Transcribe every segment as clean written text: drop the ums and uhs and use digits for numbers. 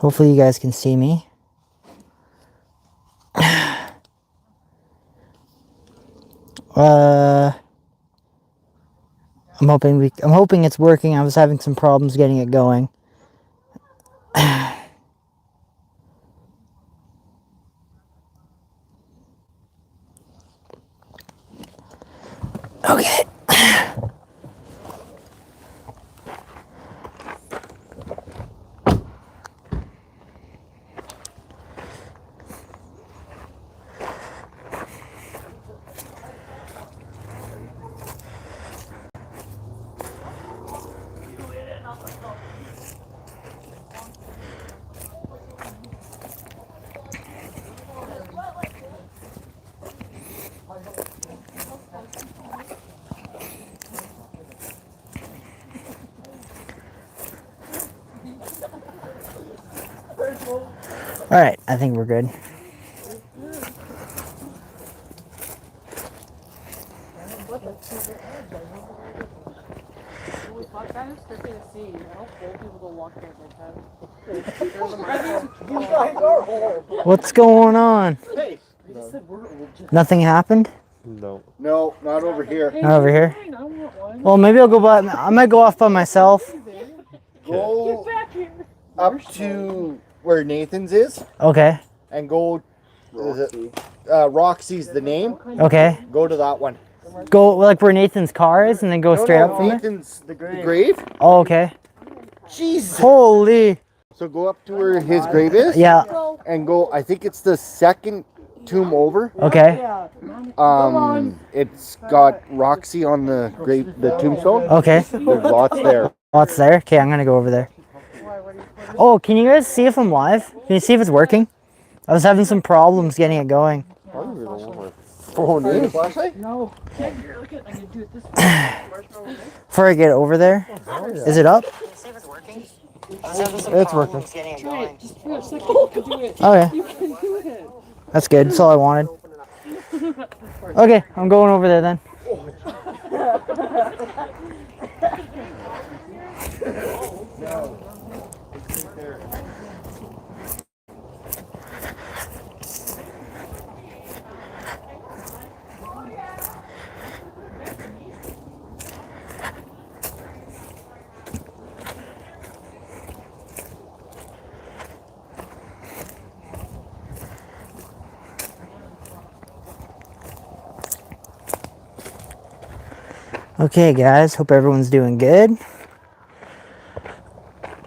Hopefully you guys can see me. I'm hoping it's working. I was having some problems getting it going. Okay. All right, I think we're good. What's going on? Nothing happened? No. No, not over here. Not over here? Well, maybe I'll go by. I might go off by myself. Go up to where Nathan's is Okay. and go. Roxy's the name. Okay. Go to that one. Go like where Nathan's car is and then go straight up from there? Nathan's the grave. Oh, okay. Jesus. Holy. So go up to where his grave is. Yeah. And go. I think it's the second tomb over. Okay. It's got Roxy on the grave, the tombstone. Okay. There's lots there. Lots there? Okay, I'm gonna go over there. Oh, can you guys see if I'm live? Can you see if it's working? I was having some problems getting it going. Phone in. No. Before I get over there, is it up? It's working. Just for a second, you can do it. Okay, You can do it. that's good. That's all I wanted. Okay, I'm going over there then. Okay, guys, hope everyone's doing good.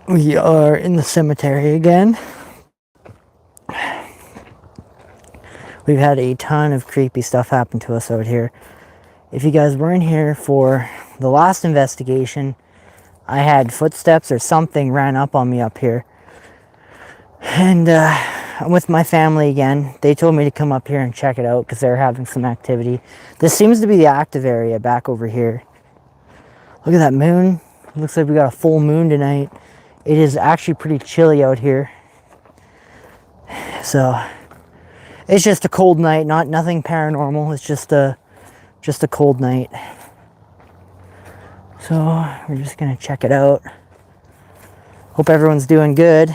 We are in the cemetery again. We've had a ton of creepy stuff happen to us out here. If you guys weren't here for the last investigation, I had footsteps or something ran up on me up here. And I'm with my family again. They told me to come up here and check it out because they're having some activity. This seems to be the active area back over here. Look at that moon. It looks like we got a full moon tonight. It is actually pretty chilly out here. So it's just a cold night, nothing paranormal. It's just a cold night. So we're just gonna check it out. Hope everyone's doing good.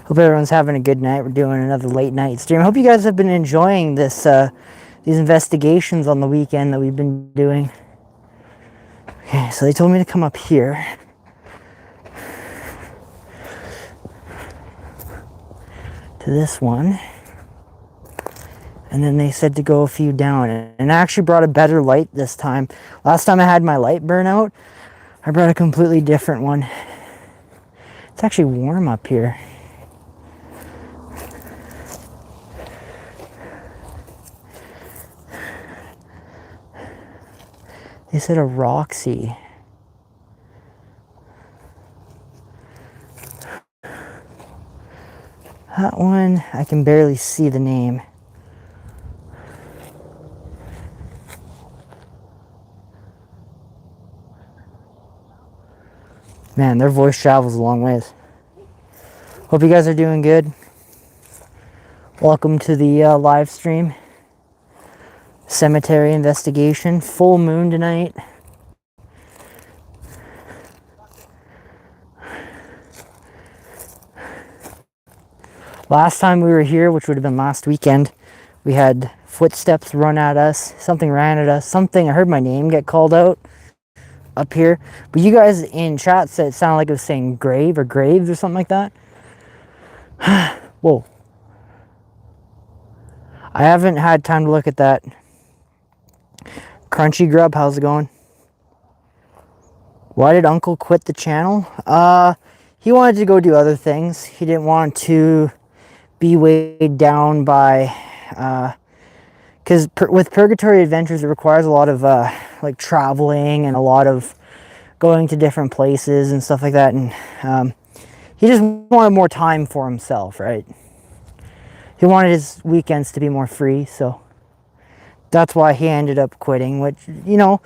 Hope everyone's having a good night. We're doing another late night stream. I hope you guys have been enjoying this these investigations on the weekend that we've been doing. Okay, so they told me to come up here. To this one. And then they said to go a few down. And I actually brought a better light this time. Last time I had my light burn out, I brought a completely different one. It's actually warm up here. They said a Roxy. That one, I can barely see the name. Man, their voice travels a long ways. Hope you guys are doing good. Welcome to the live stream. Cemetery investigation. Full moon tonight. Last time we were here, which would have been last weekend, we had footsteps run at us. Something ran at us. Something, I heard my name get called out up here. But you guys in chat said it sounded like it was saying grave or graves or something like that. Whoa. I haven't had time to look at that. Crunchy Grub, how's it going? Why did Uncle quit the channel? He wanted to go do other things. He didn't want to be weighed down by, because with Purgatory Adventures, it requires a lot of like traveling and a lot of going to different places and stuff like that. And he just wanted more time for himself, right? He wanted his weekends to be more free, so that's why he ended up quitting, which, you know,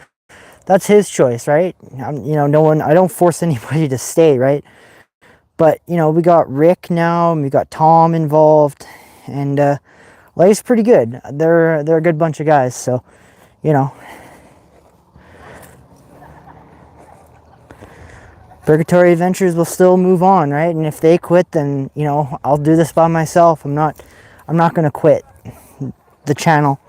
that's his choice, right? You know, no one, I don't force anybody to stay, right? But, you know, we got Rick now, and we got Tom involved, and life's pretty good. They're a good bunch of guys, so, you know. Purgatory Adventures will still move on, right? And if they quit, then, you know, I'll do this by myself. I'm not going to quit the channel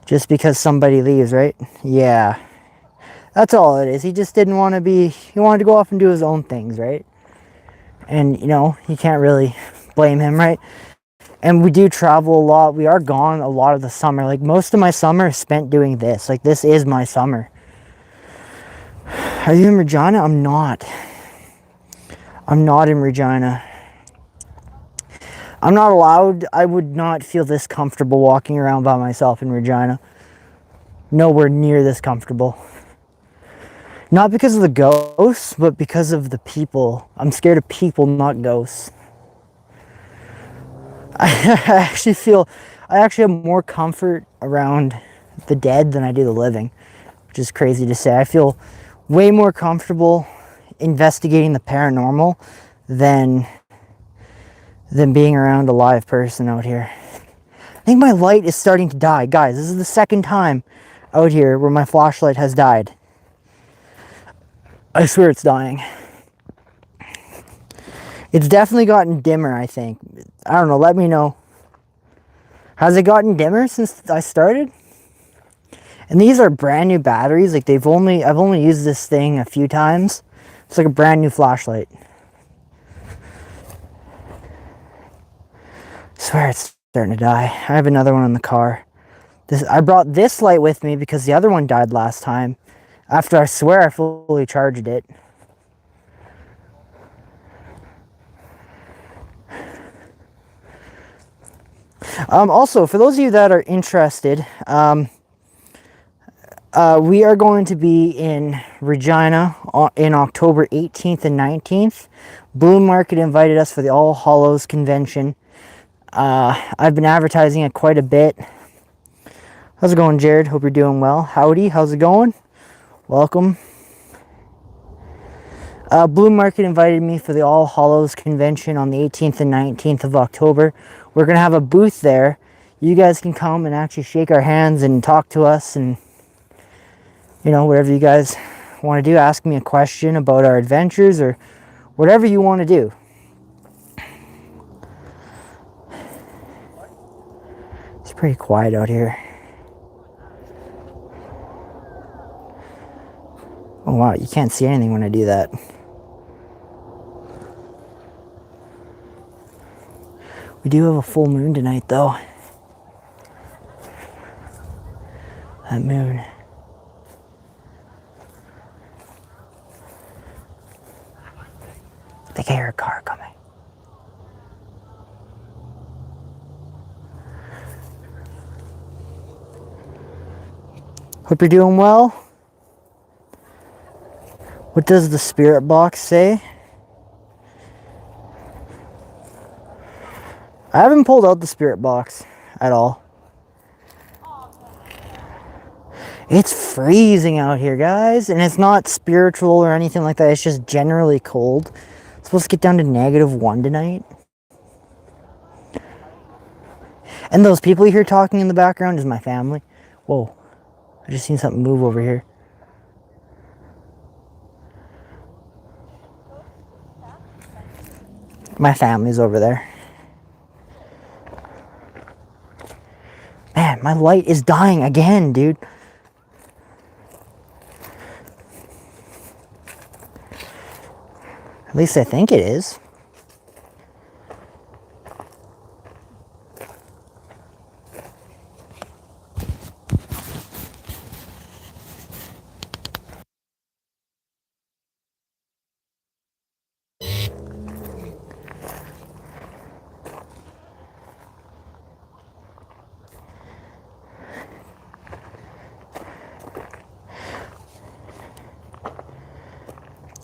just because somebody leaves, right? Yeah. That's all it is. He just didn't want to be, he wanted to go off and do his own things, right? And, you know, you can't really blame him, right? And we do travel a lot. We are gone a lot of the summer. Like, most of my summer is spent doing this. Like, this is my summer. Are you in Regina? I'm not. I'm not in Regina. I'm not allowed. I would not feel this comfortable walking around by myself in Regina. Nowhere near this comfortable. Not because of the ghosts, but because of the people. I'm scared of people, not ghosts. I actually have more comfort around the dead than I do the living, which is crazy to say. I feel way more comfortable investigating the paranormal than being around a live person out here. I think my light is starting to die. Guys, this is the second time out here where my flashlight has died. I swear it's dying. It's definitely gotten dimmer, I think. I don't know, let me know. Has it gotten dimmer since I started? And these are brand new batteries. Like, I've only used this thing a few times. It's like a brand new flashlight. I swear it's starting to die. I have another one in the car. I brought this light with me because the other one died last time. After I swear I fully charged it. Also, for those of you that are interested, we are going to be in Regina in October 18th and 19th. Bloom Market invited us for the All Hallows Convention. I've been advertising it quite a bit. How's it going, Jared? Hope you're doing well. Howdy, how's it going? Welcome. Bloom Market invited me for the All Hallows Convention on the 18th and 19th of October. We're going to have a booth there. You guys can come and actually shake our hands and talk to us, and, you know, whatever you guys want to do. Ask me a question about our adventures or whatever you want to do. It's pretty quiet out here. Oh wow, you can't see anything when I do that. We do have a full moon tonight, though. That moon. I think I hear a car coming. Hope you're doing well. What does the spirit box say? I haven't pulled out the spirit box at all. It's freezing out here, guys, and it's not spiritual or anything like that. It's just generally cold. It's supposed to get down to -1 tonight. And those people you hear talking in the background is my family. Whoa, I just seen something move over here. My family's over there. Man, my light is dying again, dude. At least I think it is.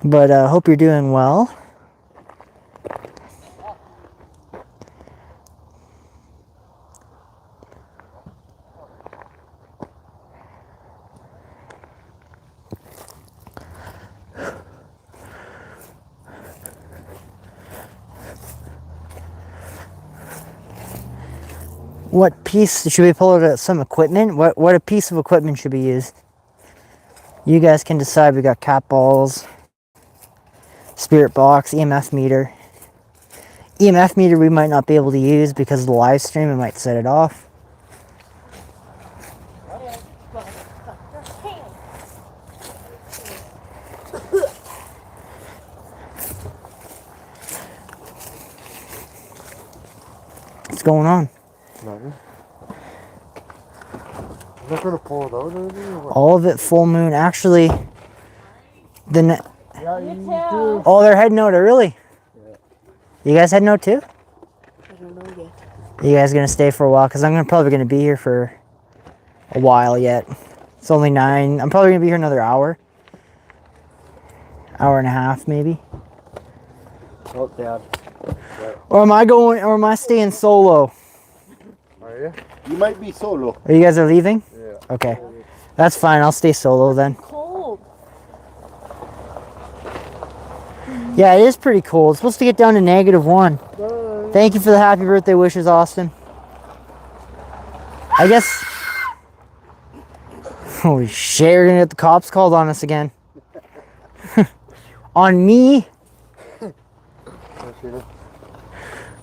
But hope you're doing well. What piece should we pull out? Some equipment? What a piece of equipment should be used? You guys can decide. We got cat balls, spirit box, EMF meter. EMF meter we might not be able to use because of the live stream. It might set it off. What's going on? Nothing. I'm not gonna pull it out or anything. Or what? All of it full moon. Actually, Yeah, you do. oh, they're heading out early. Yeah. You guys heading out too? I don't know yet. You guys gonna stay for a while? Cause I'm probably gonna be here for a while yet. It's only 9. I'm probably gonna be here another hour and a half maybe. Oh, Dad. Or am I staying solo? Are you? You might be solo. Or you guys are leaving? Yeah. Okay. That's fine. I'll stay solo then. Cold. Yeah, it is pretty cold. It's supposed to get down to -1. Bye. Thank you for the happy birthday wishes, Austin. I guess... Holy shit, we're gonna get the cops called on us again. On me?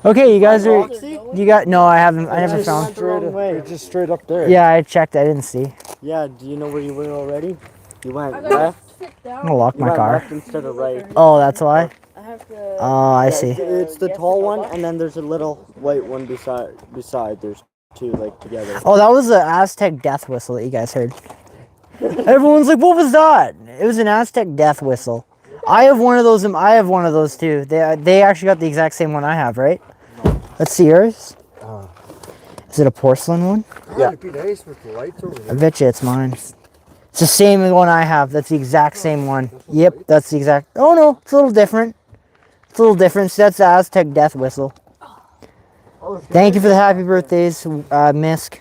Okay, you guys are... You got... No, I haven't... I never found... It's just straight up there. Yeah, I checked. I didn't see. Yeah, do you know where you went already? You went I gotta left. sit I'm down. gonna lock You my went car. left instead of right. Oh, that's why? I have to. Oh, I Yeah, see. It's the tall one, and then there's a little white one beside. There's two like together. Oh, that was the Aztec death whistle that you guys heard. Everyone's like, what was that? It was an Aztec death whistle. I have one of those. I have one of those too. They actually got the exact same one I have, right? Let's see yours. Is it a porcelain one? Yeah. It'd be nice with the lights over I there. bet you it's mine. It's the same one I have. That's the exact same one. Yep, that's the exact. Oh no, it's a little different. It's a little different. So that's the Aztec death whistle. Thank you for the happy birthdays, Misk.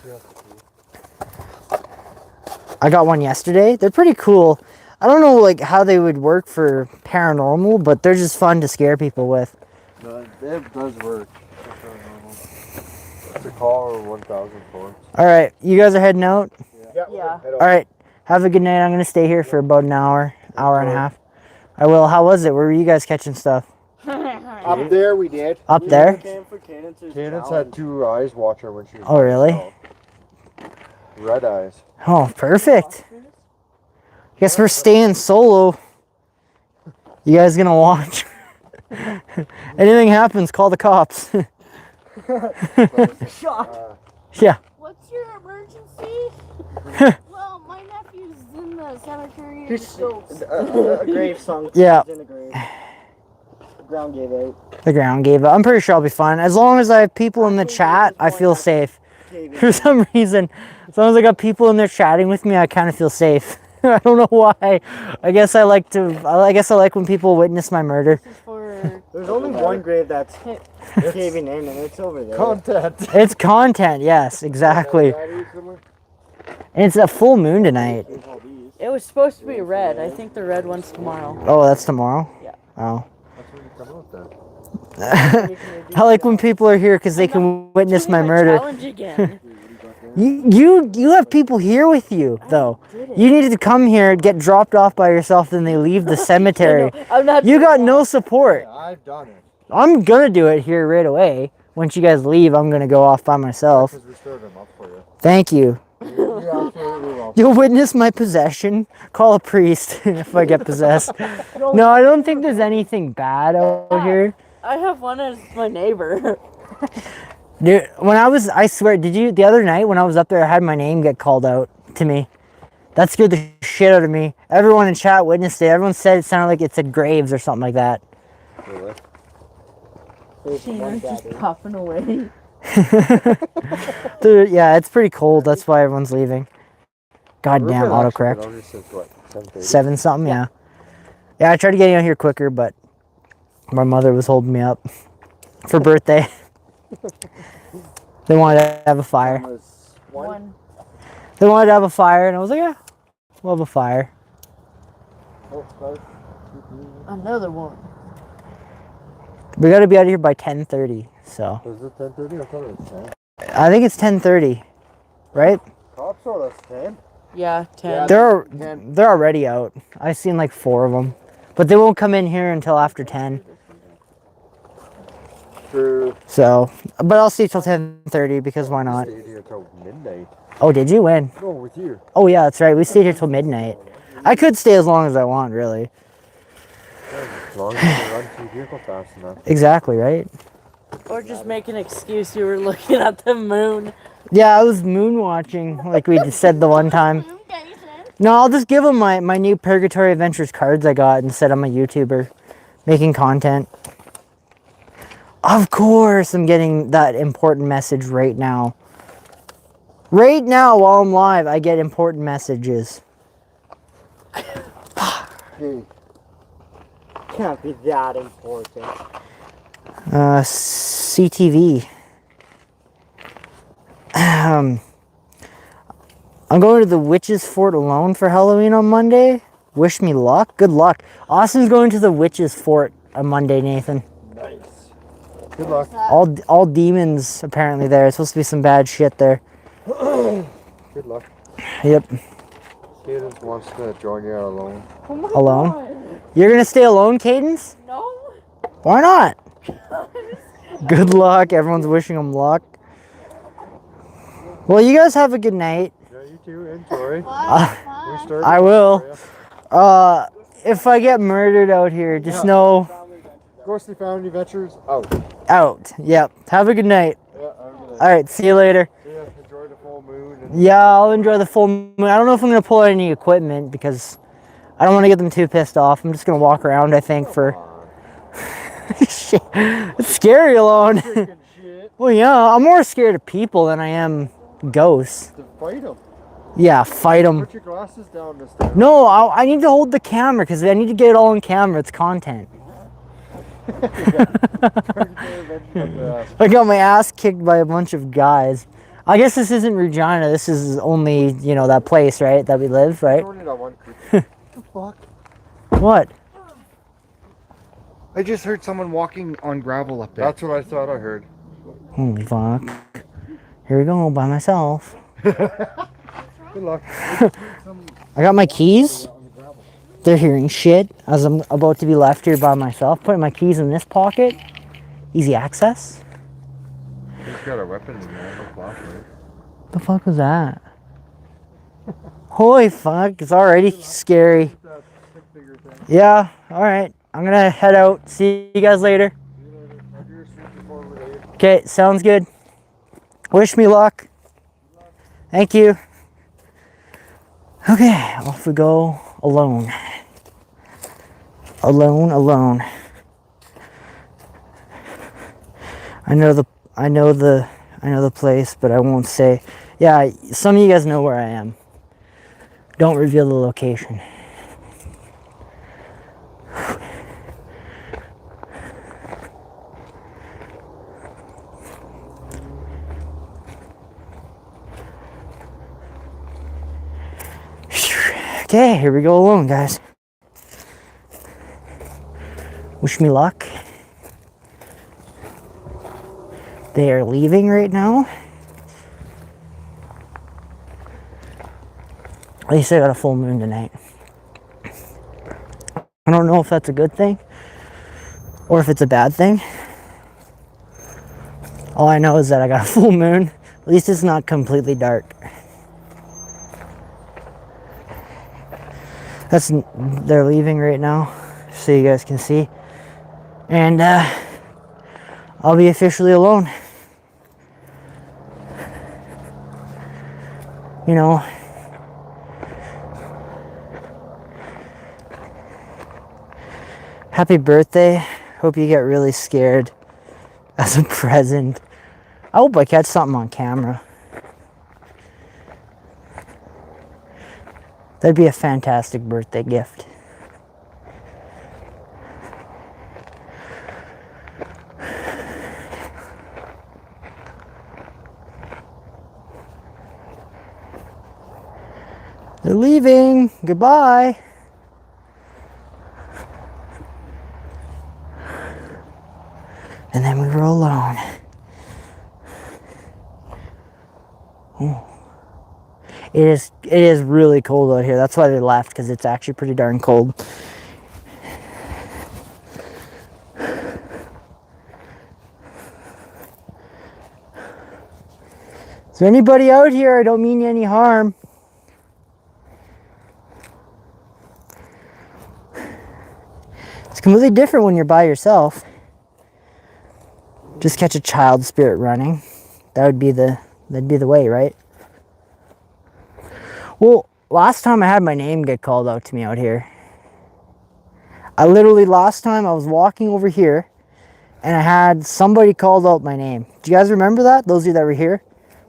I got one yesterday. They're pretty cool. I don't know like how they would work for paranormal, but they're just fun to scare people with. That does work. It's a call 1004. All right, you guys are heading out. Yeah. All right, have a good night. I'm gonna stay here for about an hour and a half. I will. How was it? Where were you guys catching stuff? Up there we did. Up there? Cadence had 2 eyes watch her when she was Oh, really? Red eyes. Oh, perfect. Guess we're staying solo. You guys gonna watch? Anything happens, call the cops. Yeah. What's your emergency? Well, my nephew's in the cemetery. A grave sunk. Yeah. He's in a grave. The ground gave out. The ground gave up. I'm pretty sure I'll be fine. As long as I have people in the chat, I feel safe. For some reason, as long as I got people in there chatting with me, I kind of feel safe. I don't know why. I guess I like when people witness my murder. There's only one grave that's caving in, and it's over there. Content. It's content, yes, exactly. And it's a full moon tonight. It was supposed to be red. I think the red one's tomorrow. Oh, that's tomorrow? Yeah. Oh. That's when you come out then. I like when people are here because they can witness my murder. Challenge again. You have people here with you, though. You needed to come here, get dropped off by yourself, then they leave the cemetery. I'm not. You got no support. Yeah, I've done it. I'm gonna do it here right away. Once you guys leave, I'm gonna go off by myself. Because we stirred them up for you. Thank you. You're absolutely welcome. You'll witness my possession. Call a priest if I get possessed. No, I don't think there's anything bad out here. I have one as my neighbor. Dude, I swear, the other night when I was up there, I had my name get called out to me. That scared the shit out of me. Everyone in chat witnessed it. Everyone said it sounded like it said Graves or something like that. Really? Tanner's just puffing away. Dude, yeah, it's pretty cold. That's why everyone's leaving. Goddamn autocorrect. 7 something, yeah. Yeah, I tried to get out here quicker, but my mother was holding me up for birthday. They wanted to have a fire. One. They wanted to have a fire, and I was like, yeah, we'll have a fire. Another one. We got to be out of here by 10:30, so. Was it 10:30? I thought it was 10. I think it's 10:30, right? Cops told us 10. Yeah, 10. They're already out. I've seen like 4 of them, but they won't come in here until after 10. True. So, but I'll stay till 10:30 because why not? Stayed here till midnight. Oh, did you win? No, with you. Oh yeah, that's right. We stayed here till midnight. I could stay as long as I want, really. As long as you can run to your vehicle fast enough. Exactly, right? Or just make an excuse you were looking at the moon. Yeah, I was moon watching, like we just said the one time. No, I'll just give them my new Purgatory Adventures cards I got and said I'm a YouTuber making content. Of course, I'm getting that important message right now. Right now, while I'm live, I get important messages. Can't be that important. CTV. I'm going to the Witch's Fort alone for Halloween on Monday. Wish me luck. Good luck. Austin's going to the Witch's Fort on Monday, Nathan. Nice. Good luck. All demons apparently there. It's supposed to be some bad shit there. Good luck. Yep. Cadence wants to join you alone. Oh my Alone? God. You're gonna stay alone, Cadence? No. Why not? Good luck. Everyone's wishing him luck. Well, you guys have a good night. Yeah, you too. Enjoy. What? We started I will. for ya. If I get murdered out here, just know Ghostly Family Adventures out. out. Yep. Have a good night. Yeah, I'm gonna. All right. See you later. Yeah, enjoy the full moon. And Yeah, I'll enjoy the full moon. I don't know if I'm gonna pull out any equipment because I don't want to get them too pissed off. I'm just gonna walk around. I think for. Shit. It's scary alone. freaking shit. Well, yeah, I'm more scared of people than I am ghosts. To fight them. Yeah, fight them. Put your glasses down this time. No, I need to hold the camera because I need to get it all on camera. It's content. I got my ass kicked by a bunch of guys. I guess this isn't Regina. This is only, that place, right? That we live, right? Only that one creature. What the fuck? What? I just heard someone walking on gravel up there. That's what I thought I heard. Holy fuck. Here we go, by myself. Good luck. I got my keys. They're hearing shit as I'm about to be left here by myself. Putting my keys in this pocket. Easy access. He's got a weapon in there. No flashlight. The fuck was that? Holy fuck, it's already scary. That stick figure thing. Yeah, alright. I'm gonna head out. See you guys later. Have your sleep before we're late. Okay, sounds good. Wish me luck. Thank you. Okay, off we go alone. Alone. I know the place, but I won't say. Yeah, some of you guys know where I am. Don't reveal the location. Okay, here we go alone, guys. Wish me luck. They are leaving right now. At least I got a full moon tonight. I don't know if that's a good thing or if it's a bad thing. All I know is that I got a full moon. At least it's not completely dark. They're leaving right now, so you guys can see. And I'll be officially alone. You know, happy birthday. Hope you get really scared as a present. I hope I catch something on camera. That'd be a fantastic birthday gift. They're leaving. Goodbye. And then we were alone. Oh. It is really cold out here. That's why they left, because it's actually pretty darn cold. Is there anybody out here? I don't mean you any harm. It's completely different when you're by yourself. Just catch a child spirit running. That'd be the way, right? Well, last time I had my name get called out to me out here. Last time I was walking over here and I had somebody called out my name. Do you guys remember that? Those of you that were here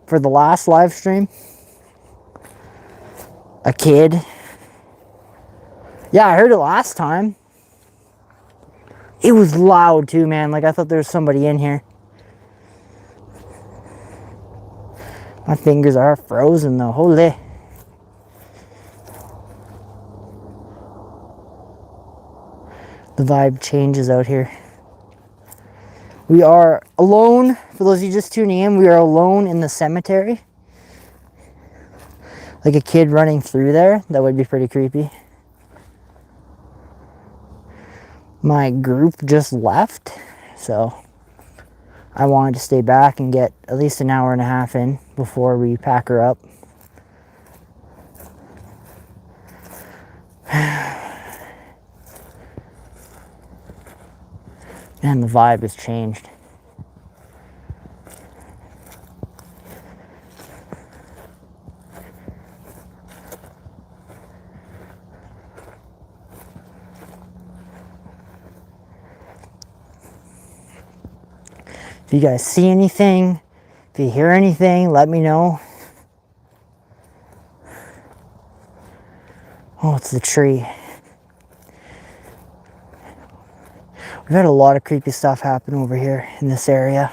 for the last live stream? A kid. Yeah, I heard it last time. It was loud too, man. Like I thought there was somebody in here. My fingers are frozen though. Holy. The vibe changes out here. We are alone. For those of you just tuning in, we are alone in the cemetery. Like a kid running through there. That would be pretty creepy. My group just left, so I wanted to stay back and get at least an hour and a half in before we pack her up. And the vibe has changed. If you guys see anything, if you hear anything, let me know. Oh, it's the tree. We've had a lot of creepy stuff happen over here in this area.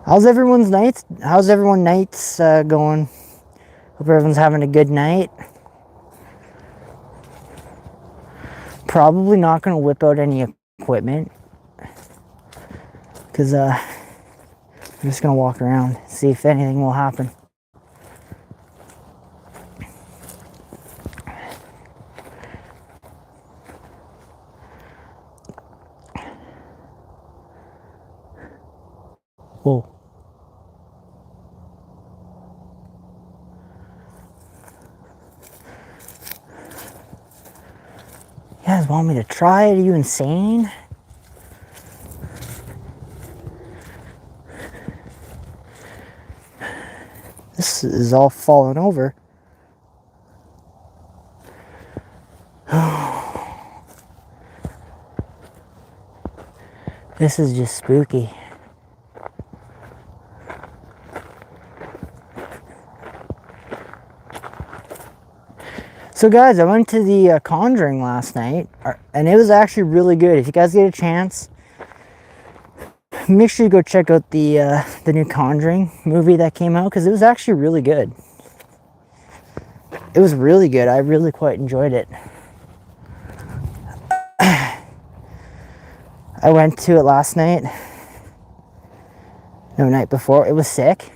How's everyone's nights going? Hope everyone's having a good night. Probably not going to whip out any equipment, because I'm just going to walk around, see if anything will happen. Whoa. You guys want me to try it? Are you insane? This is all falling over. This is just spooky. So guys, I went to the Conjuring last night, and it was actually really good. If you guys get a chance, make sure you go check out the new Conjuring movie that came out, because it was actually really good. It was really good. I really quite enjoyed it. I went to it last night. No, night before. It was sick.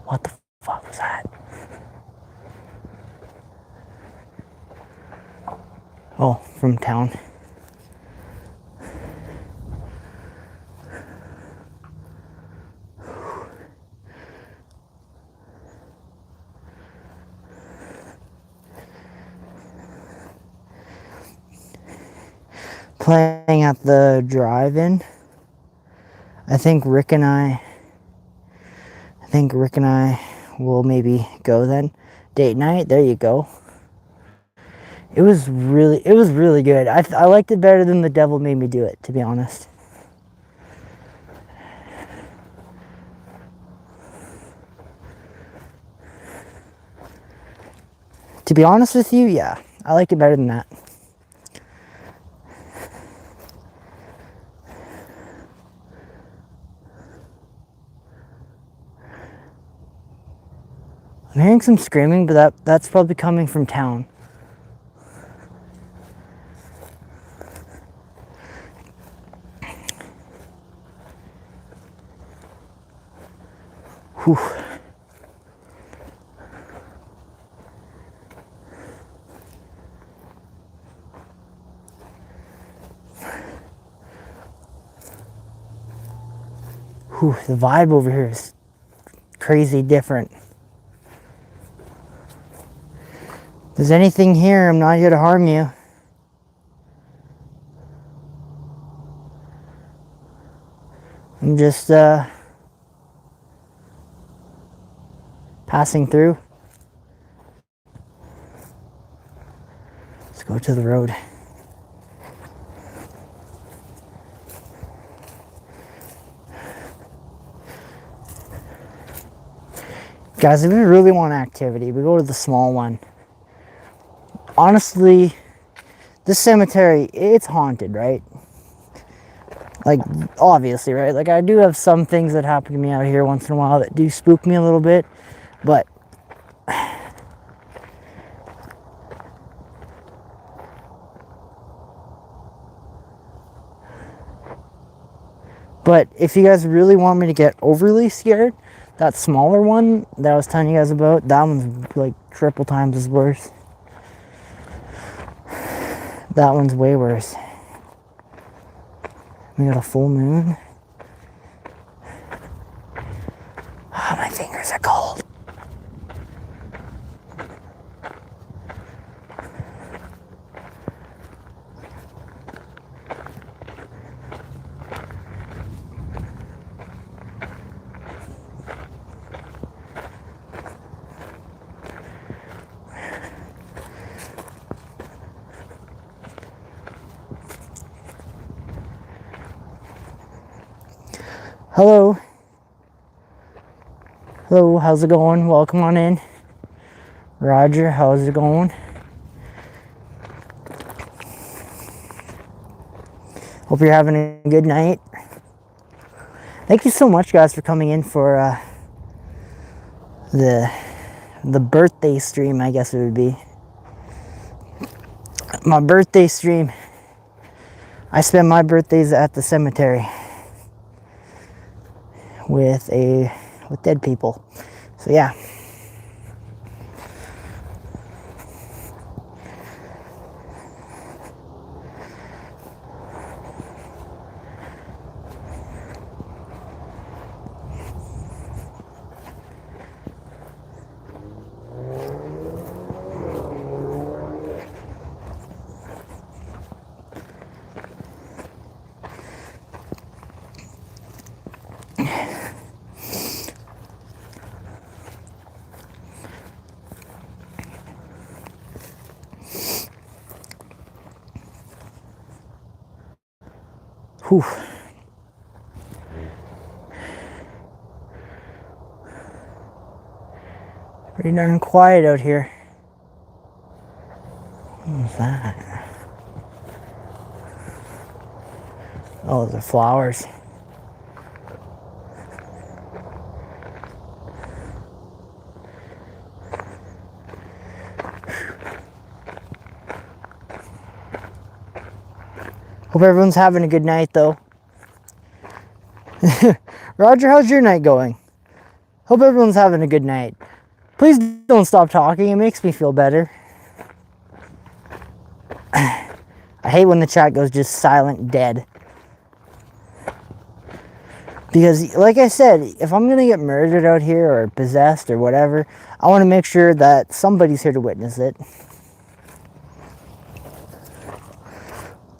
What the What was that? Oh, from town. Playing at the drive-in. I think Rick and I will maybe go then. Date night. There you go. It was really good. I liked it better than The Devil Made Me Do It, to be honest. To be honest with you, yeah, I liked it better than that. I'm hearing some screaming, but that's probably coming from town. Whew. Whew, the vibe over here is crazy different. If there's anything here, I'm not here to harm you. I'm just passing through. Let's go to the road. Guys, if we really want activity, we go to the small one. Honestly, this cemetery, it's haunted, right? Like, obviously, right? Like, I do have some things that happen to me out here once in a while that do spook me a little bit, but if you guys really want me to get overly scared, that smaller one that I was telling you guys about, that one's like triple times as worse. That one's way worse. We got a full moon. Oh, my fingers are cold. Hello. Hello, how's it going? Welcome on in. Roger, how's it going? Hope you're having a good night. Thank you so much, guys, for coming in for the birthday stream, I guess it would be. My birthday stream. I spend my birthdays at the cemetery with dead people. So yeah. Whew. Pretty darn quiet out here. What was that? Oh, the flowers. Hope everyone's having a good night, though. Roger, how's your night going? Hope everyone's having a good night. Please don't stop talking. It makes me feel better. I hate when the chat goes just silent dead. Because, like I said, if I'm going to get murdered out here or possessed or whatever, I want to make sure that somebody's here to witness it.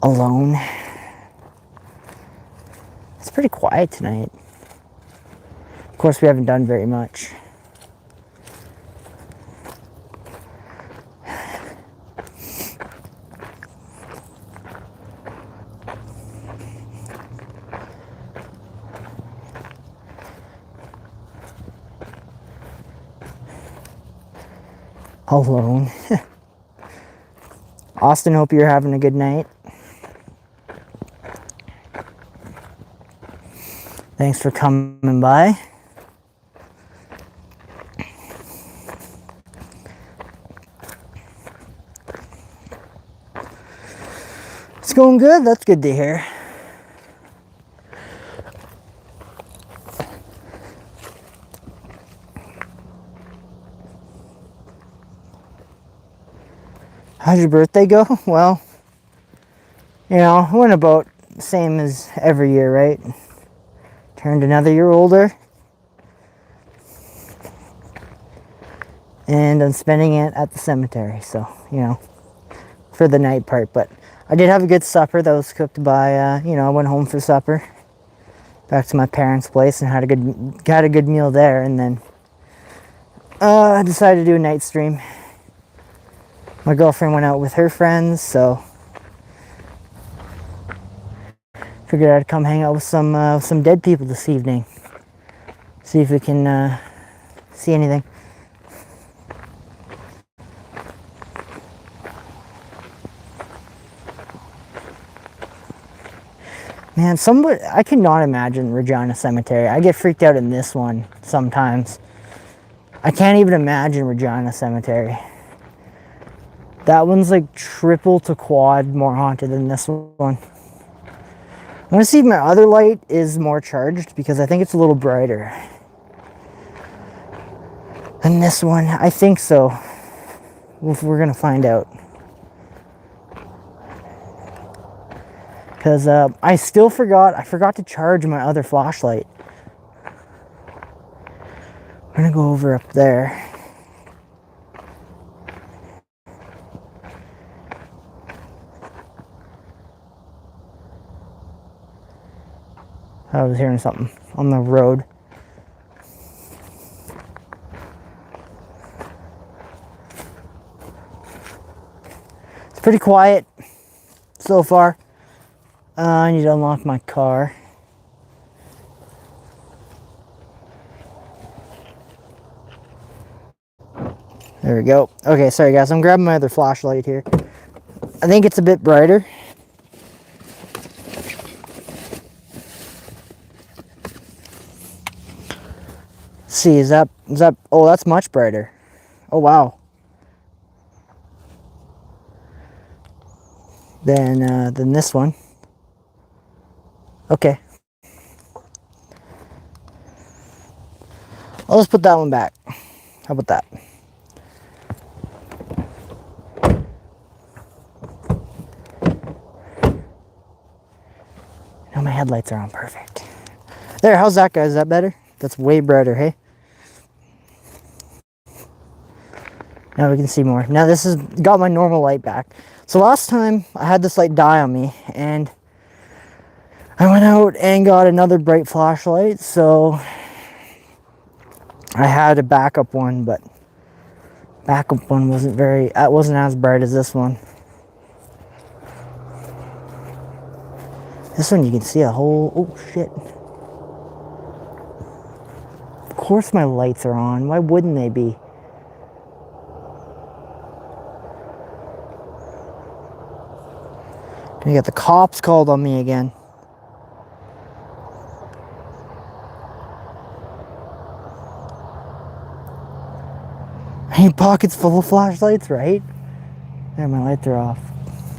Alone. It's pretty quiet tonight. Of course, we haven't done very much. Alone. Austin, hope you're having a good night. Thanks for coming by. It's going good. That's good to hear. How'd your birthday go? Well, you know, it went about the same as every year, right? Turned another year older. And I'm spending it at the cemetery, so, you know, for the night part. But I did have a good supper that was cooked by, you know, I went home for supper. Back to my parents' place and had a good meal there. And then I decided to do a night stream. My girlfriend went out with her friends, so figured I'd come hang out with some dead people this evening. See if we can see anything. Man, I cannot imagine Regina Cemetery. I get freaked out in this one sometimes. I can't even imagine Regina Cemetery. That one's like triple to quad more haunted than this one. I want to see if my other light is more charged because I think it's a little brighter than this one. I think so. We're going to find out. Because I forgot to charge my other flashlight. I'm going to go over up there. I was hearing something on the road. It's pretty quiet so far. I need to unlock my car. There we go. Okay, sorry guys, I'm grabbing my other flashlight here. I think it's a bit brighter. See, is that, oh, that's much brighter. Oh, wow. Than this one. Okay. I'll just put that one back. How about that? Now my headlights are on perfect. There, how's that, guys? Is that better? That's way brighter, hey? Now we can see more. Now this has got my normal light back. So last time I had this light die on me and I went out and got another bright flashlight. So I had a backup one, but backup one wasn't as bright as this one. This one you can see a whole, oh shit. Of course my lights are on. Why wouldn't they be? You got the cops called on me again. I need pockets full of flashlights, right? There, my lights are off.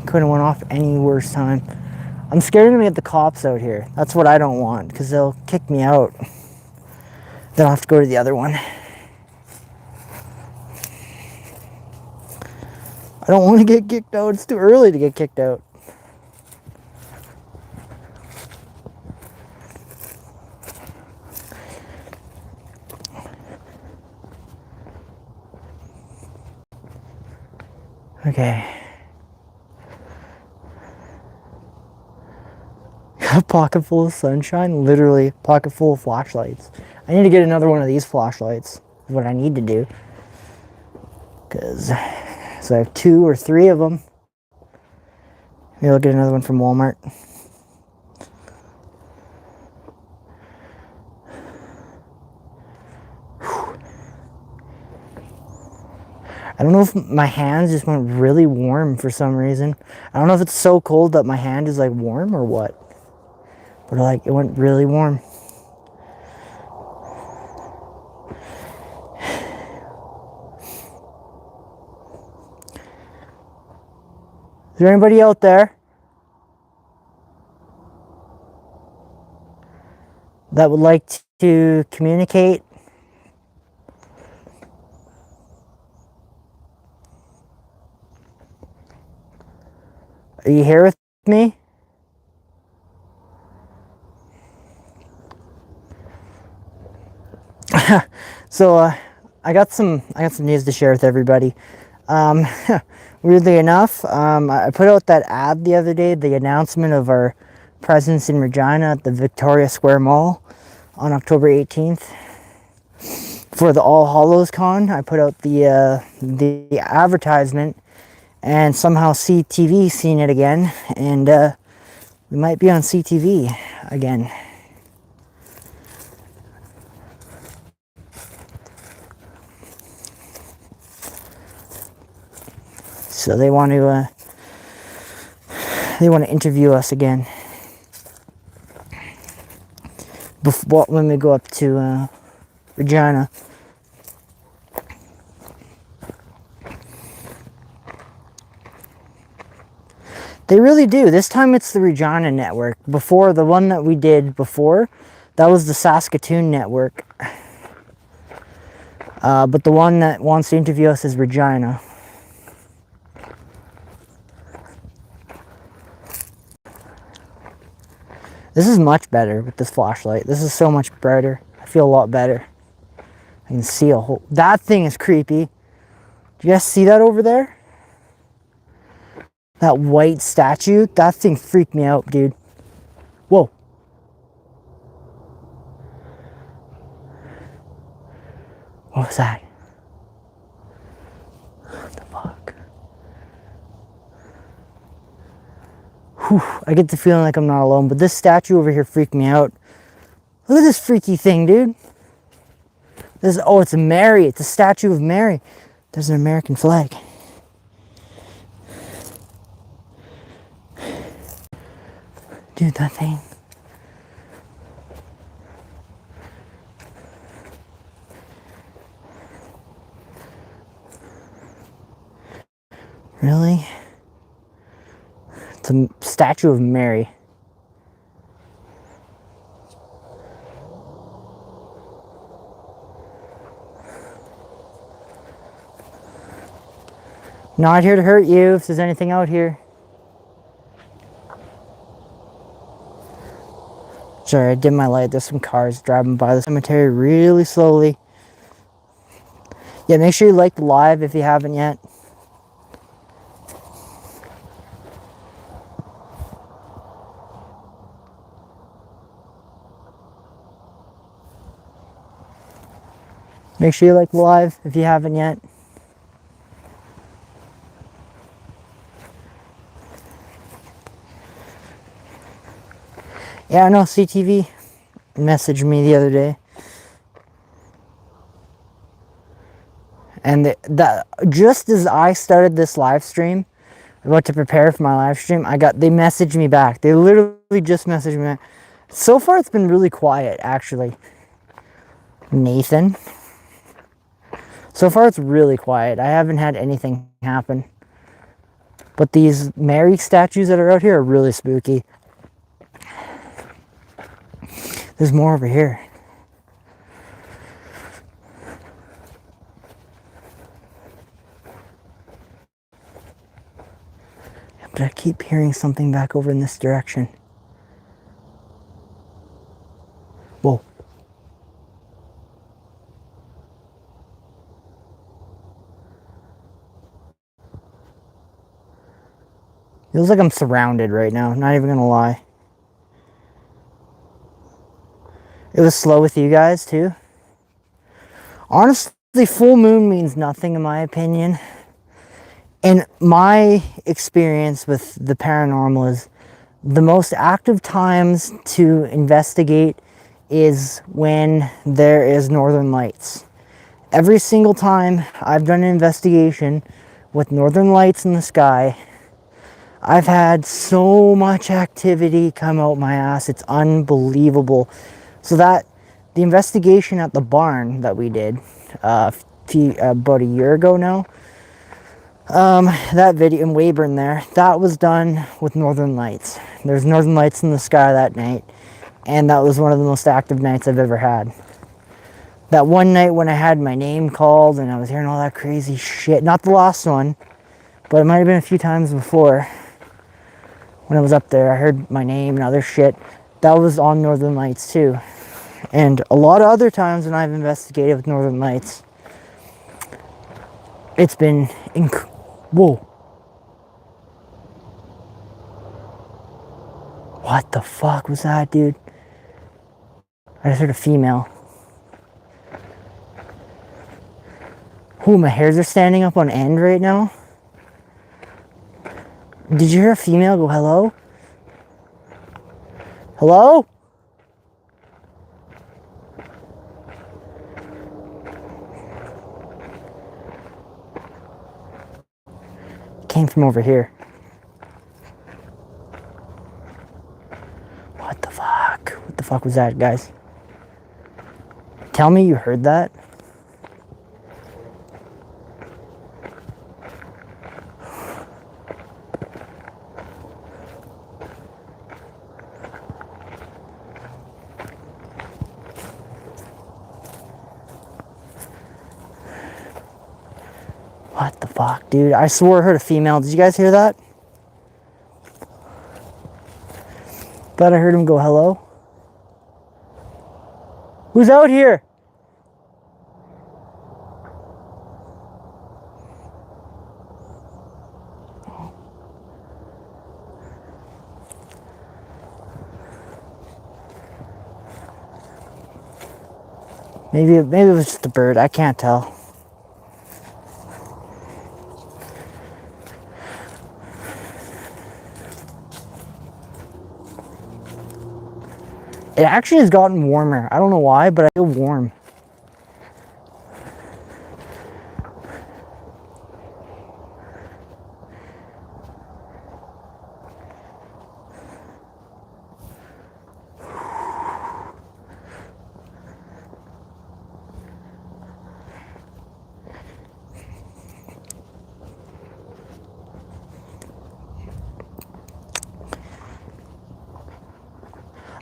Couldn't have went off any worse time. I'm scared to get the cops out here. That's what I don't want, because they'll kick me out. Then I'll have to go to the other one. I don't want to get kicked out. It's too early to get kicked out. Okay. Got a pocket full of sunshine, literally a pocket full of flashlights. I need to get another one of these flashlights. Is what I need to do. So I have 2 or 3 of them. Maybe I'll get another one from Walmart. I don't know if my hands just went really warm for some reason. I don't know if it's so cold that my hand is like warm or what. But like it went really warm. Is there anybody out there that would like to communicate? Are you here with me? So I got some news to share with everybody. Weirdly enough, I put out that ad the other day, the announcement of our presence in Regina at the Victoria Square Mall on October 18th for the All Hallows Con. I put out the advertisement, and somehow CTV seen it again, and we might be on CTV again. So they want to interview us again when we go up to Regina. They really do. This time it's the Regina network. Before, the one that we did before, that was the Saskatoon network. But the one that wants to interview us is Regina. This is much better with this flashlight. This is so much brighter. I feel a lot better. I can see a whole... That thing is creepy. Do you guys see that over there? That white statue? That thing freaked me out, dude. Whoa. What was that? What the fuck? Whew, I get the feeling like I'm not alone, but this statue over here freaked me out. Look at this freaky thing, dude. Oh, it's a Mary. It's a statue of Mary. There's an American flag. Dude, that thing. Really? It's a statue of Mary. Not here to hurt you if there's anything out here. Sorry, I dimmed my light. There's some cars driving by the cemetery really slowly. Yeah, make sure you like the live if you haven't yet. Make sure you like the live if you haven't yet. Yeah, I know CTV messaged me the other day. And that just as I started this live stream, about to prepare for my live stream, they messaged me back. They literally just messaged me back. So far it's been really quiet, actually. Nathan. So far it's really quiet. I haven't had anything happen. But these Mary statues that are out here are really spooky. There's more over here. But I keep hearing something back over in this direction. Whoa. Feels like I'm surrounded right now, not even gonna lie. It was slow with you guys too. Honestly, full moon means nothing in my opinion. And my experience with the paranormal is the most active times to investigate is when there is northern lights. Every single time I've done an investigation with northern lights in the sky, I've had so much activity come out my ass. It's unbelievable. So that the investigation at the barn that we did about a year ago now, that video in Weyburn there, that was done with northern lights. There's northern lights in the sky that night, and that was one of the most active nights I've ever had. That one night when I had my name called and I was hearing all that crazy shit, not the last one, but it might have been a few times before. When I was up there, I heard my name and other shit. That was on Northern Lights too. And a lot of other times when I've investigated with Northern Lights, it's been whoa. What the fuck was that, dude? I just heard a female. Ooh, my hairs are standing up on end right now. Did you hear a female go hello? Hello? Came from over here. What the fuck? What the fuck was that, guys? Tell me you heard that. What the fuck, dude? I swore I heard a female. Did you guys hear that? Thought I heard him go hello. Who's out here? Maybe it was just a bird. I can't tell. It actually has gotten warmer. I don't know why, but I feel warm.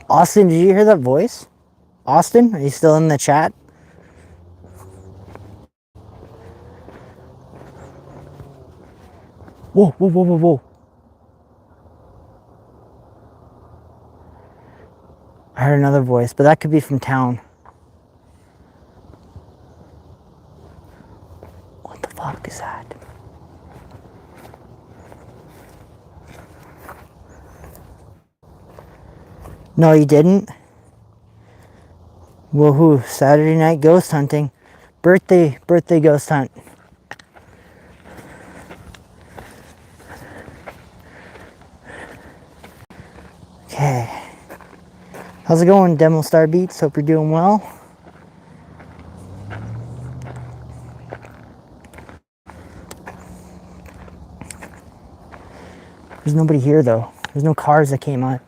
Austin, did you hear that voice? Austin, are you still in the chat? Whoa, whoa, whoa, whoa, whoa. I heard another voice, but that could be from town. What the fuck is that? No, you didn't? Woohoo, Saturday night ghost hunting. Birthday ghost hunt. Okay. How's it going, Demo Star Beats? Hope you're doing well. There's nobody here though. There's no cars that came up.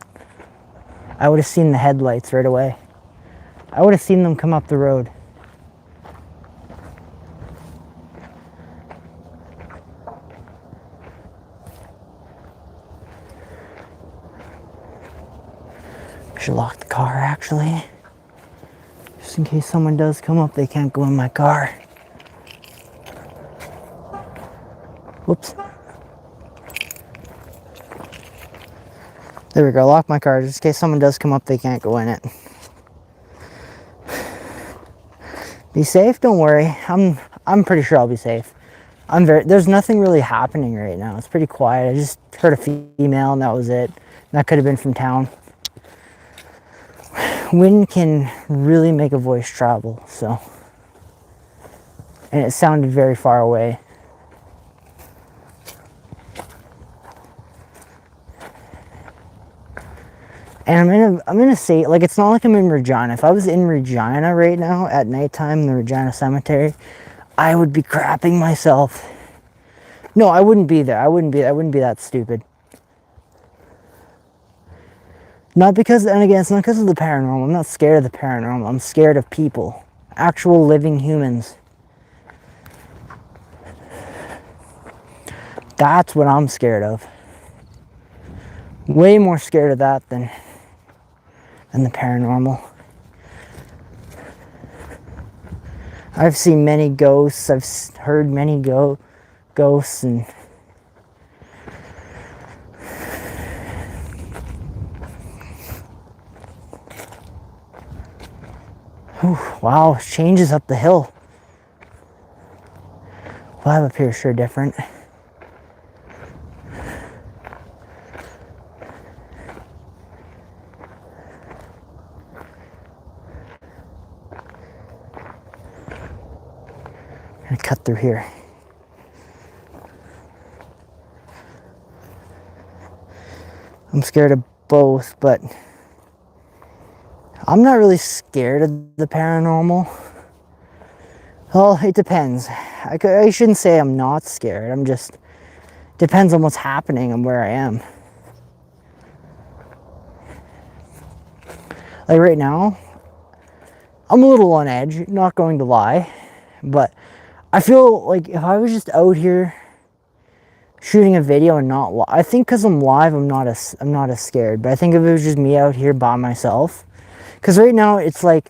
I would have seen the headlights right away. I would have seen them come up the road. I should lock the car actually. Just in case someone does come up, they can't go in my car. Whoops. There we go. Lock my car just in case someone does come up. They can't go in it. Be safe. Don't worry. I'm pretty sure I'll be safe. There's nothing really happening right now. It's pretty quiet. I just heard a female and that was it. That could have been from town. Wind can really make a voice travel, so. And it sounded very far away. And I'm gonna say, like, it's not like I'm in Regina. If I was in Regina right now at nighttime in the Regina Cemetery, I would be crapping myself. No, I wouldn't be there. I wouldn't be that stupid. Not because, and again, it's not because of the paranormal. I'm not scared of the paranormal. I'm scared of people. Actual living humans. That's what I'm scared of. Way more scared of that than the paranormal. I've seen many ghosts. I've heard many ghosts and whew, wow, changes up the hill. Vibe up here is sure different. I'm gonna cut through here. I'm scared of both, but I'm not really scared of the paranormal. Well, it depends. I shouldn't say I'm not scared. I'm just, depends on what's happening and where I am. Like right now, I'm a little on edge, not going to lie, but I feel like if I was just out here shooting a video and not live, I think because I'm live, I'm not as scared. But I think if it was just me out here by myself, because right now it's like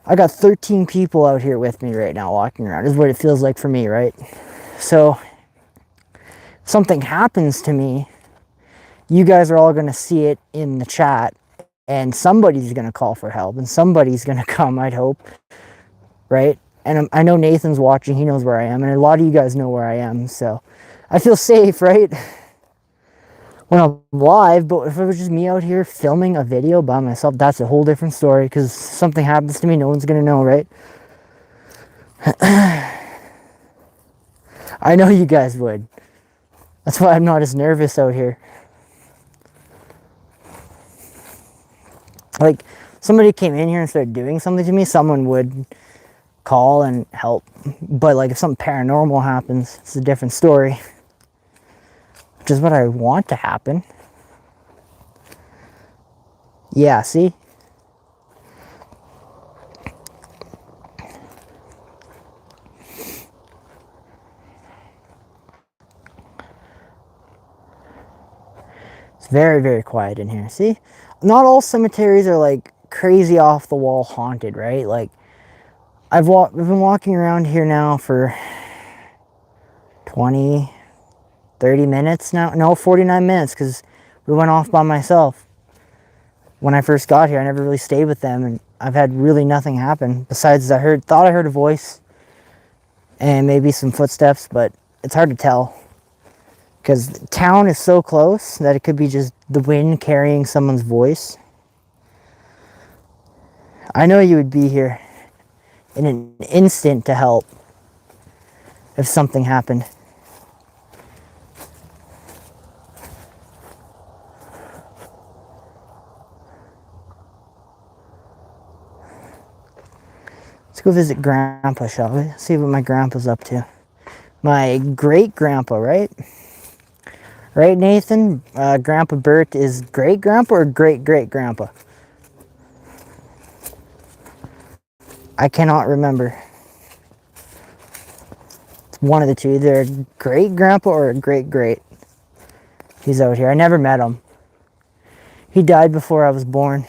I got 13 people out here with me right now walking around, is what it feels like for me, right? So something happens to me, you guys are all going to see it in the chat, and somebody's going to call for help, and somebody's going to come, I'd hope, right? And I know Nathan's watching, he knows where I am, and a lot of you guys know where I am, so I feel safe, right? When I'm live, but if it was just me out here filming a video by myself, that's a whole different story, because something happens to me, no one's going to know, right? I know you guys would. That's why I'm not as nervous out here. Like, somebody came in here and started doing something to me, someone would call and help. But like if something paranormal happens, it's a different story. Which is what I want to happen. Yeah, see? It's very, very quiet in here. See? Not all cemeteries are like crazy off the wall haunted, right? Like I've been walking around here now for 20, 30 minutes now. No, 49 minutes, because we went off by myself. When I first got here, I never really stayed with them, and I've had really nothing happen. Besides, thought I heard a voice and maybe some footsteps, but it's hard to tell. Because town is so close that it could be just the wind carrying someone's voice. I know you would be here in an instant to help if something happened. Let's go visit Grandpa, shall we? See what my grandpa's up to. My great-grandpa, right? Right, Nathan? Grandpa Bert is great-grandpa or great-great-grandpa? I cannot remember. It's one of the two. Either a great-grandpa or a great-great. He's out here. I never met him. He died before I was born.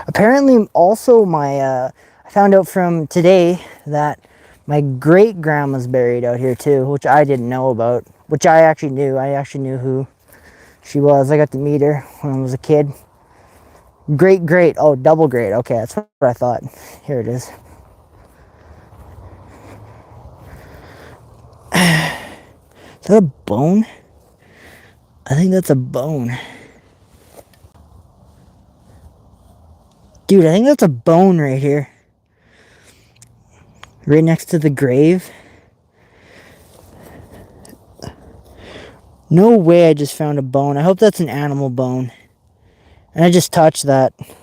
Apparently, also I found out from today that My great grandma's buried out here too, which I didn't know about. Which I actually knew. I actually knew who she was. I got to meet her when I was a kid. Great. Oh, double great. Okay, that's what I thought. Here it is. Is that a bone? I think that's a bone. Dude, I think that's a bone right here. Right next to the grave. No way I just found a bone. I hope that's an animal bone. And I just touched that. That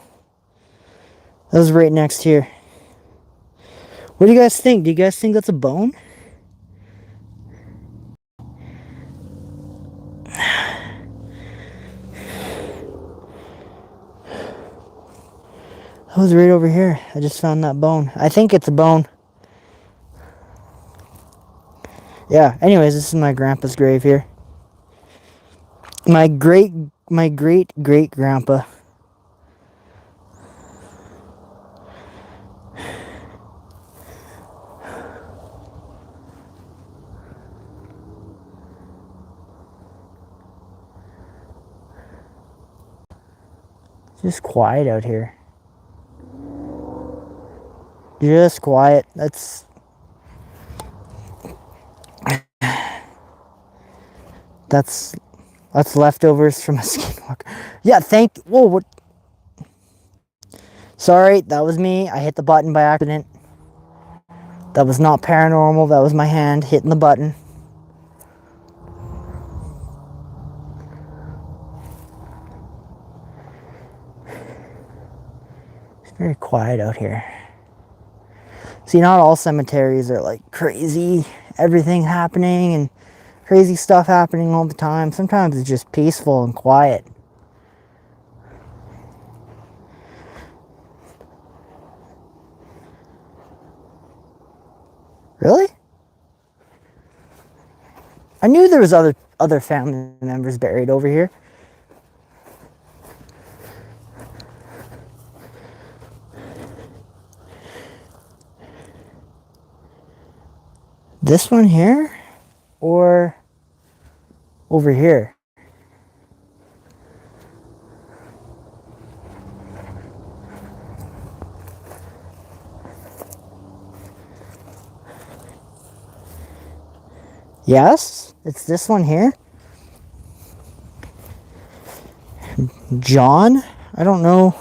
was right next here. What do you guys think? Do you guys think that's a bone? That was right over here. I just found that bone. I think it's a bone. Yeah, anyways, this is my grandpa's grave here. My great grandpa. Just quiet out here. Just quiet. That's leftovers from a skinwalker. Yeah, whoa, what? Sorry, that was me. I hit the button by accident. That was not paranormal. That was my hand hitting the button. It's very quiet out here. See, not all cemeteries are like crazy, everything happening and crazy stuff happening all the time. Sometimes it's just peaceful and quiet. Really? I knew there was other family members buried over here. This one here? Or over here? Yes, it's this one here. John? I don't know.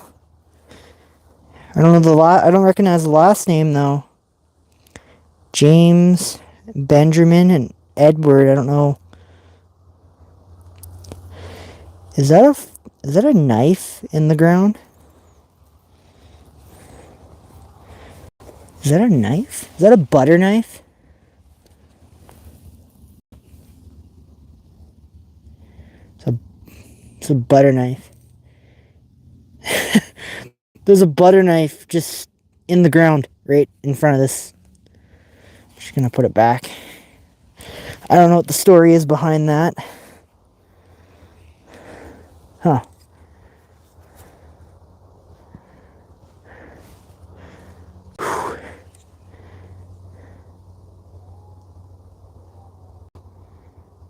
I don't recognize the last name though. James, Benjamin, and Edward. I don't know. Is that a knife in the ground? Is that a knife? Is that a butter knife? It's a butter knife. There's a butter knife just in the ground right in front of this. Just gonna put it back. I don't know what the story is behind that. Huh.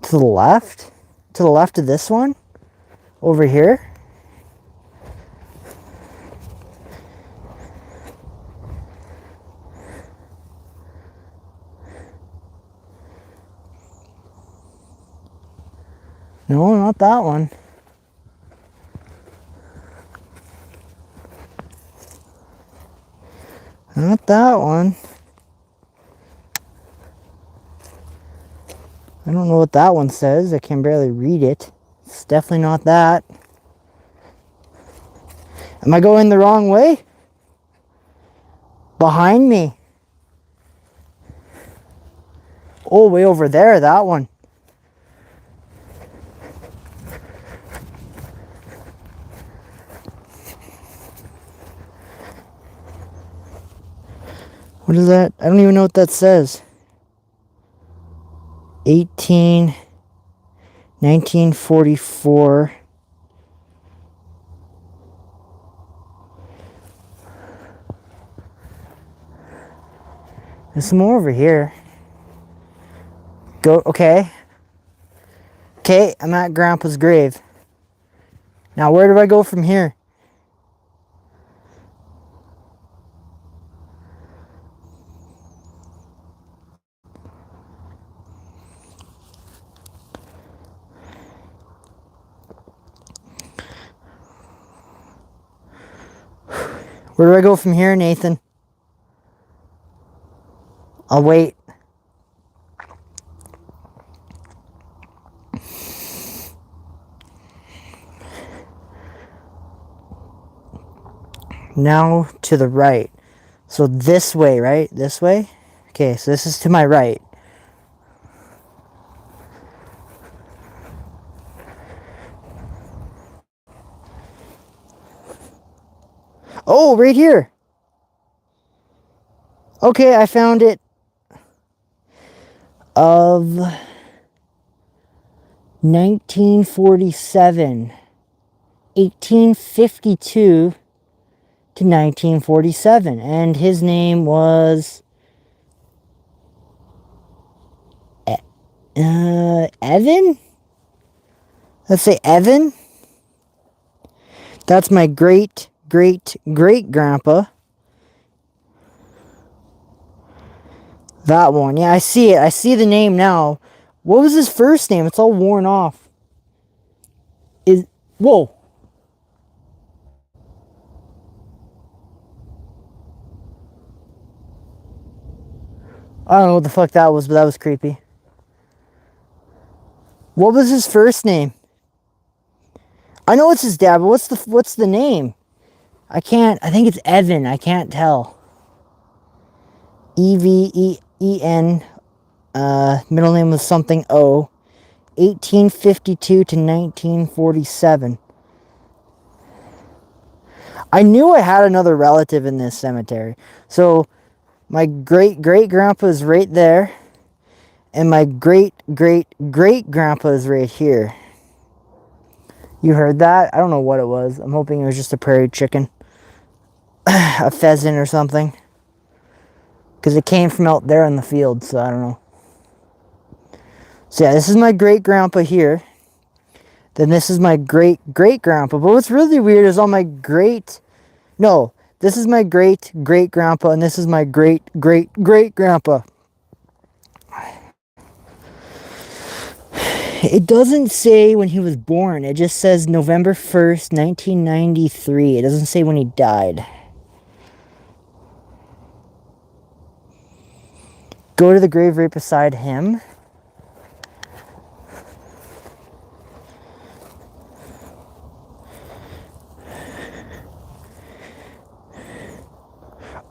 To the left? To the left of this one? Over here? No, not that one. Not that one. I don't know what that one says. I can barely read it. It's definitely not that. Am I going the wrong way? Behind me. Oh, way over there, that one. What is that? I don't even know what that says. 1944. There's some more over here. Go, okay. Okay, I'm at Grandpa's grave. Now, where do I go from here? Where do I go from here, Nathan? I'll wait. Now to the right. So this way, right? This way? Okay, so this is to my right. Oh, right here. Okay, I found it. Of 1947. 1852 to 1947. And his name was Evan? Let's say Evan. That's my great grandpa. That one. Yeah, I see it. I see the name now. What was his first name? It's all worn off. Whoa. I don't know what the fuck that was, but that was creepy. What was his first name? I know it's his dad, but what's the name? I think it's Evan. I can't tell. Even. Middle name was something O. 1852 to 1947. I knew I had another relative in this cemetery. So my great grandpa is right there. And my great grandpa is right here. You heard that? I don't know what it was. I'm hoping it was just a prairie chicken. A pheasant or something. Because it came from out there in the field, so I don't know. So yeah, this is my great grandpa here. Then this is my great grandpa. But what's really weird is all my no, this is my great grandpa, and this is my great grandpa. It doesn't say when he was born. It just says November 1st, 1993. It doesn't say when he died. Go to the grave right beside him.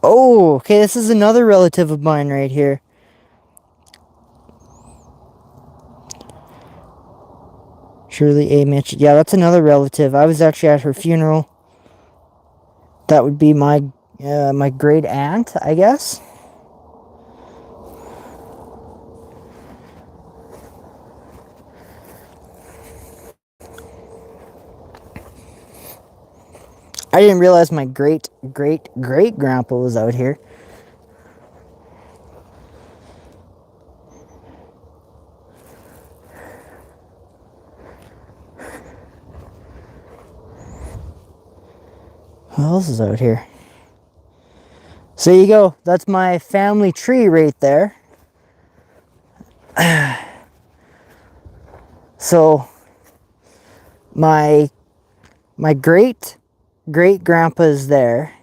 Oh, okay, this is another relative of mine right here. Shirley A. Mitch. Yeah, that's another relative. I was actually at her funeral. That would be my great aunt, I guess. I didn't realize my great grandpa was out here. Who else is out here? So there you go. That's my family tree right there. So my great grandpa is there.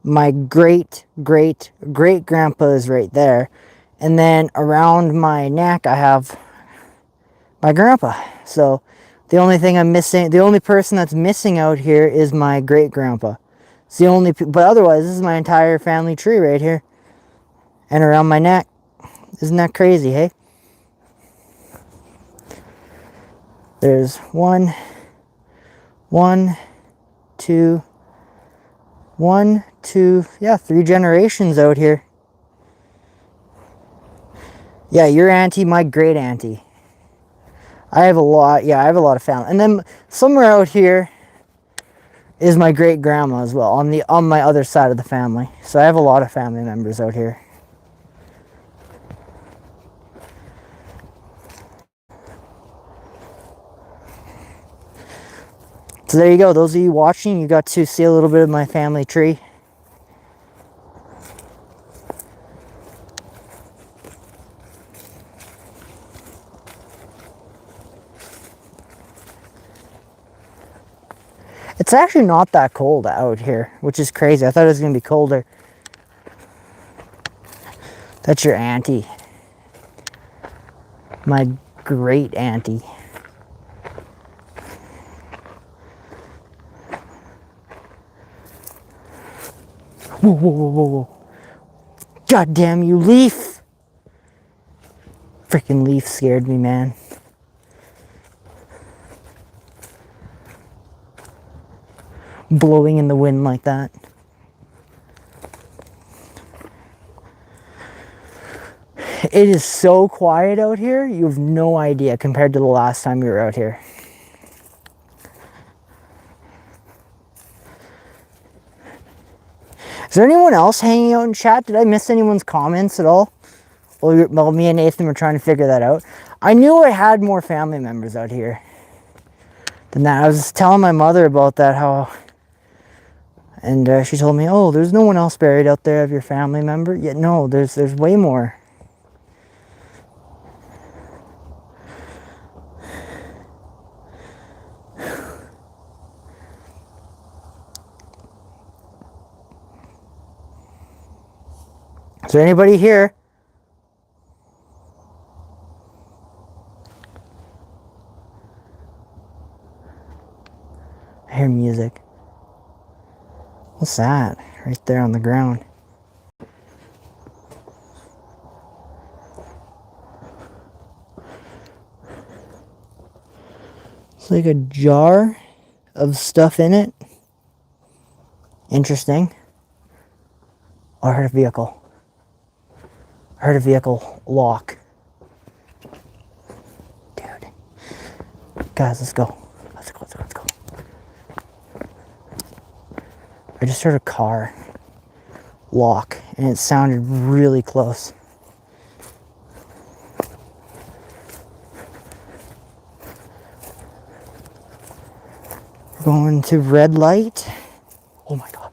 My great grandpa is right there. And then around my neck I have my grandpa. So the only thing I'm missing, the only person that's missing out here is my great grandpa. It's the only, but otherwise this is my entire family tree right here. And around my neck. Isn't that crazy, hey? There's one, two, yeah, 3 generations out here. Yeah, your auntie, my great auntie. I have a lot of family. And then somewhere out here is my great grandma as well, on my other side of the family. So I have a lot of family members out here. So there you go. Those of you watching, you got to see a little bit of my family tree. It's actually not that cold out here, which is crazy. I thought it was going to be colder. That's your auntie. My great auntie. Whoa, whoa, whoa, whoa, whoa. God damn you, leaf! Freaking leaf scared me, man. Blowing in the wind like that. It is so quiet out here, you have no idea compared to the last time you were out here. Is there anyone else hanging out in chat? Did I miss anyone's comments at all? Well, me and Nathan were trying to figure that out. I knew I had more family members out here than that. I was telling my mother about that, and she told me, oh, there's no one else buried out there of your family member. Yeah, no, there's way more. Is there anybody here? I hear music. What's that? Right there on the ground. It's like a jar of stuff in it. Interesting. Oh, I heard a vehicle. I heard a vehicle lock. Dude. Guys, let's go. Let's go. I just heard a car lock, and it sounded really close. We're going to red light. Oh my God.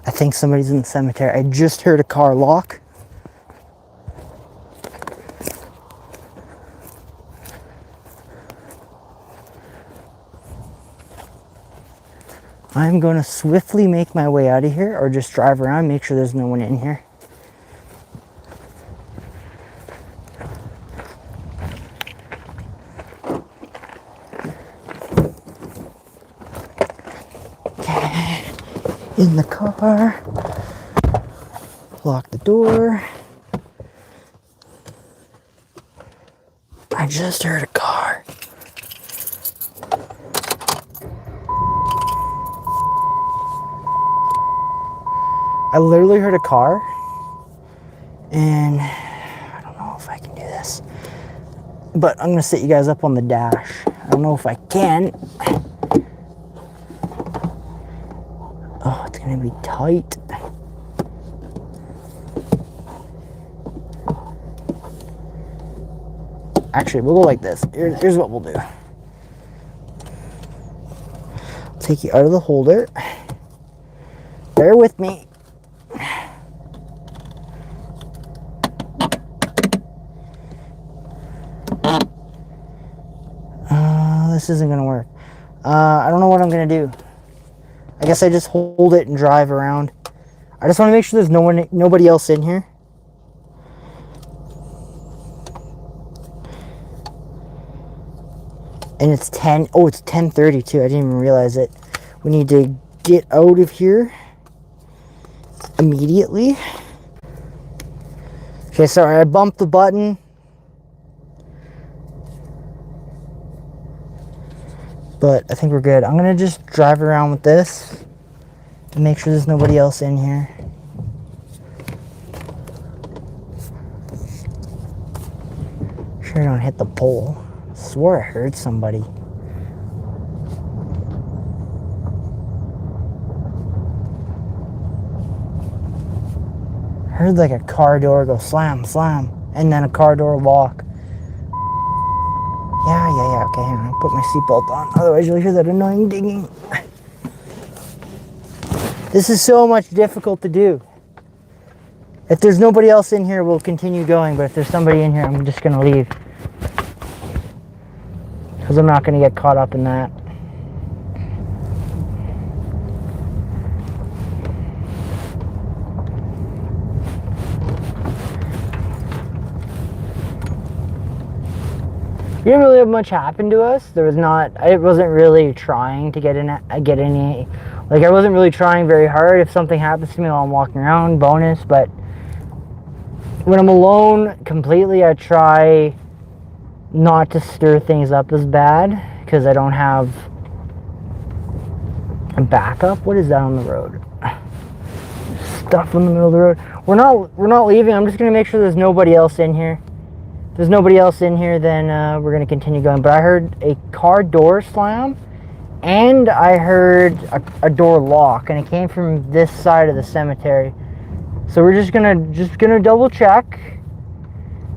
I think somebody's in the cemetery. I just heard a car lock. I'm going to swiftly make my way out of here, or just drive around, make sure there's no one in here. Okay. In the car. Lock the door. I just heard a car. I literally heard a car, and I don't know if I can do this, but I'm gonna set you guys up on the dash. I don't know if I can. Oh, it's gonna be tight. Actually, we'll go like this. Here's what we'll do. I'll take you out of the holder. Bear with me. This isn't gonna work. I don't know what I'm gonna do. I guess I just hold it and drive around. I just want to make sure there's nobody else in here. And it's 10. Oh, it's 10:30 too. I didn't even realize it. We need to get out of here immediately. Okay, sorry, I bumped the button. But I think we're good. I'm gonna just drive around with this and make sure there's nobody else in here. Sure I don't hit the pole. I swore I heard somebody. I heard like a car door go slam, slam, and then a car door lock. Okay, hang on, put my seatbelt on. Otherwise you'll hear that annoying dinging. This is so much difficult to do. If there's nobody else in here, we'll continue going. But if there's somebody in here, I'm just going to leave. Because I'm not going to get caught up in that. We didn't really have much happen to us. There was not. I wasn't really trying to get any. Like, I wasn't really trying very hard. If something happens to me while I'm walking around, bonus. But when I'm alone completely, I try not to stir things up as bad because I don't have a backup. What is that on the road? Stuff in the middle of the road. We're not leaving. I'm just gonna make sure there's nobody else in here. If there's nobody else in here, then we're gonna continue going. But I heard a car door slam, and I heard a door lock, and it came from this side of the cemetery. So we're just gonna double check,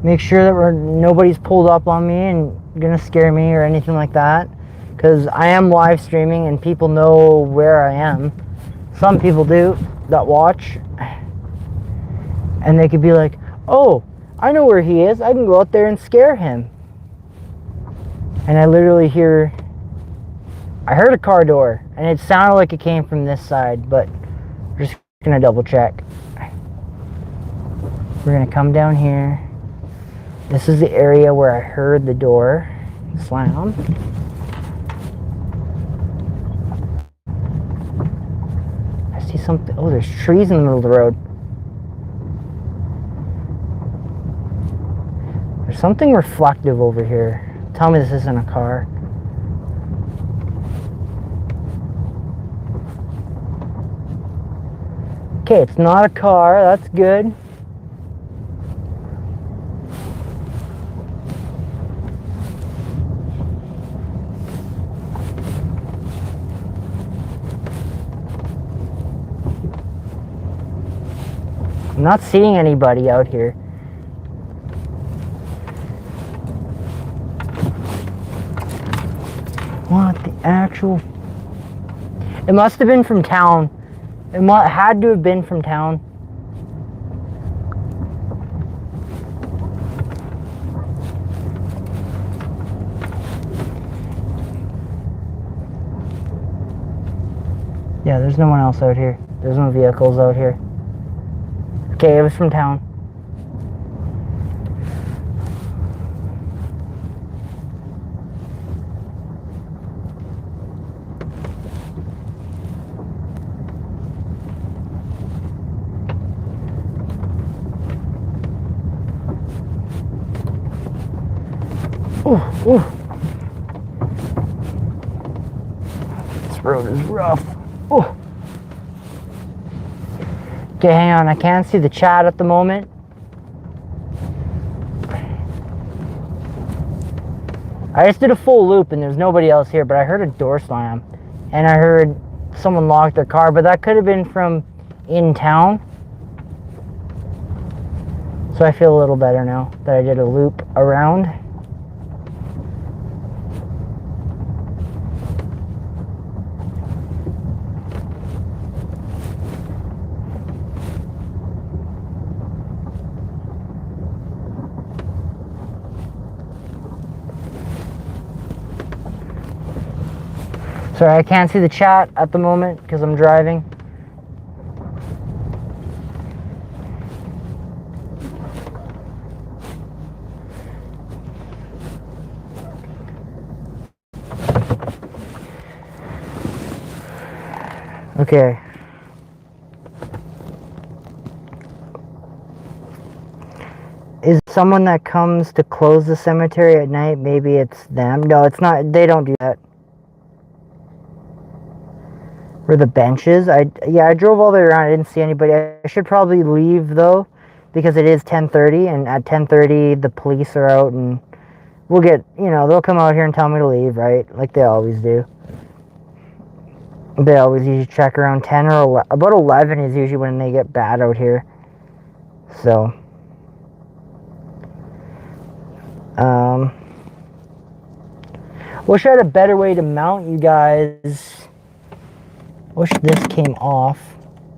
make sure that nobody's pulled up on me and gonna scare me or anything like that. Because I am live streaming and people know where I am. Some people do that watch, and they could be like, "Oh, I know where he is. I can go out there and scare him." And I literally I heard a car door, and it sounded like it came from this side, but we're just gonna double check. We're gonna come down here. This is the area where I heard the door slam. I see something. Oh, there's trees in the middle of the road. There's something reflective over here. Tell me this isn't a car. Okay, it's not a car. That's good. I'm not seeing anybody out here. What the actual... It must have been from town. It had to have been from town. Yeah, there's no one else out here. There's no vehicles out here. Okay, it was from town. Ooh, ooh. This road is rough. Ooh. Okay, hang on. I can't see the chat at the moment. I just did a full loop and there's nobody else here, but I heard a door slam. And I heard someone lock their car, but that could have been from in town. So I feel a little better now that I did a loop around. Sorry, I can't see the chat at the moment because I'm driving. Okay. Is someone that comes to close the cemetery at night, maybe it's them? No, it's not. They don't do that. Where the benches? I drove all the way around. I didn't see anybody. I should probably leave though, because it is 10:30, and at 10:30 the police are out, and we'll get, they'll come out here and tell me to leave, right? Like they always do. They always usually check around 10 or 11. About 11 is usually when they get bad out here. So, Wish I had a better way to mount you guys. Wish this came off.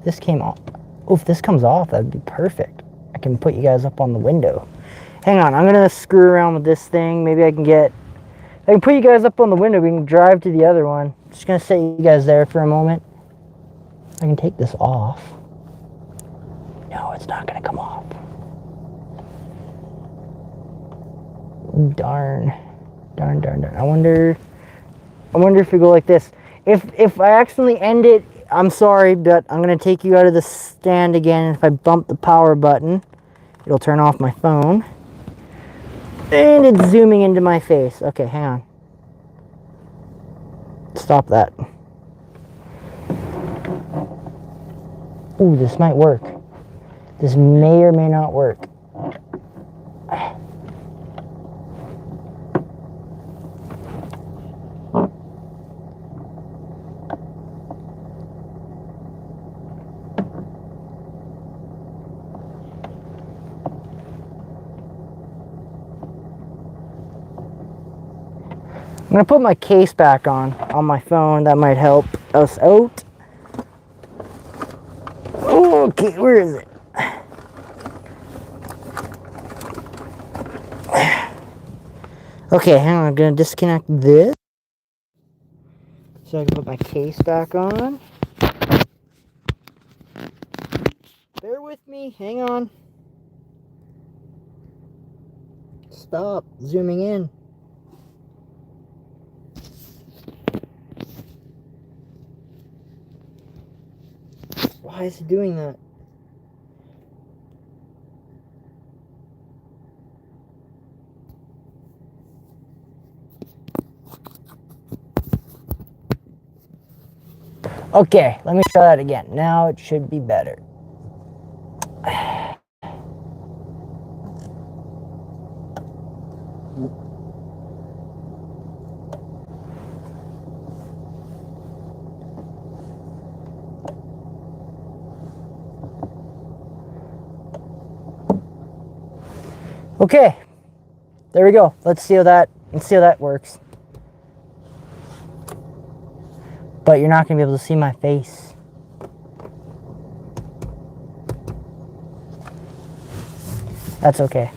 This came off. Oh, if this comes off, that'd be perfect. I can put you guys up on the window. Hang on, I'm gonna screw around with this thing. Maybe I can put you guys up on the window. We can drive to the other one. Just gonna set you guys there for a moment. I can take this off. No, it's not gonna come off. Darn. I wonder if we go like this. If I accidentally end it, I'm sorry, but I'm gonna take you out of the stand again. And if I bump the power button, it'll turn off my phone. And it's zooming into my face. Okay, hang on. Stop that. Ooh, this might work. This may or may not work. I'm gonna put my case back on my phone. That might help us out. Okay, where is it? Okay, hang on. I'm gonna disconnect this so I can put my case back on. Bear with me. Hang on. Stop zooming in. Why is it doing that? Okay, let me try that again. Now it should be better. Okay, there we go. Let's see how that works. But you're not gonna be able to see my face. That's okay.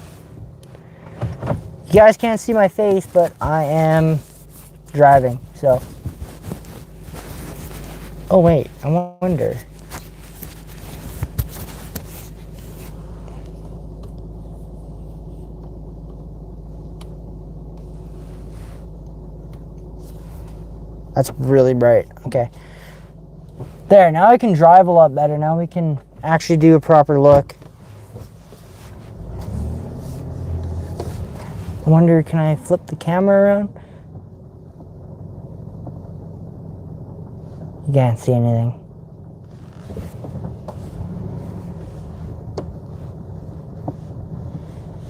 You guys can't see my face, but I am driving, so. Oh wait, I wonder. That's really bright. Okay. There, now I can drive a lot better. Now we can actually do a proper look. I wonder, can I flip the camera around? You can't see anything.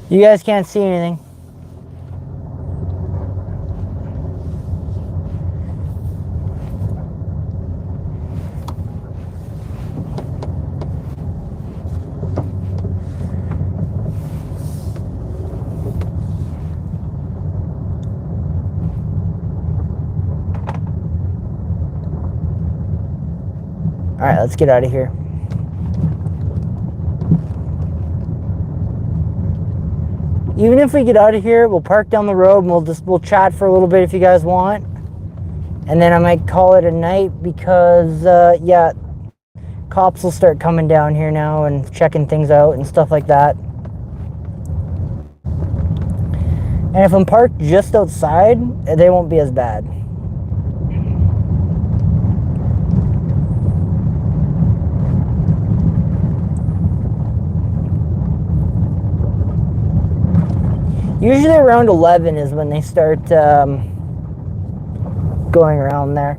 You guys can't see anything. All right, let's get out of here. Even if we get out of here, we'll park down the road and we'll chat for a little bit if you guys want. And then I might call it a night because, yeah, cops will start coming down here now and checking things out and stuff like that. And if I'm parked just outside, they won't be as bad. Usually around 11 is when they start going around there.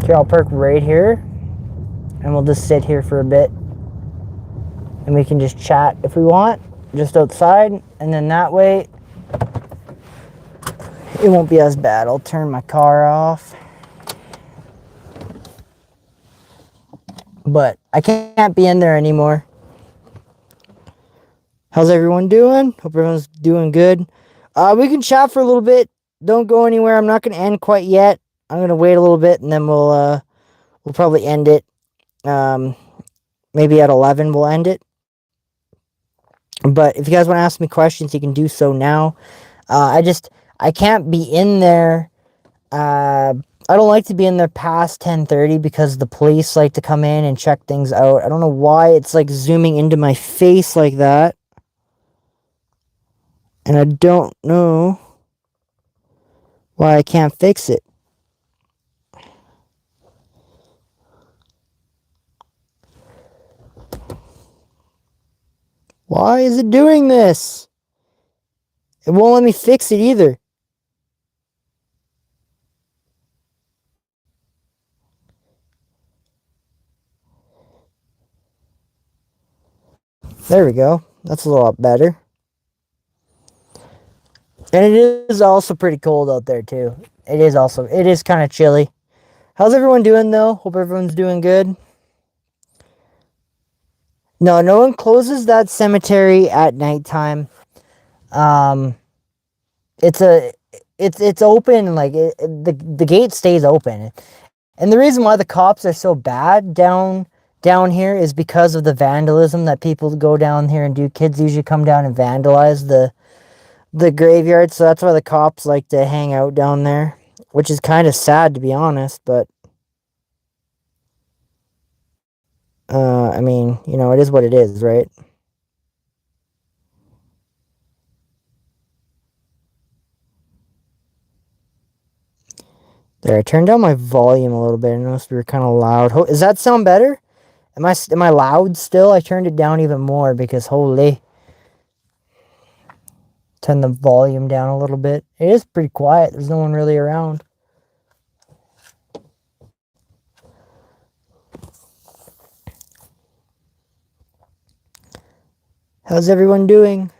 Okay, I'll park right here and we'll just sit here for a bit. And we can just chat if we want. just outside, and then that way it won't be as bad. I'll turn my car off. But I can't be in there anymore. How's everyone doing? Hope everyone's doing good. We can chat for a little bit. Don't go anywhere. I'm not going to end quite yet. I'm going to wait a little bit, and then we'll probably end it. Maybe at 11 we'll end it. But if you guys want to ask me questions, you can do so now. I can't be in there. I don't like to be in there past 10:30 because the police like to come in and check things out. I don't know why it's like zooming into my face like that. And I don't know why I can't fix it. Why is it doing this? It won't let me fix it either. There we go. That's a lot better. And it is also pretty cold out there too. It is kind of chilly. How's everyone doing though? Hope everyone's doing good. No one closes that cemetery at nighttime. It's open, like the gate stays open. And the reason why the cops are so bad down here is because of the vandalism that people go down here and do. Kids usually come down and vandalize the graveyard, so that's why the cops like to hang out down there, which is kind of sad to be honest, but I mean, it is what it is, right? There, I turned down my volume a little bit. I noticed we were kind of loud. Does that sound better? Am I loud still? I turned it down even more because holy. Turn the volume down a little bit. It is pretty quiet. There's no one really around. How's everyone doing?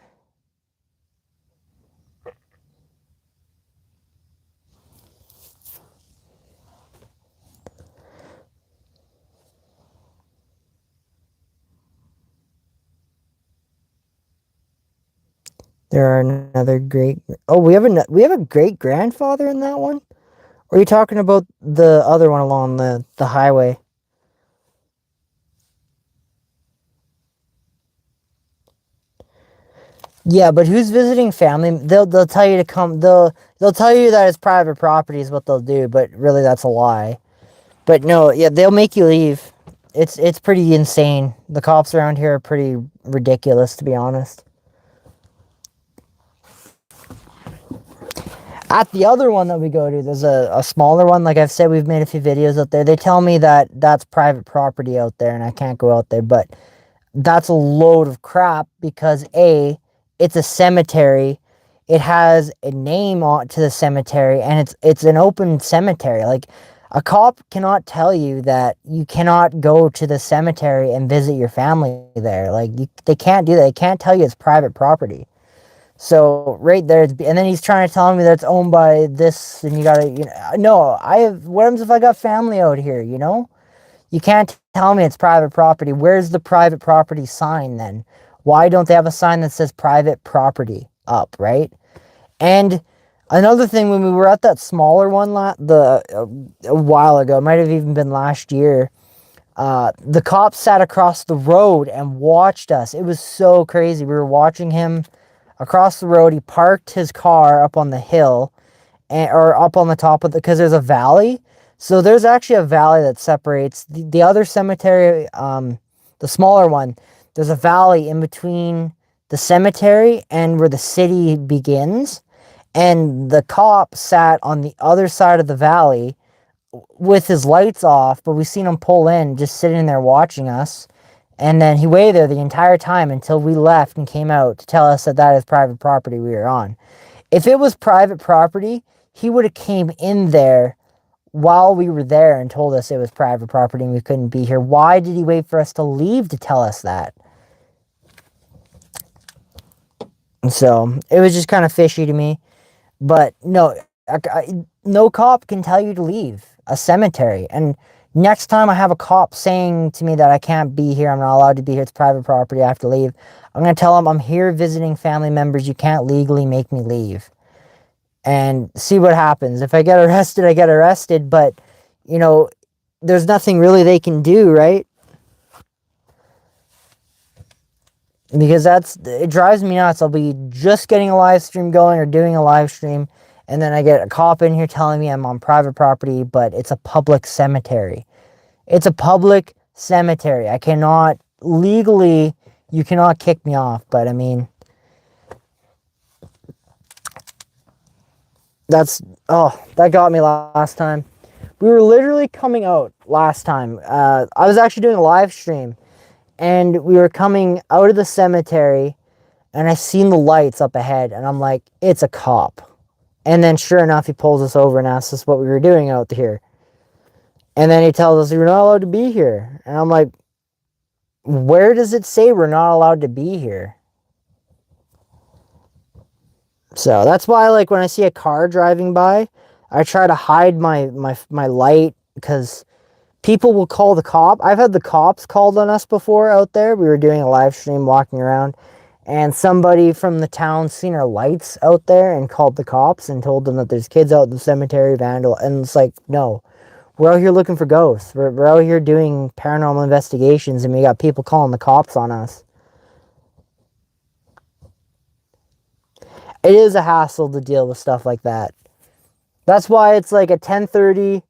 There are another great. Oh, we have a great grandfather in that one. Or are you talking about the other one along the highway? Yeah, but who's visiting family? They'll tell you to come. They'll tell you that it's private property is what they'll do, but really that's a lie. But no, yeah, they'll make you leave. It's pretty insane. The cops around here are pretty ridiculous, to be honest. At the other one that we go to, there's a smaller one. Like I've said, we've made a few videos out there. They tell me that that's private property out there and I can't go out there. But that's a load of crap because A, it's a cemetery. It has a name on to the cemetery and it's an open cemetery. Like a cop cannot tell you that you cannot go to the cemetery and visit your family there. Like they can't do that. They can't tell you it's private property. So right there, and then he's trying to tell me that it's owned by this, and you gotta, no, what happens if I got family out here, You can't tell me it's private property. Where's the private property sign then? Why don't they have a sign that says private property up, right? And another thing, when we were at that smaller one a while ago, it might have even been last year, the cops sat across the road and watched us. It was so crazy. We were watching him across the road. He parked his car up on the hill or up on the top of because there's a valley. So there's actually a valley that separates the other cemetery, the smaller one. There's a valley in between the cemetery and where the city begins. And the cop sat on the other side of the valley with his lights off, but we seen him pull in, just sitting there watching us. And then he waited there the entire time until we left and came out to tell us that that is private property we were on. If it was private property, he would have came in there while we were there and told us it was private property and we couldn't be here. Why did he wait for us to leave to tell us that? So it was just kind of fishy to me. But no, no cop can tell you to leave a cemetery. And next time I have a cop saying to me that I can't be here, I'm not allowed to be here, it's private property, I have to leave, I'm going to tell them I'm here visiting family members. You can't legally make me leave. And see what happens. If I get arrested, I get arrested. But, you know, there's nothing really they can do, right? Because it drives me nuts. I'll be just getting a live stream going or doing a live stream, and then I get a cop in here telling me I'm on private property, but it's a public cemetery. It's a public cemetery. I cannot legally, you cannot kick me off, but I mean, that got me last time. We were literally coming out last time. I was actually doing a live stream, and we were coming out of the cemetery, and I seen the lights up ahead, and I'm like, it's a cop. And then sure enough, he pulls us over and asks us what we were doing out here. And then he tells us, you're not allowed to be here. And I'm like, where does it say we're not allowed to be here? So that's why, like, when I see a car driving by, I try to hide my light, because people will call the cop. I've had the cops called on us before out there. We were doing a live stream walking around, and somebody from the town seen our lights out there and called the cops and told them that there's kids out in the cemetery, vandal. And it's like, no, we're out here looking for ghosts. We're out here doing paranormal investigations, and we got people calling the cops on us. It is a hassle to deal with stuff like that. That's why it's like at 10:30,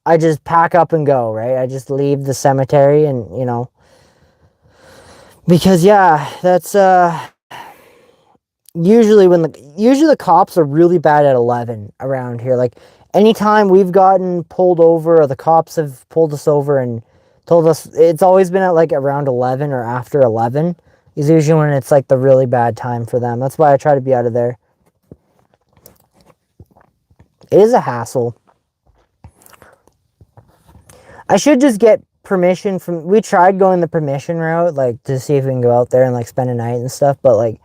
I just pack up and go, right? I just leave the cemetery and, you know, because yeah, that's usually the cops are really bad at 11 around here. Like anytime we've gotten pulled over, or the cops have pulled us over and told us, it's always been at like around 11 or after 11 is usually when it's like the really bad time for them. That's why I try to be out of there. It is a hassle. I should just get permission from, we tried going the permission route, like to see if we can go out there and like spend a night and stuff, but like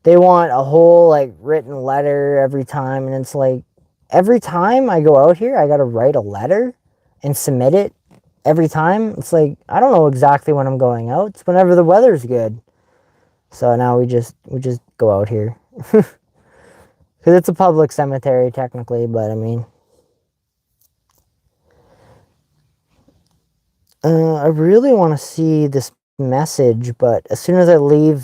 they want a whole like written letter every time, and it's like every time I go out here I gotta write a letter and submit it every time. It's like I don't know exactly when I'm going out. It's whenever the weather's good. So now we just go out here. Because it's a public cemetery technically, but I mean, I really want to see this message, but as soon as I leave,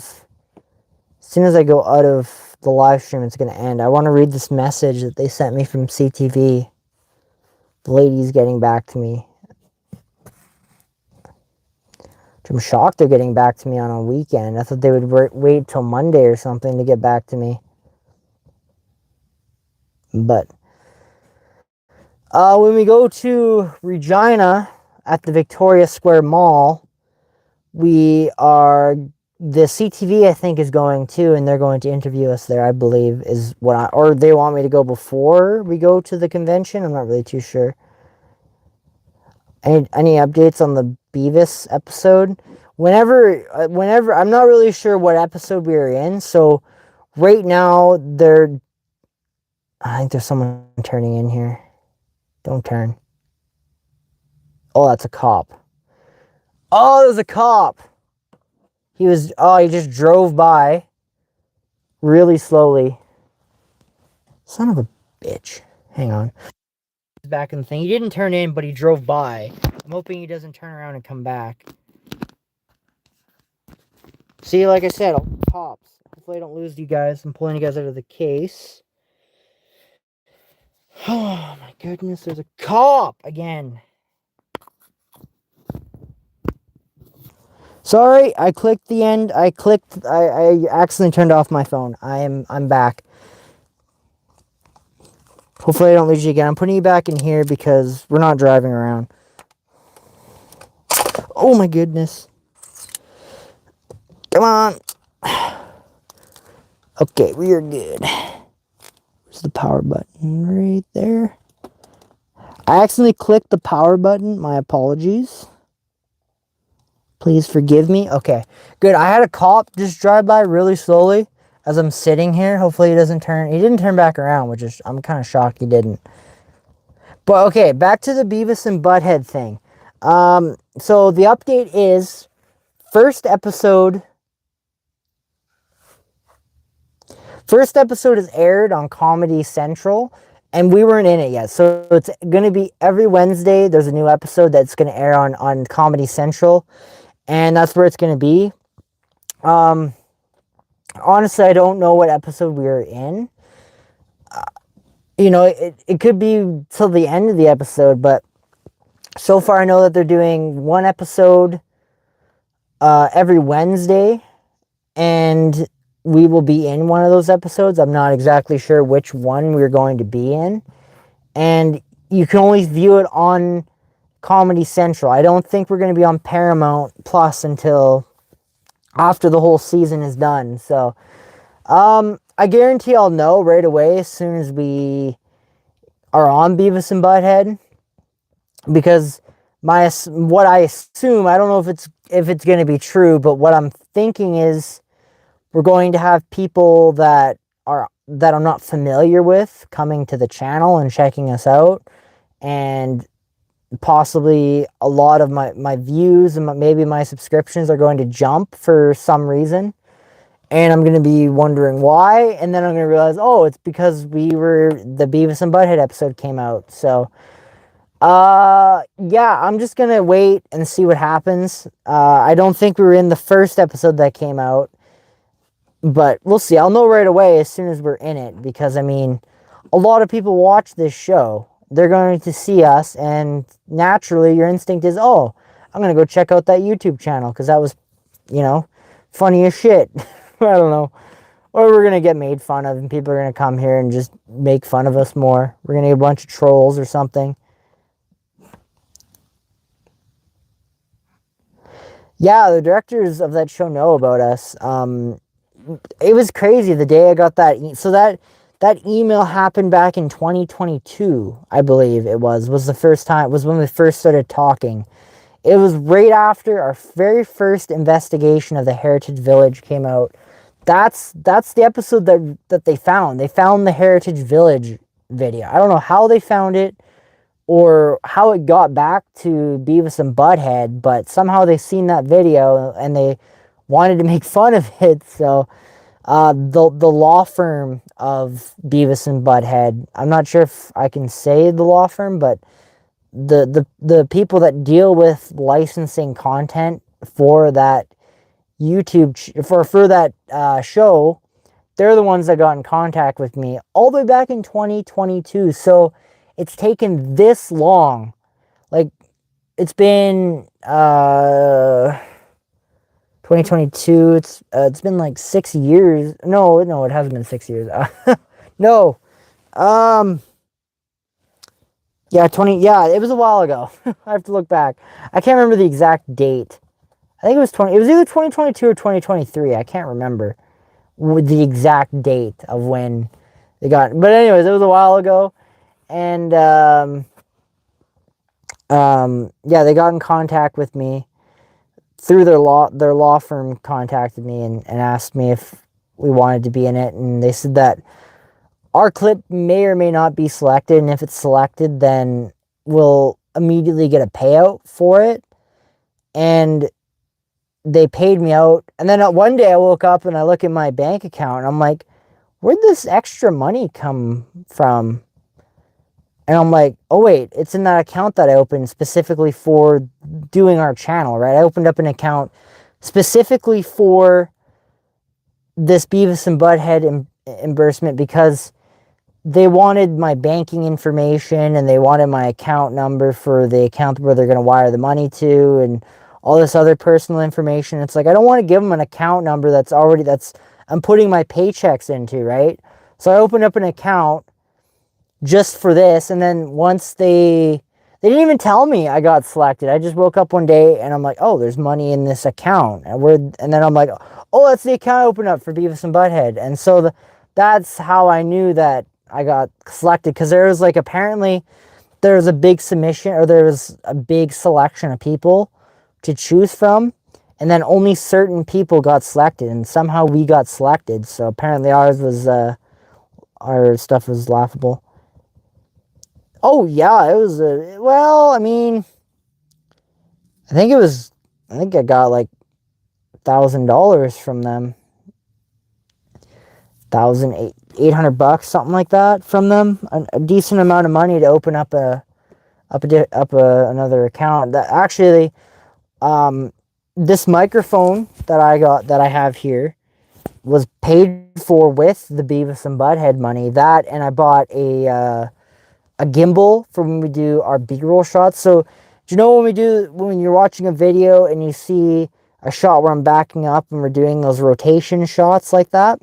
as soon as I go out of the live stream, it's going to end. I want to read this message that they sent me from CTV. The lady's getting back to me. I'm shocked they're getting back to me on a weekend. I thought they would wait till Monday or something to get back to me. But when we go to Regina at the Victoria Square Mall, the CTV I think is going too, and they're going to interview us there, I believe, is what or they want me to go before we go to the convention. I'm not really too sure. Any updates on the Beavis episode? Whenever I'm not really sure what episode we were in, so right now I think there's someone turning in here. Don't turn. Oh, that's a cop. Oh, there's a cop. He just drove by really slowly. Son of a bitch. Hang on. Back in the thing. He didn't turn in, but he drove by. I'm hoping he doesn't turn around and come back. See, like I said, cops. Hopefully I don't lose you guys. I'm pulling you guys out of the case. Oh my goodness, there's a cop again. Sorry, I clicked the end. I accidentally turned off my phone. I'm back. Hopefully I don't lose you again. I'm putting you back in here because we're not driving around. Oh my goodness. Come on. Okay, we are good. Where's the power button? Right there. I accidentally clicked the power button. My apologies. Please forgive me. Okay, good. I had a cop just drive by really slowly, as I'm sitting here. Hopefully he doesn't turn. He didn't turn back around, which is, I'm kind of shocked he didn't. But okay, back to the Beavis and Butthead thing. So the update is first episode is aired on Comedy Central, and we weren't in it yet. So it's going to be every Wednesday. There's a new episode that's going to air on Comedy Central, and that's where it's going to be. Honestly, I don't know what episode we are in. It could be till the end of the episode, but so far I know that they're doing one episode every Wednesday, and we will be in one of those episodes. I'm not exactly sure which one we're going to be in. And you can only view it on Comedy Central. I don't think we're going to be on Paramount Plus until after the whole season is done. So, I guarantee I'll know right away as soon as we are on Beavis and Butthead. Because what I assume, I don't know if it's going to be true, but what I'm thinking is we're going to have people that I'm not familiar with coming to the channel and checking us out, and possibly a lot of my views and maybe my subscriptions are going to jump for some reason, and I'm going to be wondering why, and then I'm going to realize, oh, it's because the Beavis and Butthead episode came out. So yeah, I'm just going to wait and see what happens. I don't think we were in the first episode that came out, but we'll see. I'll know right away as soon as we're in it, because, I mean, a lot of people watch this show. They're going to see us, and naturally your instinct is, oh, I'm going to go check out that YouTube channel because that was, funny as shit. I don't know. Or we're going to get made fun of, and people are going to come here and just make fun of us more. We're going to get a bunch of trolls or something. Yeah, the directors of that show know about us. It was crazy the day I got that. So that email happened back in 2022, I believe it was the first time. It was when we first started talking. It was right after our very first investigation of the Heritage Village came out. That's the episode that they found. They found the Heritage Village video. I don't know how they found it or how it got back to Beavis and Butthead, but somehow they seen that video and they wanted to make fun of it. So the law firm of Beavis and Butthead, I'm not sure if I can say the law firm, but the people that deal with licensing content for that YouTube for that show, they're the ones that got in contact with me all the way back in 2022. So it's taken this long. Like, it's been 2022. It's been like 6 years. No, it hasn't been 6 years. No. Yeah, it was a while ago. I have to look back. I can't remember the exact date. I think it was either 2022 or 2023. I can't remember with the exact date of when they got. But anyways, it was a while ago, and yeah, they got in contact with me through their law firm. Contacted me and asked me if we wanted to be in it, and they said that our clip may or may not be selected, and if it's selected, then we'll immediately get a payout for it. And they paid me out. And then one day I woke up and I look at my bank account and I'm like, where'd this extra money come from? And I'm like, oh wait, it's in that account that I opened specifically for doing our channel, right? I opened up an account specifically for this Beavis and Butthead reimbursement because they wanted my banking information and they wanted my account number for the account where they're going to wire the money to, and all this other personal information. It's like, I don't want to give them an account number that's I'm putting my paychecks into, right? So I opened up an account just for this, and then once they didn't even tell me I got selected. I just woke up one day and I'm like, oh, there's money in this account. And then I'm like, oh, that's the account I opened up for Beavis and Butthead. And so that's how I knew that I got selected, because there was like, apparently there was a big submission, or there was a big selection of people to choose from, and then only certain people got selected, and somehow we got selected. So apparently ours was our stuff was laughable. Oh yeah, it was well, I mean, I think I got like $1,000 from them. 1,800 bucks, something like that, from them. A decent amount of money to open up another account. That actually, this microphone that I have here was paid for with the Beavis and Butthead money. That, and I bought a gimbal for when we do our B-roll shots. So, do you know when you're watching a video and you see a shot where I'm backing up and we're doing those rotation shots like that?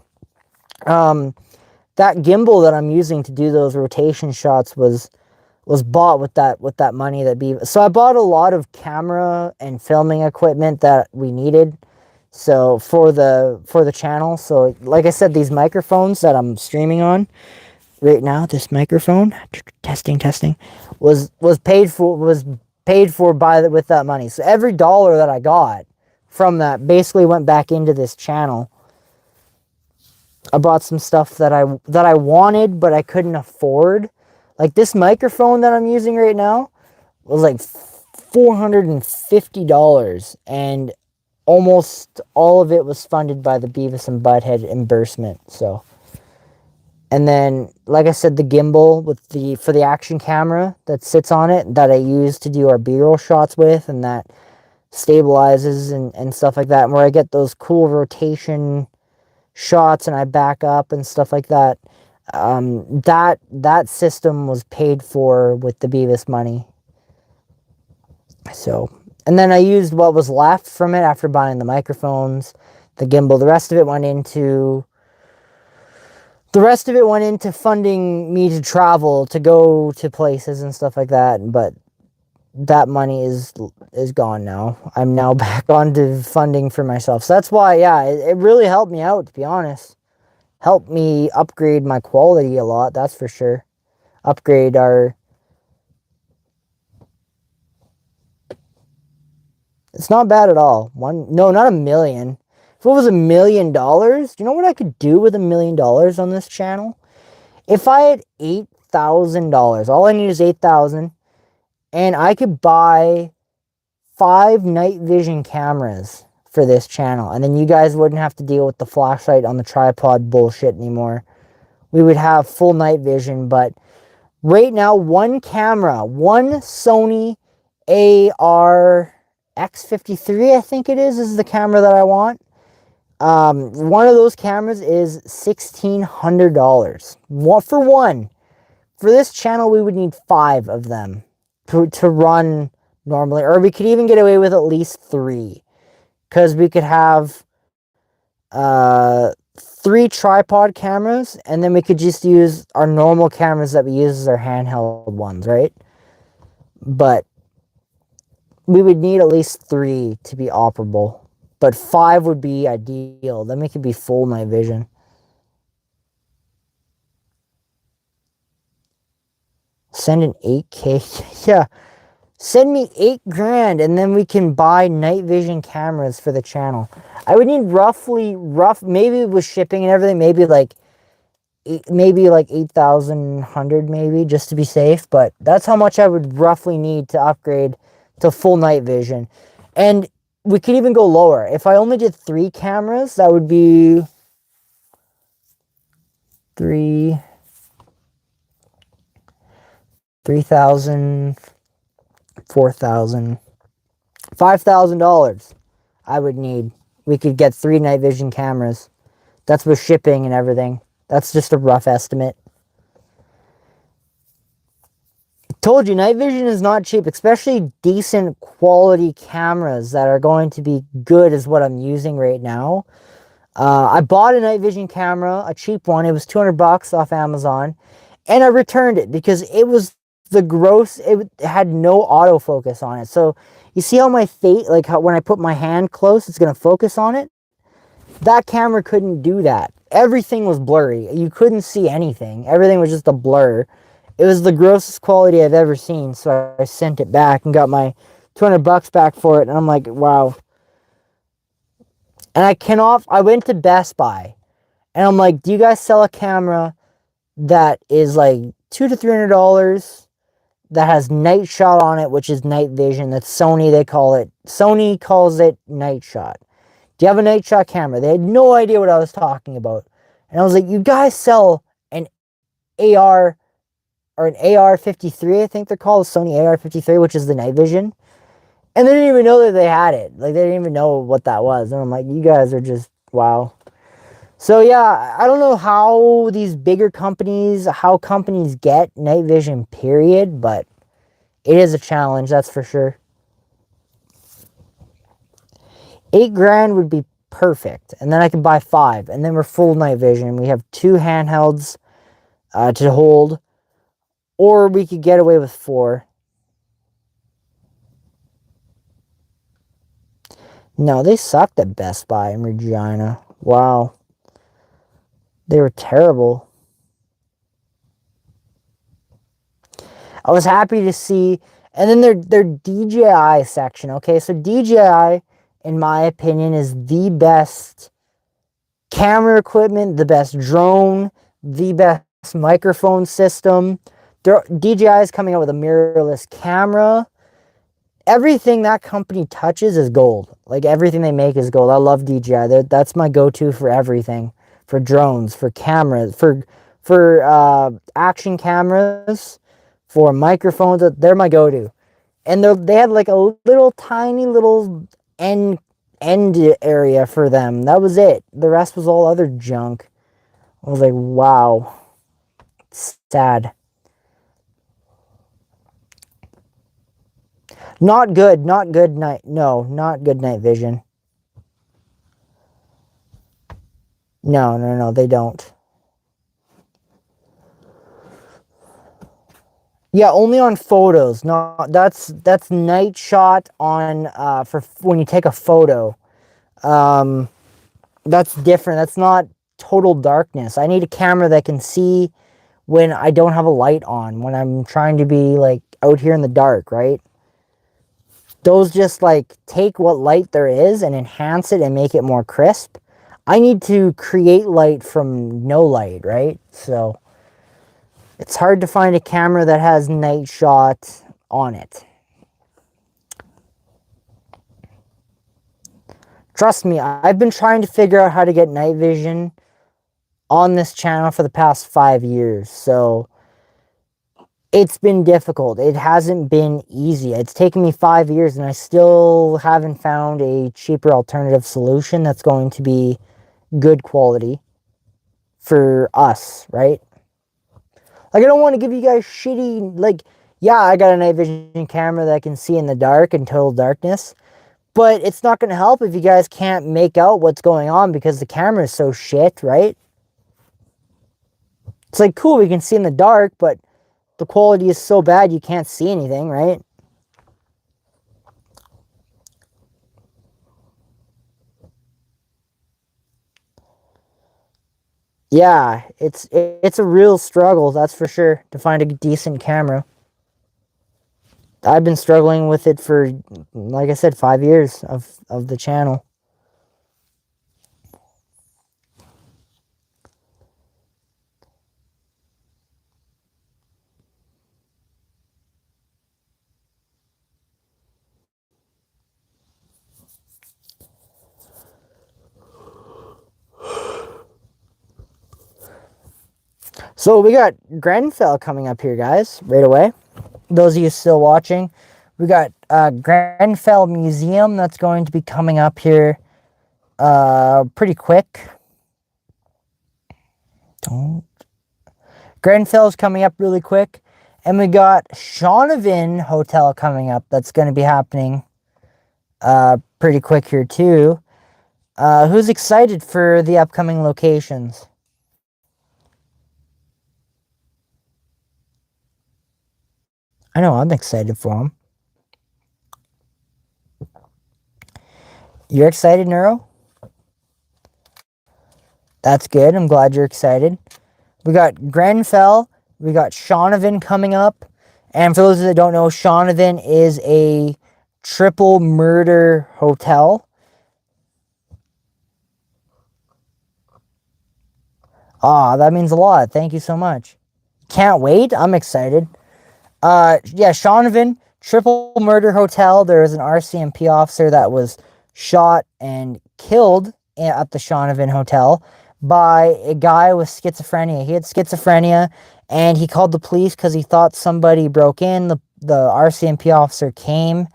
That gimbal that I'm using to do those rotation shots was bought with that money that Beavis. So I bought a lot of camera and filming equipment that we needed. So for the channel. So like I said, these microphones that I'm streaming on right now, this microphone, testing, was paid for with that money. So every dollar that I got from that basically went back into this channel. I bought some stuff that I wanted but I couldn't afford. Like this microphone that I'm using right now was like $450, and almost all of it was funded by the Beavis and Butthead reimbursement. So, and then like I said, the gimbal for the action camera that sits on it that I use to do our B-roll shots with, and that stabilizes and stuff like that, and where I get those cool rotation shots and I back up and stuff like that. That system was paid for with the Beavis money. So, and then I used what was left from it after buying the microphones, the gimbal. The rest of it went into funding me to travel, to go to places and stuff like that. But that money is gone now. I'm now back onto funding for myself. So that's why, yeah, it really helped me out, to be honest. Helped me upgrade my quality a lot, that's for sure. Upgrade our... It's not bad at all. No, not $1 million. If it was $1 million, do you know what I could do with $1 million on this channel? If I had $8,000, all I need is $8,000, and I could buy 5 night vision cameras for this channel, and then you guys wouldn't have to deal with the flashlight on the tripod bullshit anymore. We would have full night vision. But right now, one Sony AR X53, I think it is the camera that I want. One of those cameras is $1,600. For one. For this channel, we would need 5 of them to run normally, or we could even get away with at least 3, because we could have 3 tripod cameras, and then we could just use our normal cameras that we use as our handheld ones, right? But we would need at least 3 to be operable, but 5 would be ideal. Then we could be full night vision. Send an 8K. Yeah. Send me $8,000, and then we can buy night vision cameras for the channel. I would need maybe with shipping and everything, maybe like 8,100 maybe, just to be safe. But that's how much I would roughly need to upgrade to full night vision. And we could even go lower. If I only did 3 cameras, that would be 3,000, 4,000, $5,000 I would need. We could get 3 night vision cameras. That's with shipping and everything. That's just a rough estimate. Told you, night vision is not cheap, especially decent quality cameras that are going to be good as what I'm using right now. I bought a night vision camera, a cheap one. It was $200 off Amazon, and I returned it because it was it had no autofocus on it. So you see how my face, like how when I put my hand close, it's going to focus on it? That camera couldn't do that. Everything was blurry. You couldn't see anything. Everything was just a blur. It was the grossest quality I've ever seen. So I sent it back and got my $200 back for it. And I'm like, wow, And I went to Best Buy and I'm like, do you guys sell a camera that is like $200 to $300 that has night shot on it, which is night vision? That's Sony, they call it. Sony calls it night shot. Do you have a night shot camera? They had no idea what I was talking about. And I was like, you guys sell an AR or an AR-53, I think they're called, Sony AR-53, which is the night vision. And they didn't even know that they had it. Like, they didn't even know what that was. And I'm like, you guys are just, wow. So, yeah, I don't know how these bigger companies, how companies get night vision, period. But it is a challenge, that's for sure. $8,000 would be perfect. And then I could buy 5. And then we're full night vision. We have 2 handhelds to hold. Or we could get away with 4. No, they sucked at Best Buy in Regina. Wow. They were terrible. I was happy to see. And then their DJI section. Okay, so DJI, in my opinion, is the best camera equipment, the best drone, the best microphone system. DJI is coming out with a mirrorless camera. Everything that company touches is gold. Like, everything they make is gold. I love DJI. That's my go-to for everything. For drones, for cameras, for action cameras, for microphones. They're my go-to. And they had like a little tiny little end area for them. That was it. The rest was all other junk. I was like, wow. Sad. Not good night. No, not good night vision. No, they don't. Yeah, only on photos. Not that's night shot on for when you take a photo. That's different. That's not total darkness. I need a camera that can see when I don't have a light on, when I'm trying to be like out here in the dark, right? Those just like take what light there is and enhance it and make it more crisp. I need to create light from no light, right? So it's hard to find a camera that has night shot on it. Trust me, I've been trying to figure out how to get night vision on this channel for the past 5 years. So it's been difficult. It hasn't been easy. It's taken me 5 years and I still haven't found a cheaper alternative solution that's going to be good quality for us, right? Like, I don't want to give you guys shitty, like, yeah, I got a night vision camera that can see in the dark in total darkness, but it's not going to help if you guys can't make out what's going on because the camera is so shit, right? It's like, cool, we can see in the dark, but the quality is so bad you can't see anything, right? Yeah, it's a real struggle, that's for sure, to find a decent camera. I've been struggling with it for, like I said, 5 years of the channel. So we got Grenfell coming up here, guys, right away. Those of you still watching, we got Grenfell Museum that's going to be coming up here pretty quick. Grenfell's coming up really quick. And we got Shaunavon Hotel coming up. That's going to be happening pretty quick here too. Who's excited for the upcoming locations? I know I'm excited for them. You're excited, Neuro? That's good. I'm glad you're excited. We got Grenfell. We got Shaunavon coming up. And for those that don't know, Shaunavon is a triple murder hotel. Ah, that means a lot. Thank you so much. Can't wait. I'm excited. Yeah, Shaunavon, triple murder hotel. There was an RCMP officer that was shot and killed at the Shaunavon Hotel by a guy with schizophrenia. He had schizophrenia and he called the police because he thought somebody broke in. The RCMP officer came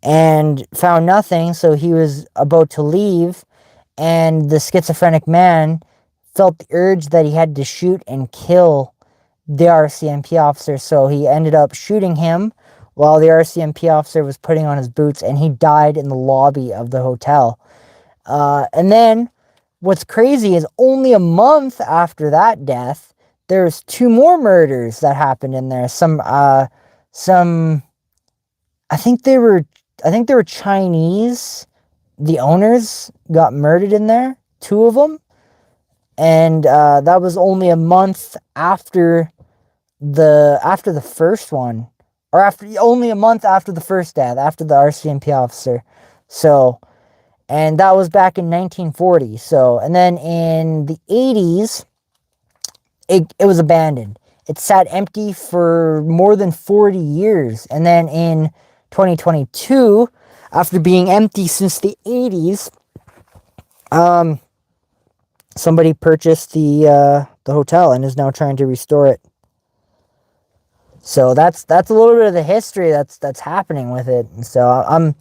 and found nothing, so he was about to leave, and the schizophrenic man felt the urge that he had to shoot and kill the RCMP officer, so he ended up shooting him while the RCMP officer was putting on his boots, and he died in the lobby of the hotel. And then what's crazy is only a month after that death, there's two more murders that happened in there. Some I think they were Chinese. The owners got murdered in there, two of them, and that was only a month after the first one, or after only a month after the first death, after the RCMP officer. So, and that was back in 1940. So, and then in the 80s, it was abandoned. It sat empty for more than 40 years. And then in 2022, after being empty since the 80s, somebody purchased the hotel and is now trying to restore it. So that's a little bit of the history that's happening with it. And so I'm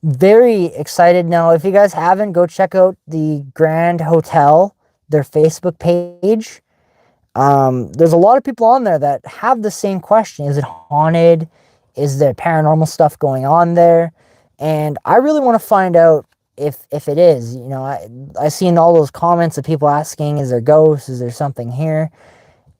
very excited now. If you guys haven't, go check out the Grand Hotel, their Facebook page. There's a lot of people on there that have the same question. Is it haunted? Is there paranormal stuff going on there? And I really want to find out if it is. You know, I seen all those comments of people asking, is there ghosts? Is there something here?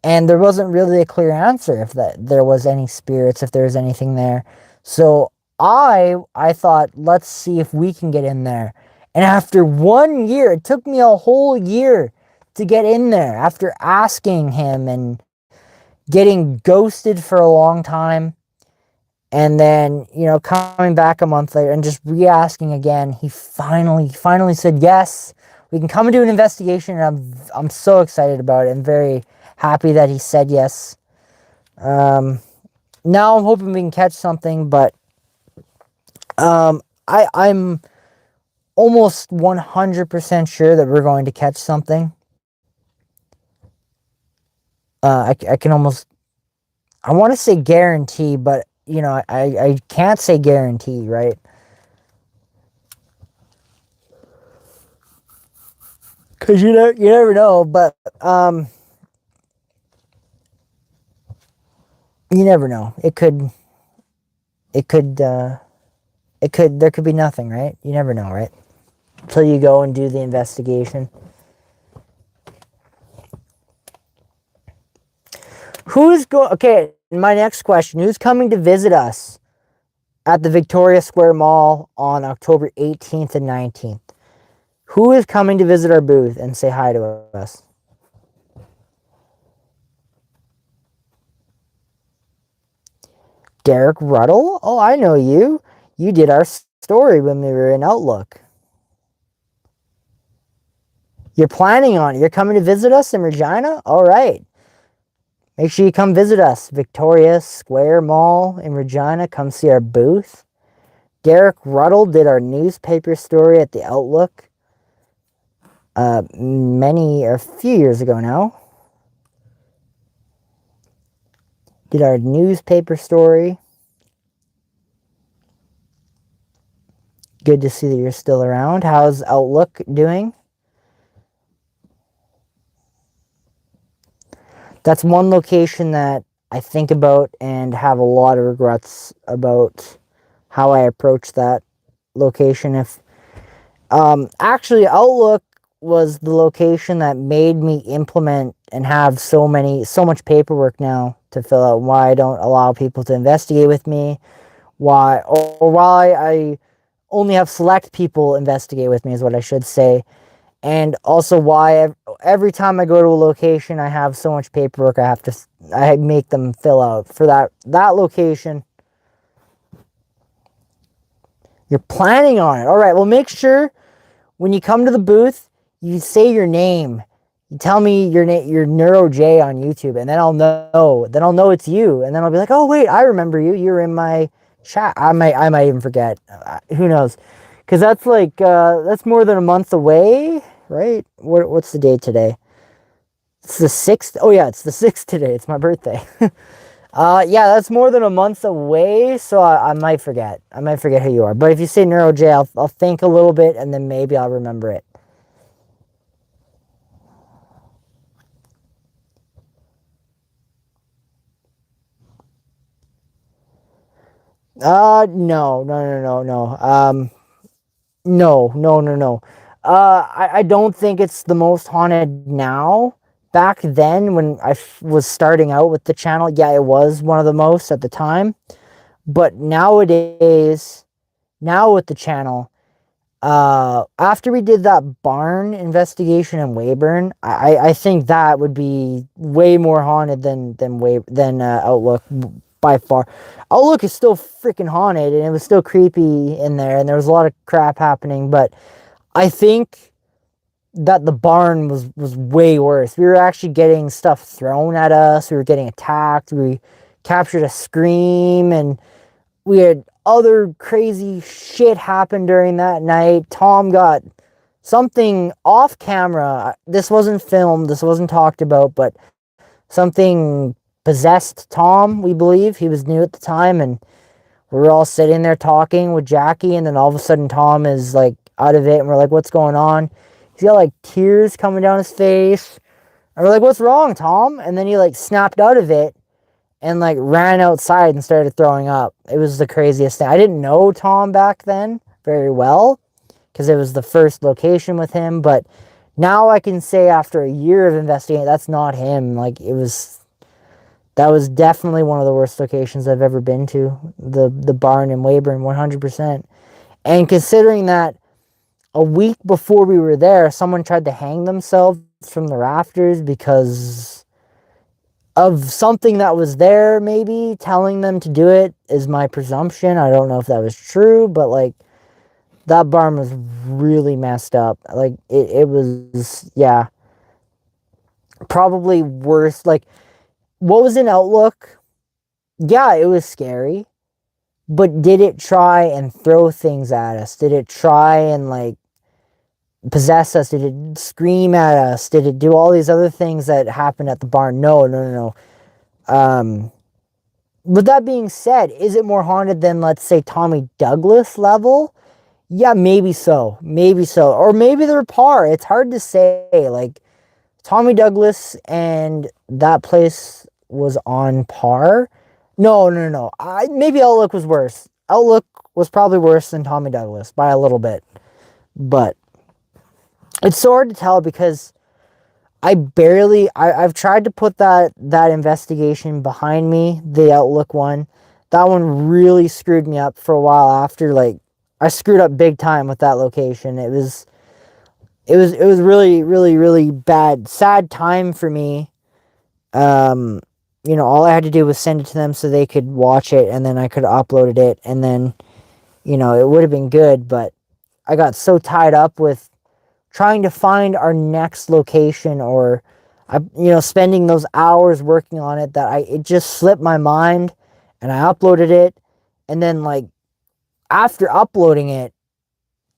And there wasn't really a clear answer if there was any spirits, if there was anything there. So I thought, let's see if we can get in there. And after 1 year, it took me a whole year to get in there after asking him and getting ghosted for a long time. And then, you know, coming back a month later and just re-asking again, he finally said, yes, we can come and do an investigation. And I'm so excited about it. I'm very happy that he said yes. Now I'm hoping we can catch something, but I'm almost 100% sure that we're going to catch something. I can almost, I want to say guarantee, but you know, I can't say guarantee, right? Cause you never know, but you never know. There could be nothing, right? You never know, right? Until you go and do the investigation. Okay, my next question. Who's coming to visit us at the Victoria Square Mall on October 18th and 19th? Who is coming to visit our booth and say hi to us? Derek Ruddle? Oh, I know you. You did our story when we were in Outlook. You're planning on it. You're coming to visit us in Regina? All right. Make sure you come visit us. Victoria Square Mall in Regina. Come see our booth. Derek Ruddle did our newspaper story at the Outlook a few years ago now. Did our newspaper story. Good to see that you're still around. How's Outlook doing? That's one location that I think about and have a lot of regrets about how I approached that location. Actually, Outlook was the location that made me implement and have so much paperwork now to fill out. Why I don't allow people to investigate with me, why I only have select people investigate with me is what I should say. And also why every time I go to a location, I have so much paperwork I make them fill out for that location. You're planning on it. All right, well, make sure when you come to the booth, you say your name You tell me your Neuro J on YouTube, and then I'll know. Then I'll know it's you, and then I'll be like, oh wait, I remember you. You're in my chat. I might even forget. Who knows? Because that's like that's more than a month away, right? What's the date today? It's the 6th. Oh yeah, it's the 6th today. It's my birthday. Yeah, that's more than a month away, so I might forget. I might forget who you are. But if you say Neuro J, I'll think a little bit, and then maybe I'll remember it. No. No. I don't think it's the most haunted now. Back then, when I was starting out with the channel, yeah, it was one of the most at the time. But nowadays, now with the channel, after we did that barn investigation in Weyburn, I think that would be way more haunted than Outlook by far. Outlook is still freaking haunted, and it was still creepy in there, and there was a lot of crap happening. But I think that the barn was way worse. We were actually getting stuff thrown at us. We were getting attacked. We captured a scream, and we had other crazy shit happen during that night. Tom got something off camera. This wasn't filmed. This wasn't talked about, but something possessed Tom, we believe. He was new at the time, and we were all sitting there talking with Jackie, and then all of a sudden Tom is like out of it, and we're like, what's going on? He's got like tears coming down his face. And we're like, what's wrong, Tom? And then he like snapped out of it and like ran outside and started throwing up. It was the craziest thing. I didn't know Tom back then very well because it was the first location with him, but now I can say after a year of investigating, that's not him. Like that was definitely one of the worst locations I've ever been to. The barn in Weyburn, 100%. And considering that a week before we were there, someone tried to hang themselves from the rafters because of something that was there, maybe telling them to do it is my presumption. I don't know if that was true, but like that barn was really messed up. Like it was, yeah, probably worse. Like what was in Outlook? Yeah, it was scary, but did it try and throw things at us? Did it try and like possess us? Did it scream at us? Did it do all these other things that happened at the barn? No. With that being said, is it more haunted than, let's say, Tommy Douglas level? Yeah, maybe so. Maybe so. Or maybe they're par. It's hard to say. Like, Tommy Douglas and that place was on par. No. Maybe Outlook was worse. Outlook was probably worse than Tommy Douglas by a little bit. But it's so hard to tell because I've tried to put that investigation behind me, the Outlook one. That one really screwed me up for a while after. Like, I screwed up big time with that location. It was really bad, sad time for me. All I had to do was send it to them so they could watch it, and then I could upload it, and then, it would have been good, but I got so tied up with trying to find our next location, or spending those hours working on it, that it just slipped my mind, and I uploaded it, and then like after uploading it,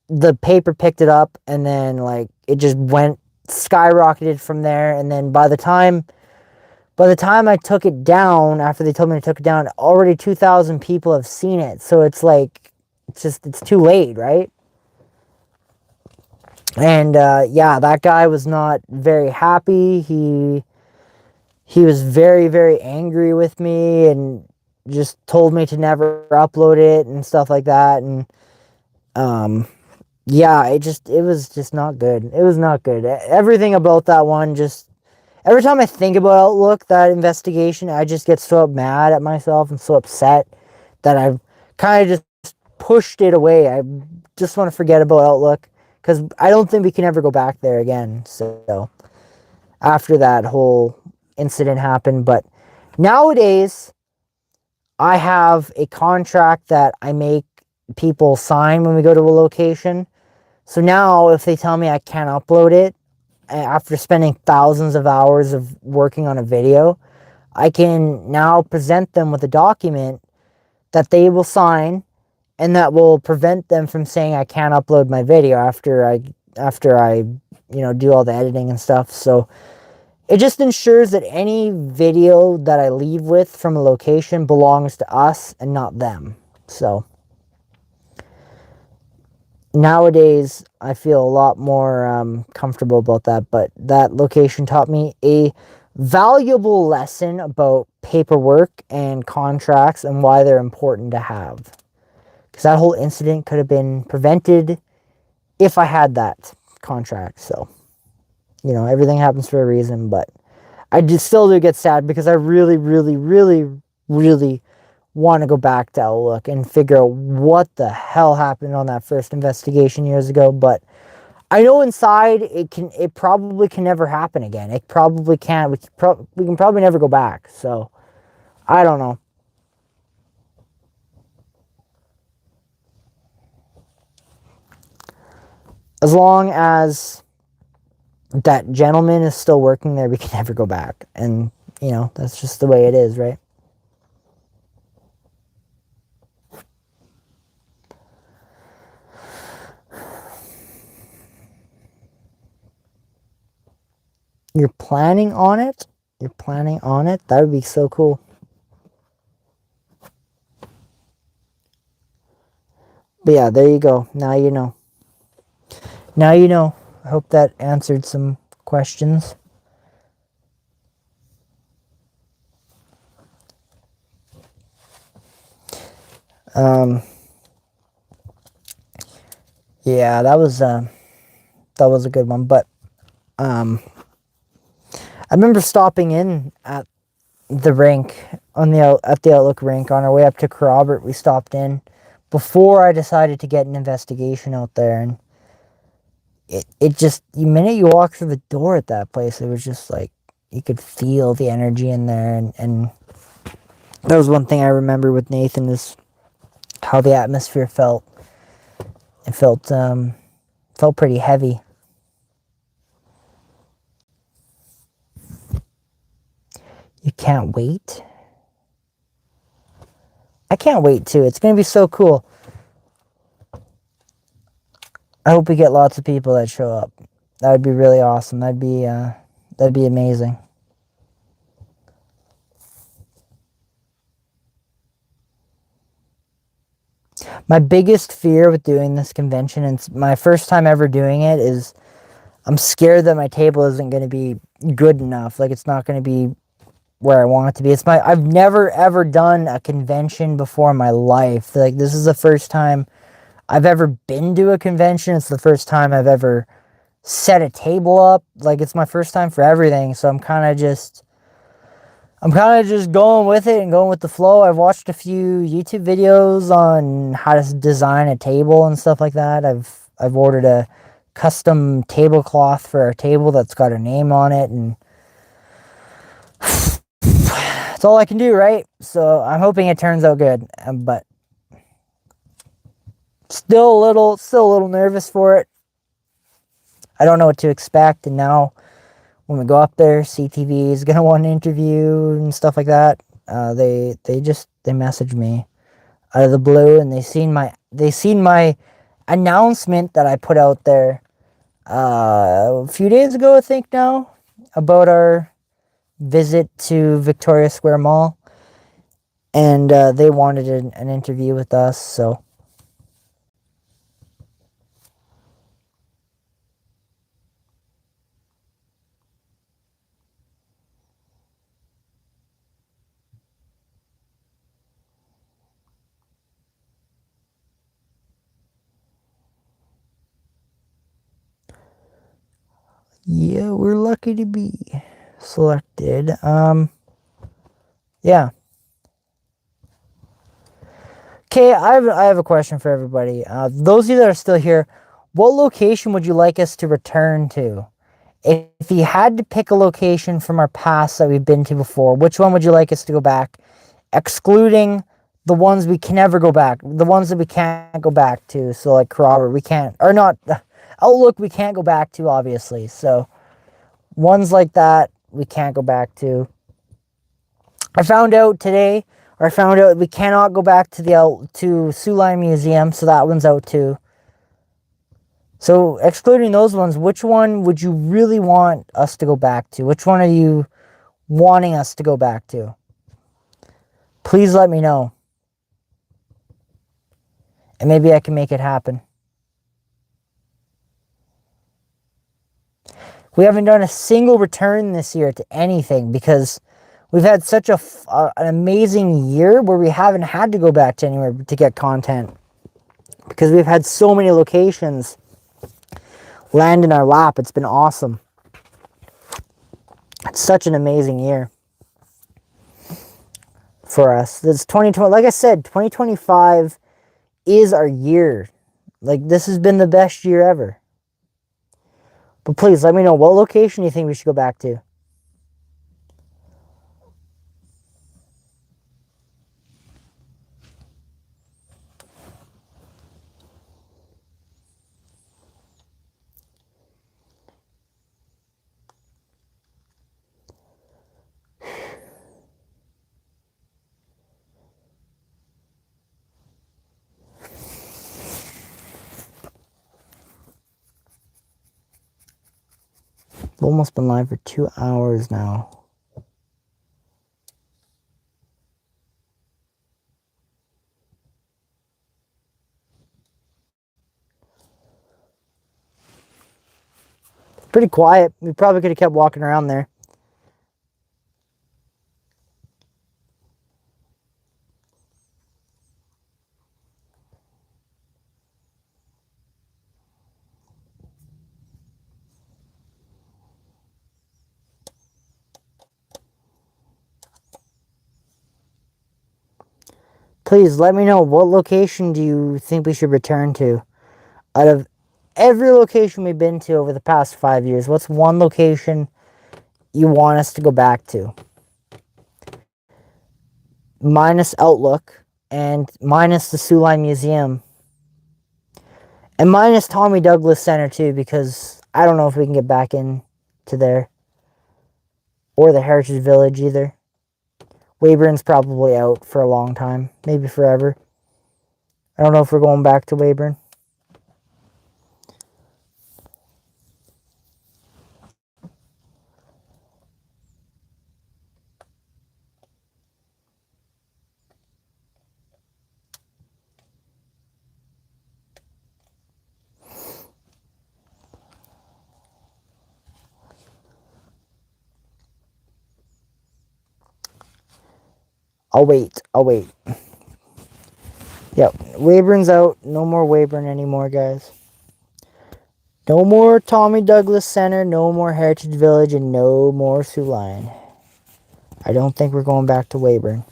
the paper picked it up, and then like it just went skyrocketed from there. And then by the time I took it down, after they told me to take it down, already 2,000 people have seen it. So it's like it's too late, right? And yeah, that guy was not very happy. He was very angry with me and just told me to never upload it and stuff like that. And yeah, it was just not good. It was not good. Everything about that one, just every time I think about Outlook, that investigation, I just get so mad at myself and so upset that I've kind of just pushed it away. I just want to forget about Outlook, because I don't think we can ever go back there again. So after that whole incident happened, but nowadays I have a contract that I make people sign when we go to a location. So now if they tell me I can't upload it, after spending thousands of hours of working on a video, I can now present them with a document that they will sign, and that will prevent them from saying I can't upload my video after I do all the editing and stuff. So it just ensures that any video that I leave with from a location belongs to us and not them. So nowadays I feel a lot more comfortable about that, but that location taught me a valuable lesson about paperwork and contracts and why they're important to have. Because that whole incident could have been prevented if I had that contract. So, everything happens for a reason, but I still do get sad because I really, really, really, really want to go back to Outlook and figure out what the hell happened on that first investigation years ago. But I know inside it probably can never happen again. It probably can't. We can probably never go back. So I don't know. As long as that gentleman is still working there, we can never go back. And, that's just the way it is, right? You're planning on it? You're planning on it? That would be so cool. But yeah, there you go. Now you know. Now you know. I hope that answered some questions. Yeah, that was a good one. But I remember stopping in at the rink at the Outlook rink on our way up to Robert. We stopped in before I decided to get an investigation out there, and it just, the minute you walk through the door at that place, it was just like you could feel the energy in there, and that was one thing I remember with Nathan, is how the atmosphere felt. It felt pretty heavy. You can't wait? I can't wait too. It's going to be so cool. I hope we get lots of people that show up. That would be really awesome. That'd be amazing. My biggest fear with doing this convention, and it's my first time ever doing it, is I'm scared that my table isn't going to be good enough. Like, it's not going to be where I want it to be. I've never ever done a convention before in my life. Like, this is the first time I've ever been to a convention. It's the first time I've ever set a table up. Like, it's my first time for everything. So I'm kind of just going with it and going with the flow. I've watched a few YouTube videos on how to design a table and stuff like that. I've ordered a custom tablecloth for our table that's got a name on it, and that's all I can do, right? So I'm hoping it turns out good, but still a little nervous for it. I don't know what to expect, and now when we go up there, CTV is gonna want an interview and stuff like that. They messaged me out of the blue, and they seen my announcement that I put out there a few days ago, I think now, about our visit to Victoria Square Mall, and they wanted an interview with us. So yeah, we're lucky to be selected. Yeah. Okay, I have a question for everybody. Those of you that are still here, what location would you like us to return to? If you had to pick a location from our past that we've been to before, which one would you like us to go back? Excluding the ones we can never go back, the ones that we can't go back to. So like Robert, we can't, or not, Outlook we can't go back to, obviously. So Ones like that, we can't go back to. I found out today, or I found out we cannot go back to to Sioux Line Museum, so that one's out too. So, excluding those ones, which one would you really want us to go back to? Which one are you wanting us to go back to? Please let me know. And maybe I can make it happen. We haven't done a single return this year to anything because we've had such an amazing year where we haven't had to go back to anywhere to get content. Because we've had so many locations land in our lap. It's been awesome. It's such an amazing year for us. This 2020, like I said, 2025 is our year. Like, this has been the best year ever. But please let me know, what location you think we should go back to. We've almost been live for 2 hours now. Pretty quiet. We probably could have kept walking around there. Please let me know, what location do you think we should return to? Out of every location we've been to over the past 5 years, what's one location you want us to go back to? Minus Outlook and minus the Sioux Line Museum. And minus Tommy Douglas Center too, because I don't know if we can get back in to there. Or the Heritage Village either. Weyburn's probably out for a long time. Maybe forever. I don't know if we're going back to Weyburn. I'll wait. Yep, Weyburn's out. No more Weyburn anymore, guys. No more Tommy Douglas Center, no more Heritage Village, and no more Sioux Line. I don't think we're going back to Weyburn.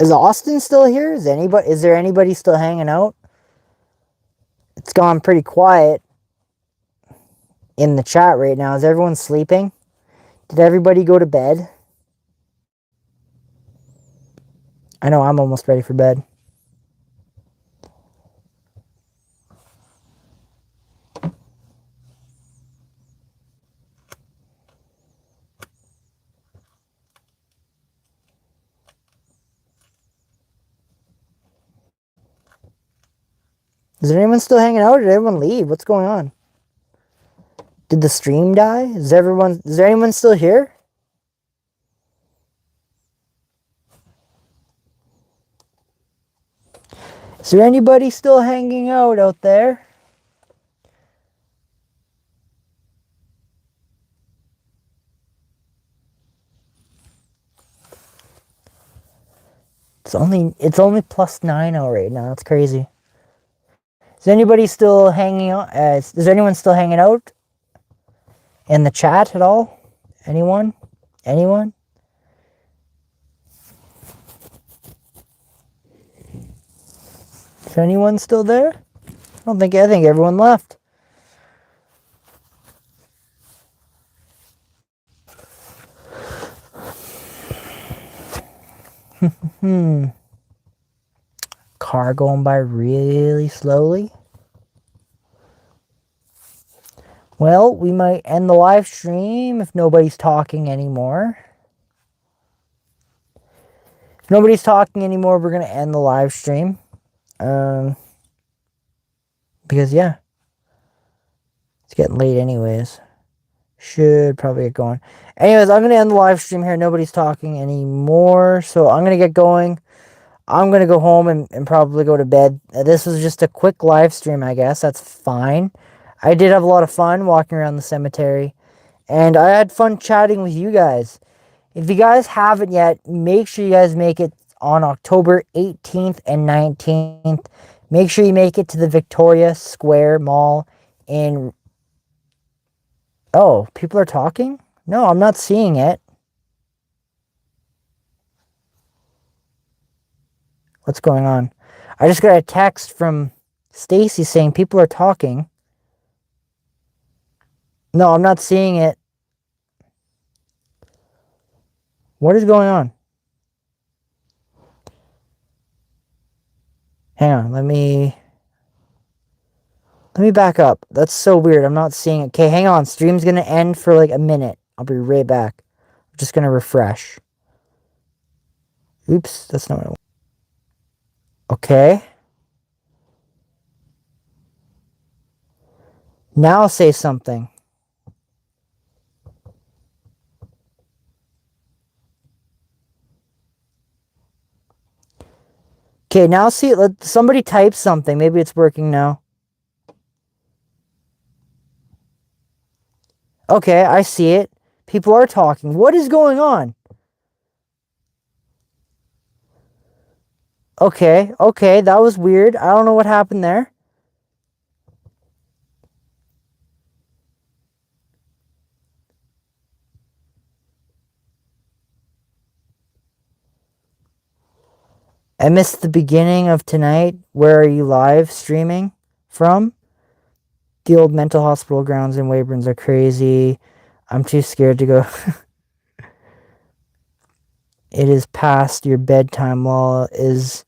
Is Austin still here? Is there anybody still hanging out? It's gone pretty quiet in the chat right now. Is everyone sleeping? Did everybody go to bed? I know I'm almost ready for bed. Is there anyone still hanging out, or did everyone leave? What's going on? Did the stream die? Is there anyone still here? Is there anybody still hanging out there? It's only +9 out right now. That's crazy. Is anybody still hanging out? Is anyone still hanging out in the chat at all? Anyone? Anyone? Is anyone still there? I think everyone left. Car going by really slowly. Well, we might end the live stream if nobody's talking anymore. If nobody's talking anymore, we're going to end the live stream. Because, yeah, it's getting late anyways. Should probably get going. Anyways, I'm going to end the live stream here. Nobody's talking anymore. So I'm going to get going. I'm going to go home and probably go to bed. This was just a quick live stream, I guess. That's fine. I did have a lot of fun walking around the cemetery. And I had fun chatting with you guys. If you guys haven't yet, make sure you guys make it on October 18th and 19th. Make sure you make it to the Victoria Square Mall in... Oh, people are talking? No, I'm not seeing it. What's going on? I just got a text from Stacy saying people are talking. No, I'm not seeing it. What is going on? Hang on, let me back up. That's so weird. I'm not seeing it. Okay, hang on. Stream's gonna end for like a minute. I'll be right back. I'm just gonna refresh. Oops, that's not what I want. Okay. Now say something. Okay, now see, let somebody type something. Maybe it's working now. Okay, I see it. People are talking. What is going on? Okay, that was weird. I don't know what happened there. I missed the beginning of tonight. Where are you live streaming from? The old mental hospital grounds in Weyburn's are crazy. I'm too scared to go. It is past your bedtime. Well, is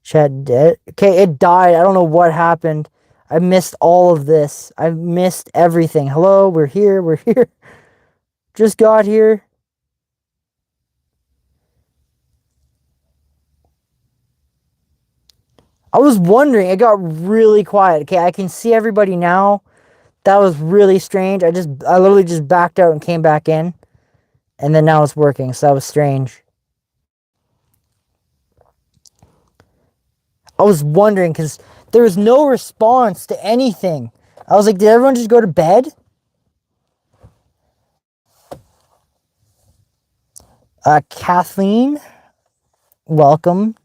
chat dead? Okay, it died. I don't know what happened. I missed all of this. I missed everything. Hello, we're here. We're here. Just got here. I was wondering. It got really quiet. Okay, I can see everybody now. That was really strange. I literally just backed out and came back in. And then now it's working. So that was strange. I was wondering because there was no response to anything. I was like, did everyone just go to bed? Kathleen, welcome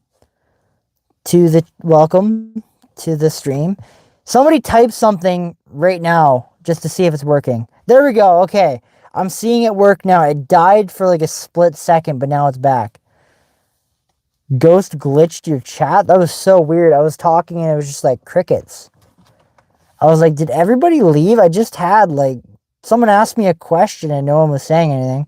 to the stream. Somebody type something right now just to see if it's working. There we go. Okay. I'm seeing it work now. It died for like a split second, but now it's back. Ghost glitched your chat? That was so weird. I was talking and it was just like crickets. I was like, did everybody leave? I just had like, someone asked me a question and no one was saying anything.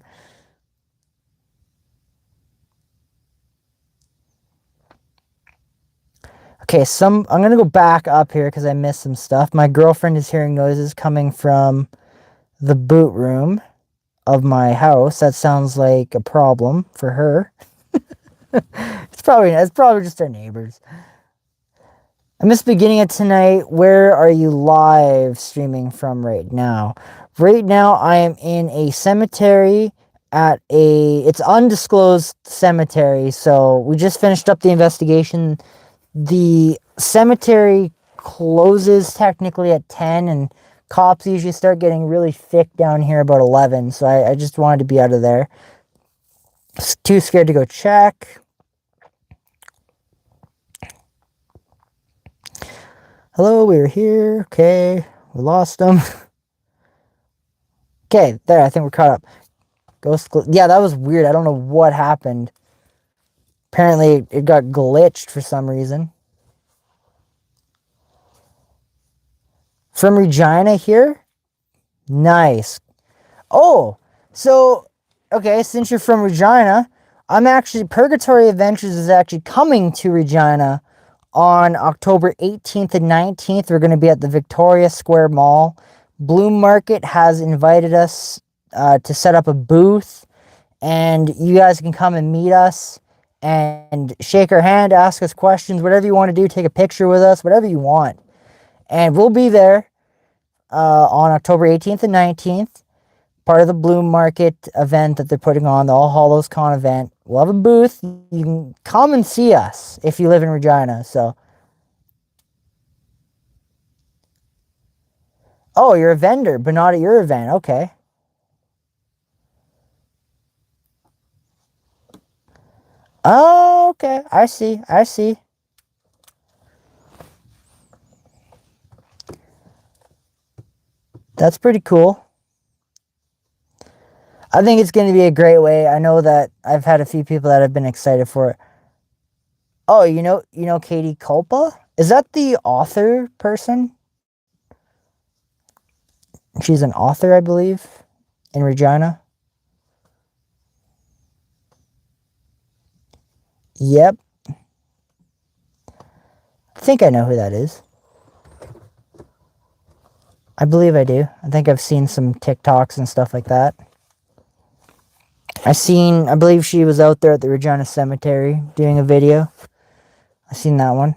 Okay, I'm going to go back up here because I missed some stuff. My girlfriend is hearing noises coming from the boot room of my house. That sounds like a problem for her. It's probably just our neighbors. I missed the beginning of tonight. Where are you live streaming from right now? Right now, I am in a cemetery it's undisclosed cemetery. So we just finished up the investigation. The cemetery closes technically at 10 and cops usually start getting really thick down here about 11. So I just wanted to be out of there. Too scared to go check. Hello, we were here. Okay, we lost them. Okay, there, I think we're caught up. Yeah, that was weird. I don't know what happened. Apparently, it got glitched for some reason. From Regina here? Nice. Oh, so, okay, since you're from Regina, Purgatory Adventures is actually coming to Regina on October 18th and 19th. We're going to be at the Victoria Square Mall. Bloom Market has invited us to set up a booth, and you guys can come and meet us and shake our hand, ask us questions, whatever you want to do, take a picture with us, whatever you want. And we'll be there on October 18th and 19th, part of the Bloom Market event that they're putting on, the All Hallows Con event. We'll have a booth. You can come and see us if you live in Regina. So, oh, you're a vendor, but not at your event. Okay. Oh, okay. I see. I see. That's pretty cool. I think it's going to be a great way. I know that I've had a few people that have been excited for it. Oh, you know Katie Culpa? Is that the author person? She's an author, I believe, in Regina. Yep. I think I know who that is. I believe I do. I think I've seen some TikToks and stuff like that. I believe she was out there at the Regina Cemetery doing a video. I seen that one.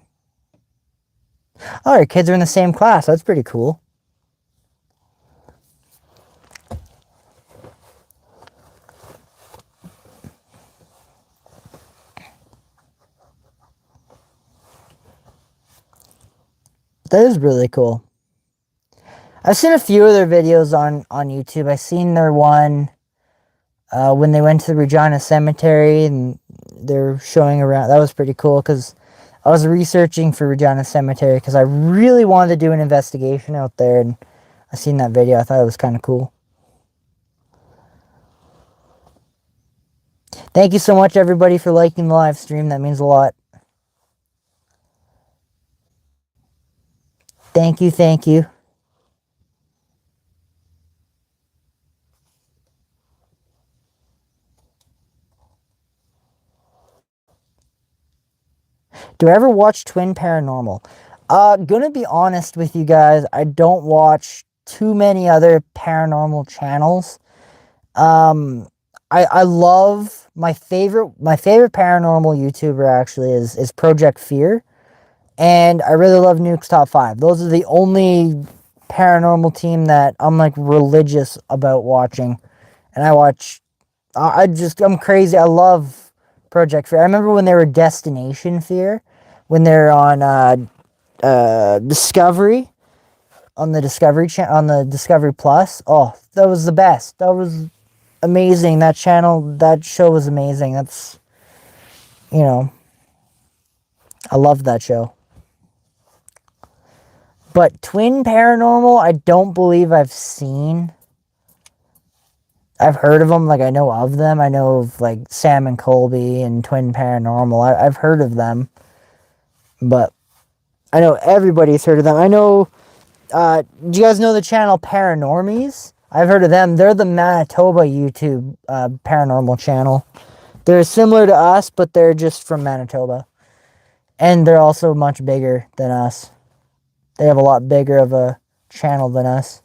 Oh, your kids are in the same class. That's pretty cool. That is really cool. I've seen a few of their videos on YouTube. I seen their one when they went to the Regina Cemetery and they're showing around. That was pretty cool because I was researching for Regina Cemetery because I really wanted to do an investigation out there, and I seen that video. I thought it was kind of cool. Thank you so much, everybody, for liking the live stream. That means a lot. Thank you, thank you. Do I ever watch Twin Paranormal? Gonna be honest with you guys, I don't watch too many other paranormal channels. I love my favorite paranormal YouTuber actually is Project Fear, and I really love Nuke's Top 5. Those are the only paranormal team that I'm like religious about watching, and I watch. I'm crazy. I love Project Fear. I remember when they were Destination Fear, when they're on Discovery, on the Discovery Plus. Oh, that was the best. That was amazing. That show was amazing. That's, I love that show. But Twin Paranormal, I don't believe I've seen. I've heard of them, like I know of them. I know of like Sam and Colby and Twin Paranormal. I've heard of them, but I know everybody's heard of them. I know. Do you guys know the channel Paranormies? I've heard of them. They're the Manitoba YouTube paranormal channel. They're similar to us, but they're just from Manitoba, and they're also much bigger than us. They have a lot bigger of a channel than us.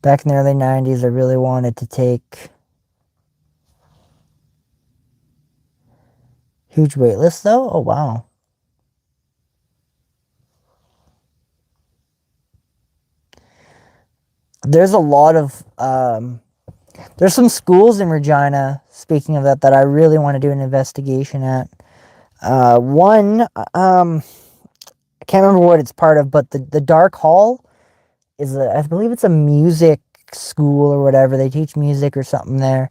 Back in the early 90s, I really wanted to take huge waitlist though. Oh, wow. There's a lot of, there's some schools in Regina, speaking of that I really want to do an investigation at. One, I can't remember what it's part of, but the Dark Hall I believe it's a music school or whatever. They teach music or something there,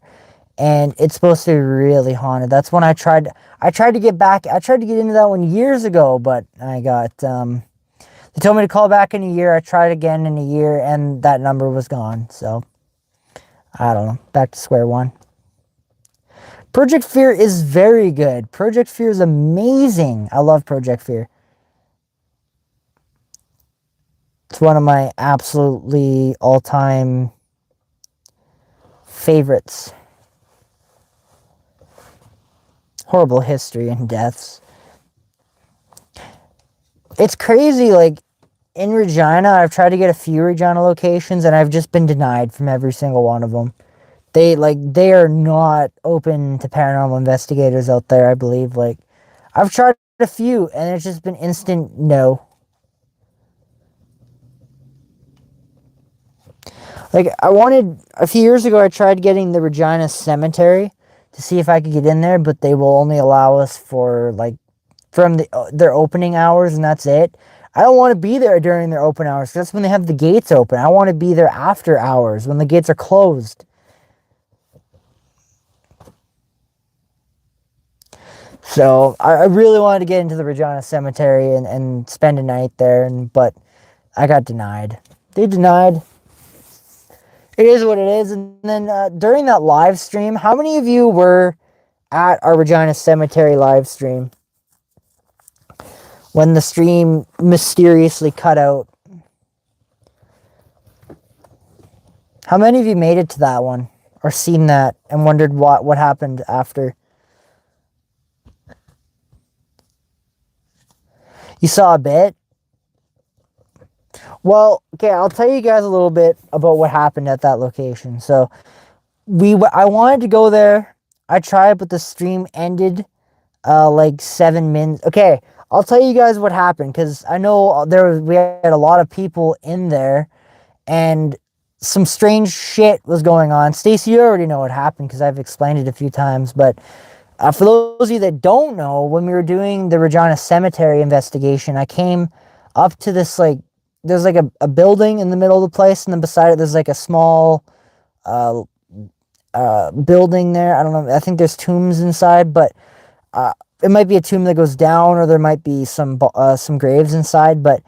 and it's supposed to be really haunted. That's when I tried to get back. I tried to get into that one years ago, but I got they told me to call back in a year. I tried again in a year, and that number was gone. So I don't know. Back to square one. Project Fear is very good. Project Fear is amazing. I love Project Fear. It's one of my absolutely all-time favorites. Horrible history and deaths. It's crazy, like, in Regina, I've tried to get a few Regina locations, and I've just been denied from every single one of them. They are not open to paranormal investigators out there, I believe. Like, I've tried a few, and it's just been instant no. Like, a few years ago, I tried getting the Regina Cemetery to see if I could get in there, but they will only allow us for, like, from their opening hours, and that's it. I don't want to be there during their open hours, because that's when they have the gates open. I want to be there after hours, when the gates are closed. So, I really wanted to get into the Regina Cemetery and spend a night there, but I got denied. They denied. It is what it is. And then during that live stream, how many of you were at our Regina Cemetery live stream when the stream mysteriously cut out? How many of you made it to that one or seen that and wondered what happened after? You saw a bit? Well, okay, I'll tell you guys a little bit about what happened at that location. So, I wanted to go there. I tried, but the stream ended like 7 minutes. Okay, I'll tell you guys what happened, because I know we had a lot of people in there, and some strange shit was going on. Stacy, you already know what happened because I've explained it a few times, but for those of you that don't know, when we were doing the Regina Cemetery investigation, I came up to this, like, there's like a building in the middle of the place, and then beside it there's like a small building there. I don't know, I think there's tombs inside, but it might be a tomb that goes down, or there might be some graves inside. But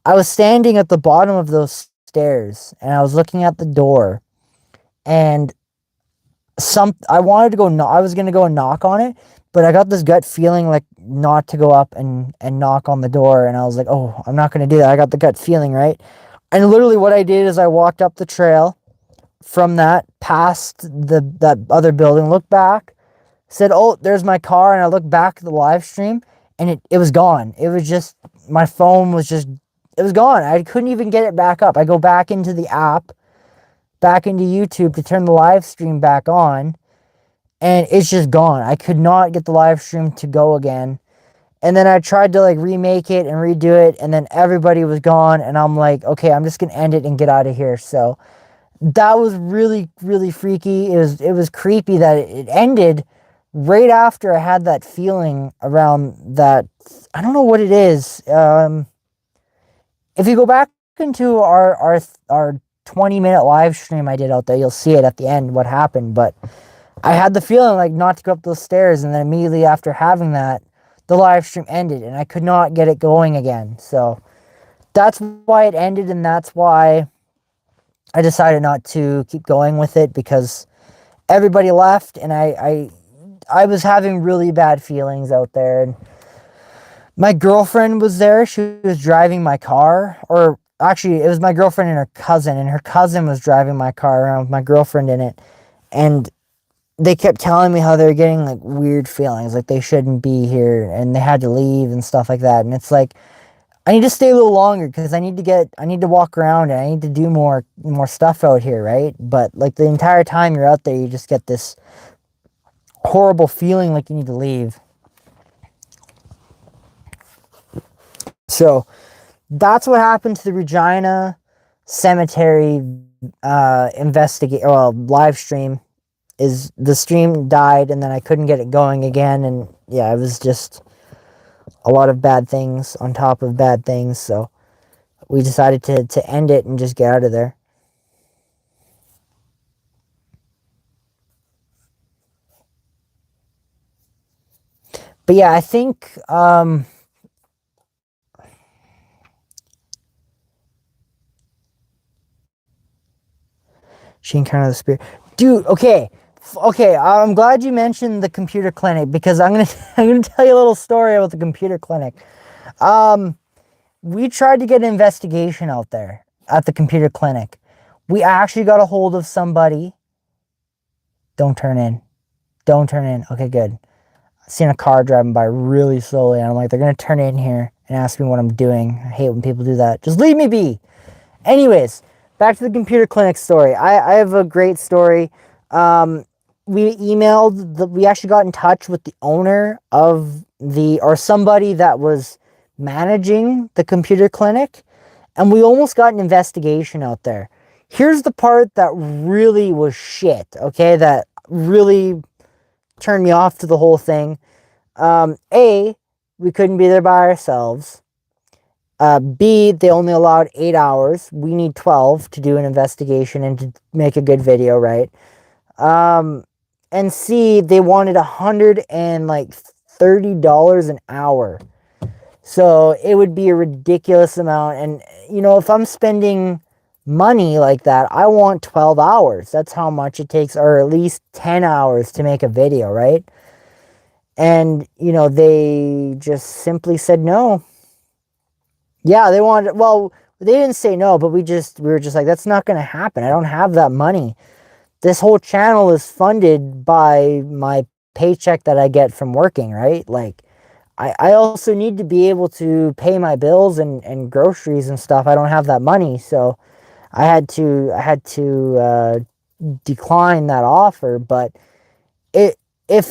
I was standing at the bottom of those stairs, and I was looking at the door, and I wanted to go. I was gonna go and knock on it, but I got this gut feeling like not to go up and knock on the door, and I was like, oh, I'm not gonna do that. I got the gut feeling, right? And literally, what I did is I walked up the trail from that, past that other building, looked back, said, oh, there's my car, and I looked back at the live stream, and it was gone. It was just, my phone was just, it was gone. I couldn't even get it back up. I go back into the app, back into YouTube to turn the live stream back on, and it's just gone. I could not get the live stream to go again. And then I tried to, like, remake it and redo it, and then everybody was gone, and I'm like, okay, I'm just gonna end it and get out of here. So that was really, really freaky. It was creepy that it ended right after I had that feeling around that. I don't know what it is. If you go back into our 20-minute live stream I did out there, you'll see it at the end what happened. But I had the feeling like not to go up those stairs, and then immediately after having that, the live stream ended, and I could not get it going again. So that's why it ended, and that's why I decided not to keep going with it, because everybody left, and I was having really bad feelings out there. And my girlfriend was there. She was driving my car, or actually it was my girlfriend and her cousin was driving my car around with my girlfriend in it. And they kept telling me how they were getting, like, weird feelings, like they shouldn't be here and they had to leave and stuff like that. And it's like, I need to stay a little longer because I need to walk around and I need to do more stuff out here, right? But, like, the entire time you're out there, you just get this horrible feeling like you need to leave. So that's what happened to the Regina Cemetery live stream. Is the stream died, and then I couldn't get it going again, and yeah, it was just a lot of bad things on top of bad things. So we decided to end it and just get out of there. But yeah, I think she encountered the spirit. Dude, okay. Okay, I'm glad you mentioned the computer clinic because I'm gonna tell you a little story about the computer clinic. We tried to get an investigation out there at the computer clinic. We actually got a hold of somebody. Don't turn in. Don't turn in. Okay, good. I seen a car driving by really slowly, and I'm like, they're gonna turn in here and ask me what I'm doing. I hate when people do that. Just leave me be. Anyways, back to the computer clinic story. I have a great story. We we actually got in touch with the owner of or somebody that was managing the computer clinic, and we almost got an investigation out there. Here's the part that really was shit, okay? That really turned me off to the whole thing. A, we couldn't be there by ourselves. B, they only allowed 8 hours. We need 12 to do an investigation and to make a good video, right? And C, they wanted $130 an hour. So it would be a ridiculous amount. And, you know, if I'm spending money like that, I want 12 hours. That's how much it takes, or at least 10 hours to make a video, right? And, you know, they just simply said no. Yeah, they wanted, well, they didn't say no, but we were just like, that's not going to happen. I don't have that money. This whole channel is funded by my paycheck that I get from working, right? Like, I also need to be able to pay my bills and groceries and stuff. I don't have that money, so I had to decline that offer. But if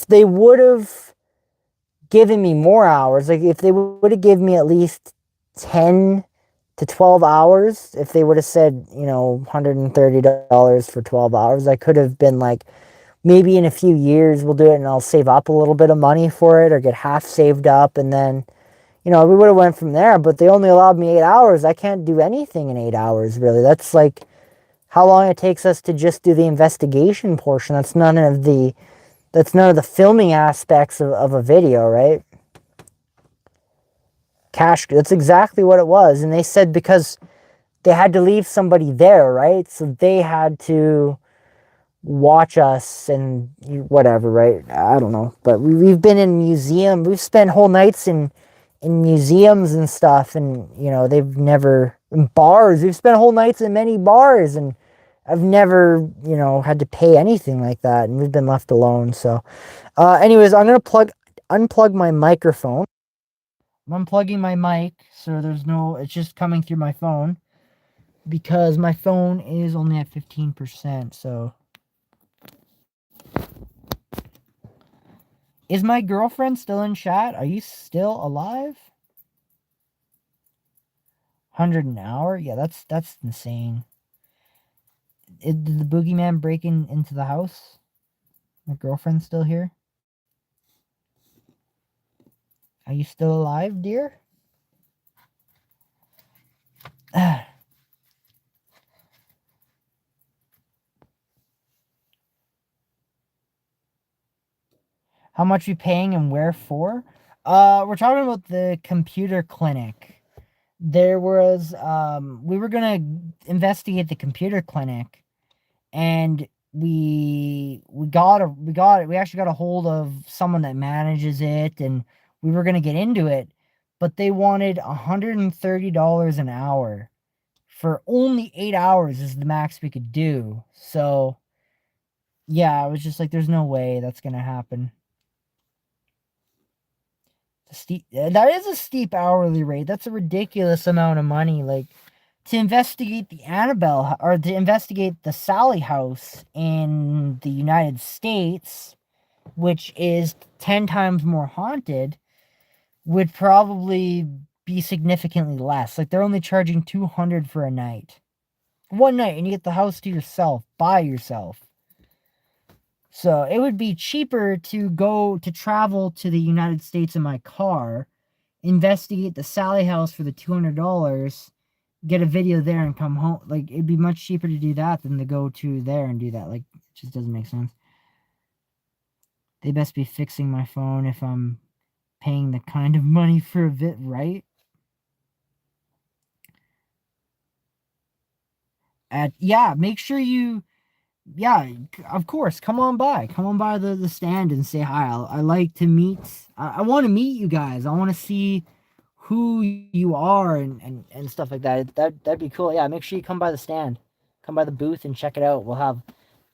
they would have given me more hours, like if they would have given me at least 10 to 12 hours, if they would have said, you know, $130 for 12 hours, I could have been like, maybe in a few years we'll do it and I'll save up a little bit of money for it or get half saved up, and then, you know, we would have went from there. But they only allowed me 8 hours. I can't do anything in 8 hours, really. That's like how long it takes us to just do the investigation portion. That's none of the filming aspects of a video, right? That's exactly what it was. And they said because they had to leave somebody there, right? So they had to watch us and whatever, right? I don't know. But we've been in museum. We've spent whole nights in museums and stuff. And, you know, they've never, in bars. We've spent whole nights in many bars. And I've never, you know, had to pay anything like that. And we've been left alone. So anyways, I'm going to unplug my microphone. I'm unplugging my mic, so it's just coming through my phone because my phone is only at 15%, so. Is my girlfriend still in chat? Are you still alive? 100 an hour? Yeah, that's insane. Did the boogeyman break into the house? My girlfriend's still here? Are you still alive, dear? How much you paying and where for? We're talking about the computer clinic. There was we were gonna investigate the computer clinic, and we actually got a hold of someone that manages it, and we were gonna get into it, but they wanted $130 an hour for only 8 hours is the max we could do. So yeah, I was just like, there's no way that's gonna happen. That is a steep hourly rate. That's a ridiculous amount of money. Like, to investigate the Annabelle, or to investigate the Sally house in the United States, which is 10 times more haunted, would probably be significantly less. Like, they're only charging $200 for a night. One night, and you get the house to yourself, by yourself. So it would be cheaper to travel to the United States in my car, investigate the Sally house for the $200, get a video there and come home. Like, it'd be much cheaper to do that than to go to there and do that. Like, it just doesn't make sense. They best be fixing my phone if I'm paying the kind of money for a bit, right? Yeah, make sure you, yeah, of course, come on by the stand and say hi. I like to meet, I want to meet you guys. I want to see who you are and stuff like that. That'd be cool. Yeah, make sure you come by the stand, come by the booth and check it out. We'll have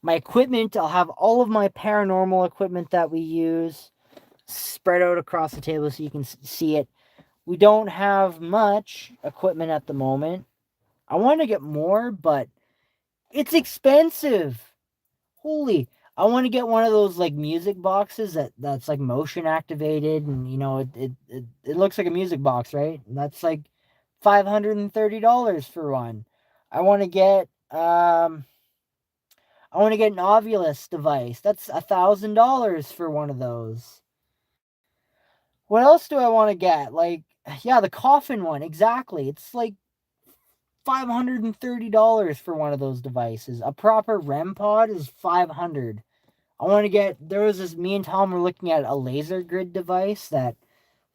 my equipment. I'll have all of my paranormal equipment that we use spread out across the table so you can see it. We don't have much equipment at the moment. I want to get more, but it's expensive. Holy, I want to get one of those like music boxes that's like motion activated, and you know it looks like a music box, right? And that's like $530 for one. I want to get I want to get an Ovilus device. That's $1,000 for one of those. What else do I want to get? Like, yeah, the coffin one, exactly. It's like $530 for one of those devices. A proper REM pod is $500. I want to get, there was this, me and Tom were looking at a laser grid device that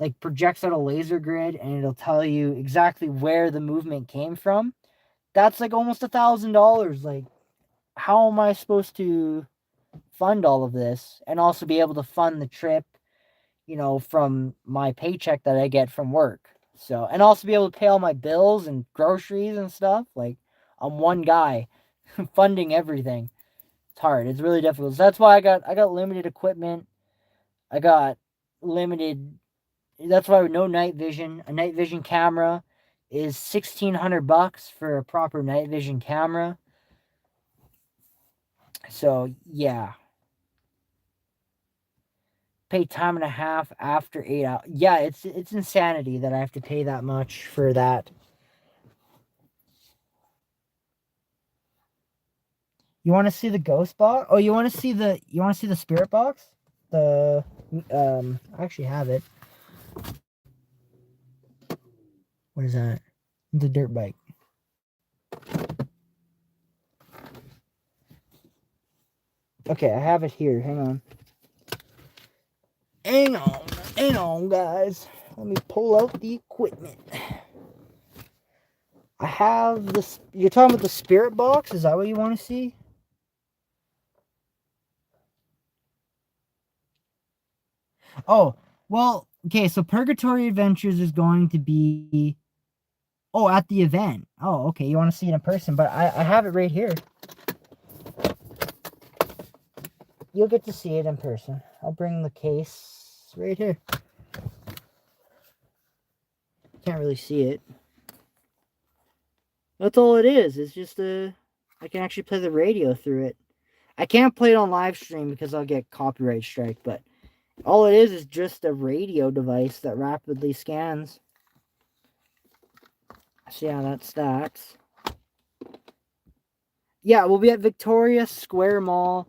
like projects out a laser grid and it'll tell you exactly where the movement came from. That's like almost $1,000. Like, how am I supposed to fund all of this and also be able to fund the trip, you know, from my paycheck that I get from work? So, and also be able to pay all my bills and groceries and stuff. Like, I'm one guy funding everything. It's hard. It's really difficult. So that's why I got limited equipment. I got limited. That's why no night vision. A night vision camera is $1,600 for a proper night vision camera. So yeah, pay time and a half after 8 hours. Yeah, it's insanity that I have to pay that much for that. You want to see the ghost box? Oh, you want to see the spirit box? The I actually have it. What is that? It's a dirt bike. Okay, I have it here. Hang on. Hang on, guys. Let me pull out the equipment. I have this. You're talking about the spirit box? Is that what you want to see? Oh, well, okay, so Purgatory Adventures is going to be... Oh, at the event. Oh, okay, you want to see it in person, but I have it right here. You'll get to see it in person. I'll bring the case right here. Can't really see it. That's all it is. It's just I can actually play the radio through it. I can't play it on live stream because I'll get copyright strike, but all it is just a radio device that rapidly scans. So yeah, that's that. Yeah, we'll be at Victoria Square Mall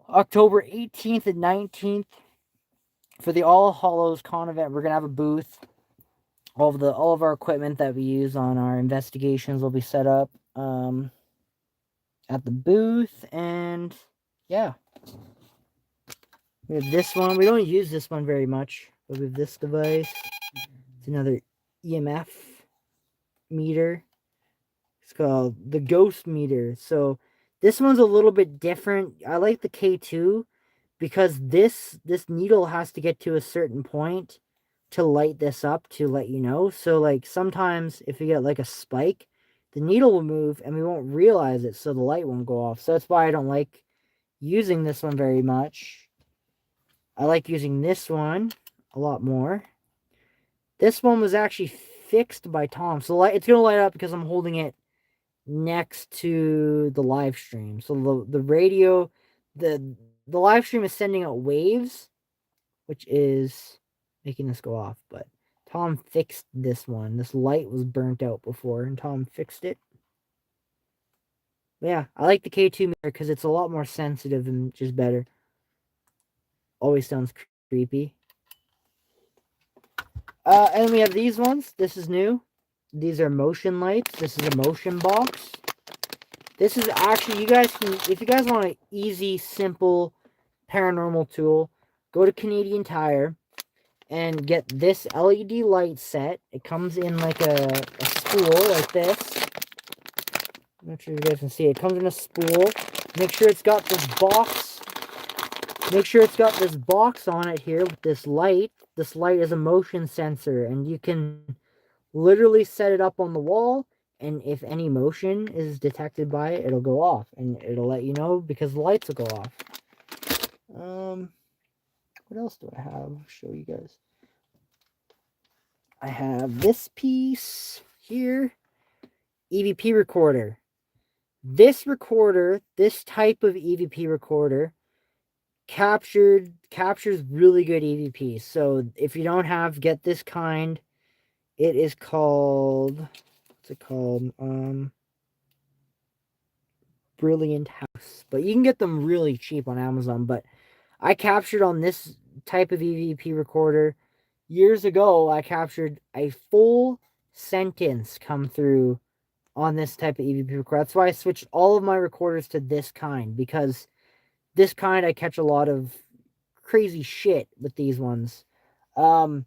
October 18th and 19th for the All Hallows Con event. We're gonna have a booth. All of our equipment that we use on our investigations will be set up at the booth, and yeah. We have this one. We don't use this one very much, but we have this device. It's another EMF meter. It's called the Ghost Meter. So this one's a little bit different. I like the K2 because this needle has to get to a certain point to light this up to let you know. So like sometimes if you get like a spike, the needle will move and we won't realize it, so the light won't go off. So that's why I don't like using this one very much. I like using this one a lot more. This one was actually fixed by Tom. So it's going to light up because I'm holding it next to the live stream. So the radio, the live stream is sending out waves, which is making this go off. But Tom fixed this one. This light was burnt out before, and Tom fixed it. But yeah, I like the K2 mirror because it's a lot more sensitive and just better. Always sounds creepy. And we have these ones. This is new. These are motion lights. This is a motion box. This is actually, you guys can, if you guys want an easy, simple paranormal tool, go to Canadian Tire and get this LED light set. It comes in like a spool like this. I'm not sure if you guys can see it. It comes in a spool. Make sure it's got this box. Make sure it's got this box on it here with this light. This light is a motion sensor, and you can literally set it up on the wall, and if any motion is detected by it, it'll go off, and it'll let you know because the lights will go off. What else do I have? Show you guys. I have this piece here, EVP recorder. This recorder, this type of EVP recorder, captures really good EVP. So if you don't have, get this kind. It is called, what's it called? Brilliant House. But you can get them really cheap on Amazon. But I captured on this type of EVP recorder years ago. I captured a full sentence come through on this type of EVP recorder. That's why I switched all of my recorders to this kind, because this kind I catch a lot of crazy shit with these ones. I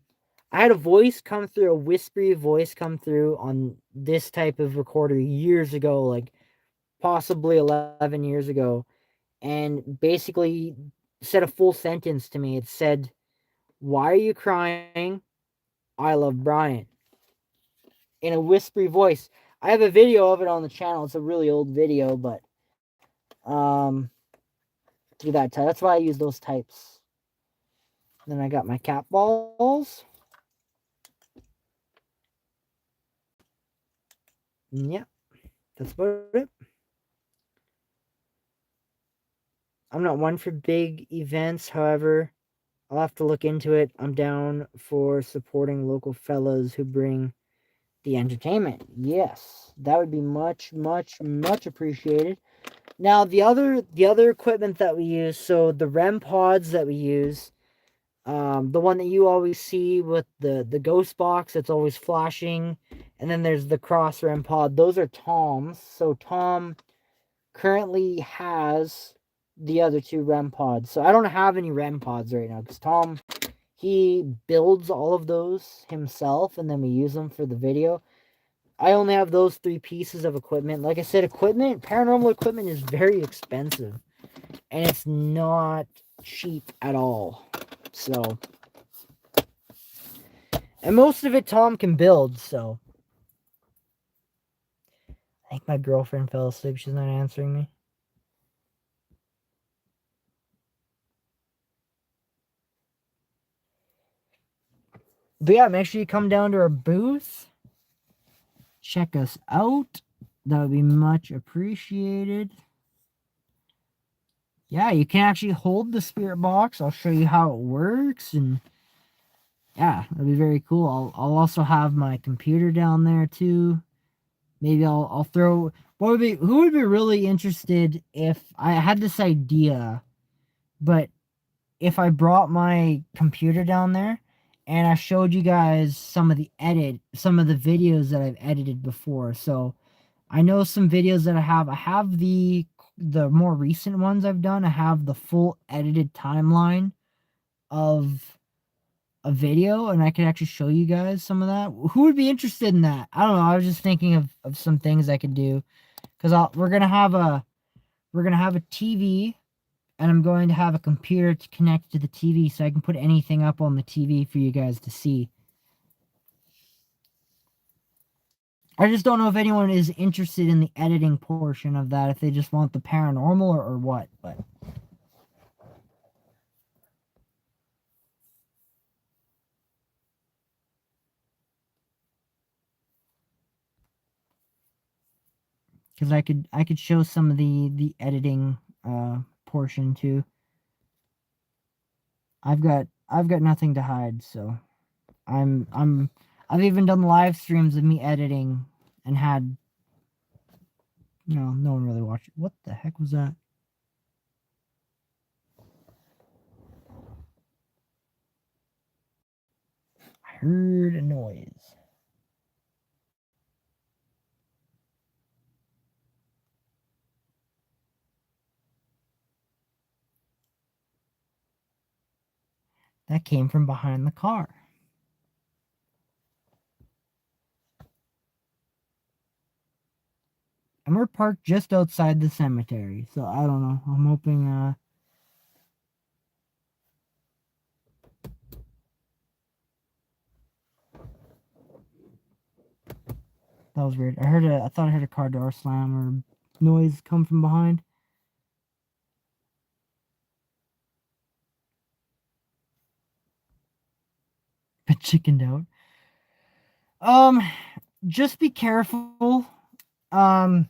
had a voice come through, a whispery voice come through on this type of recorder years ago, like possibly 11 years ago, and basically said a full sentence to me. It said, "Why are you crying? I love Brian." In a whispery voice. I have a video of it on the channel. It's a really old video, but through that type. That's why I use those types. Then I got my cat balls. Yeah, that's about it. I'm not one for big events, however, I'll have to look into it. I'm down for supporting local fellows who bring the entertainment. Yes, that would be much, much, much appreciated. Now, the other equipment that we use, so the REM pods that we use, the one that you always see with the ghost box that's always flashing, and then there's the cross REM pod. Those are Tom's. So Tom currently has the other two REM pods. So I don't have any REM pods right now because Tom, he builds all of those himself, and then we use them for the video. I only have those 3 pieces of equipment. Like I said, paranormal equipment is very expensive, and it's not cheap at all. So, and most of it Tom can build, so. I think my girlfriend fell asleep. She's not answering me. But yeah, make sure you come down to our booth. Check us out. That would be much appreciated. Yeah, you can actually hold the spirit box. I'll show you how it works, and yeah, that'll be very cool. I'll also have my computer down there too. Maybe I'll throw. Who would be really interested if I had this idea, but if I brought my computer down there and I showed you guys some of the videos that I've edited before. So I know some videos that I have the more recent ones I've done. I have the full edited timeline of a video, and I could actually show you guys some of that. Who would be interested in that? I don't know. I was just thinking of some things I could do, because we're gonna have a TV, and I'm going to have a computer to connect to the TV so I can put anything up on the TV for you guys to see. I just don't know if anyone is interested in the editing portion of that, if they just want the paranormal or what, but. Because I could show some of the editing portion too. I've got nothing to hide, so I've even done live streams of me editing and had, no one really watched it. What the heck was that? I heard a noise. that came from behind the car. And we're parked just outside the cemetery, so I don't know. I'm hoping, that was weird. I thought I heard a car door slam or noise come from behind. But chickened out. Just be careful. Um,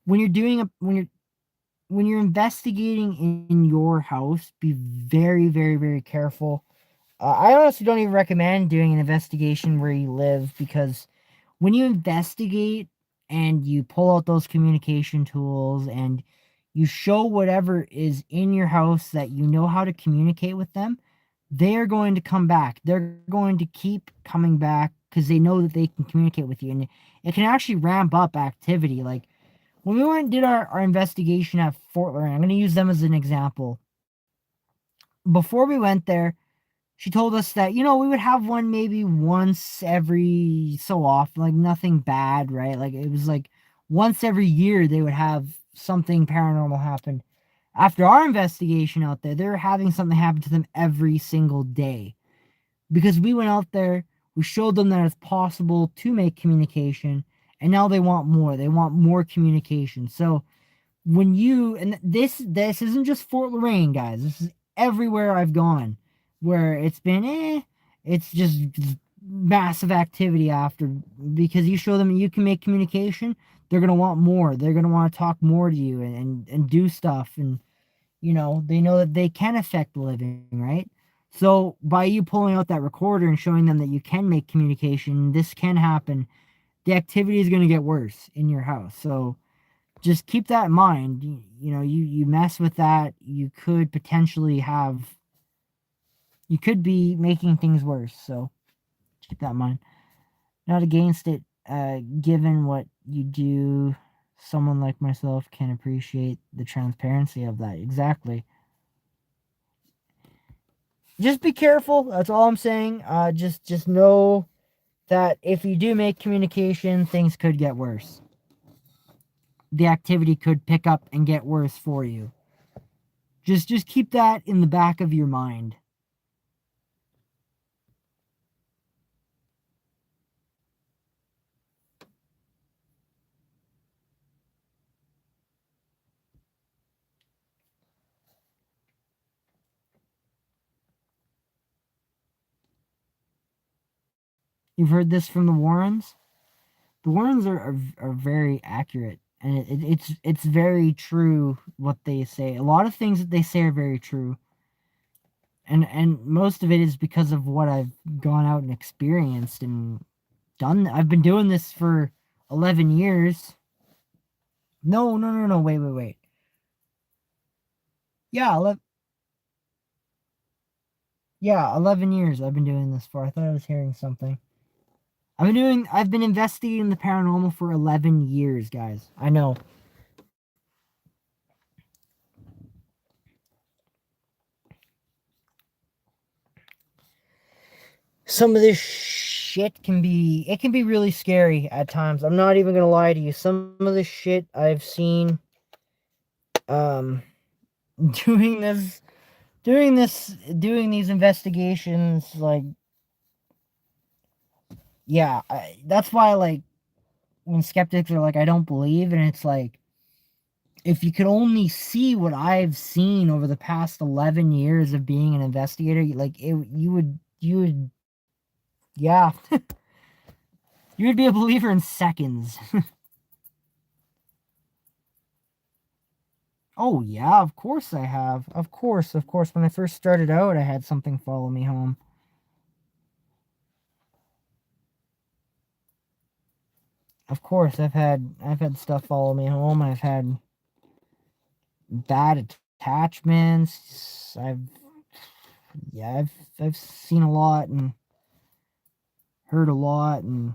when you're doing when you're investigating in your house, be very, very, very careful. I honestly don't even recommend doing an investigation where you live, because when you investigate and you pull out those communication tools and you show whatever is in your house that you know how to communicate with them, they are going to come back. They're going to keep coming back because they know that they can communicate with you. And it can actually ramp up activity. Like when we went and did our investigation at Fort Laramie, I'm going to use them as an example. Before we went there, she told us that, we would have one maybe once every so often, like nothing bad, right? Like it was like once every year they would have something paranormal happen. After our investigation out there, they were having something happen to them every single day. Because we went out there, we showed them that it's possible to make communication, and now they want more. They want more communication. So when you, and this isn't just Fort Lorraine, guys. This is everywhere I've gone where it's been it's just massive activity after, because you show them you can make communication, they're gonna want more. They're gonna want to talk more to you and do stuff, and they know that they can affect the living, right? So by you pulling out that recorder and showing them that you can make communication, this can happen, the activity is going to get worse in your house. So just keep that in mind. You mess with that, you could potentially you could be making things worse. So keep that in mind. Not against it, given what you do. Someone like myself can appreciate the transparency of that. Exactly. Just be careful. That's all I'm saying. Just know that if you do make communication, things could get worse. The activity could pick up and get worse for you. Just keep that in the back of your mind. You've heard this from the Warrens? The Warrens are very accurate, and it's very true what they say. A lot of things that they say are very true. And most of it is because of what I've gone out and experienced and done. I've been doing this for 11 years. No, no, no, no, wait. Yeah, 11 years I've been doing this for. I thought I was hearing something. I've been investigating the paranormal for 11 years, guys. I know. Some of this shit can be really scary at times. I'm not even gonna lie to you. Some of the shit I've seen um doing these investigations, like, yeah, that's why, like, when skeptics are like, I don't believe, and it's like, if you could only see what I've seen over the past 11 years of being an investigator, like, you would, yeah, you would be a believer in seconds. Oh, yeah, of course I have. Of course. When I first started out, I had something follow me home. Of course, I've had stuff follow me home. I've had bad attachments. I've seen a lot and heard a lot, and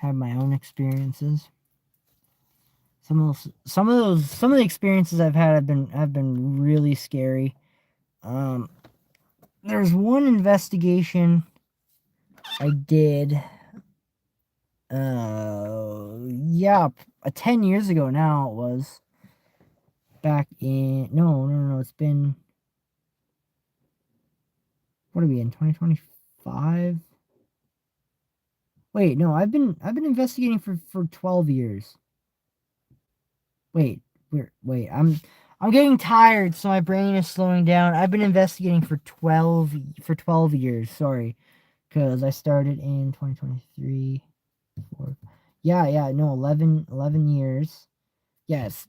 had my own experiences. Some of the experiences I've had have been really scary. There's one investigation I did. Yeah, 10 years ago now it was. Back in no, it's been, what are we in, 2025? Wait, no, I've been investigating for 12 years. Wait, I'm getting tired, so my brain is slowing down. I've been investigating for 12 years, sorry. Because I started in 2023. Yeah, no, 11 years. Yes.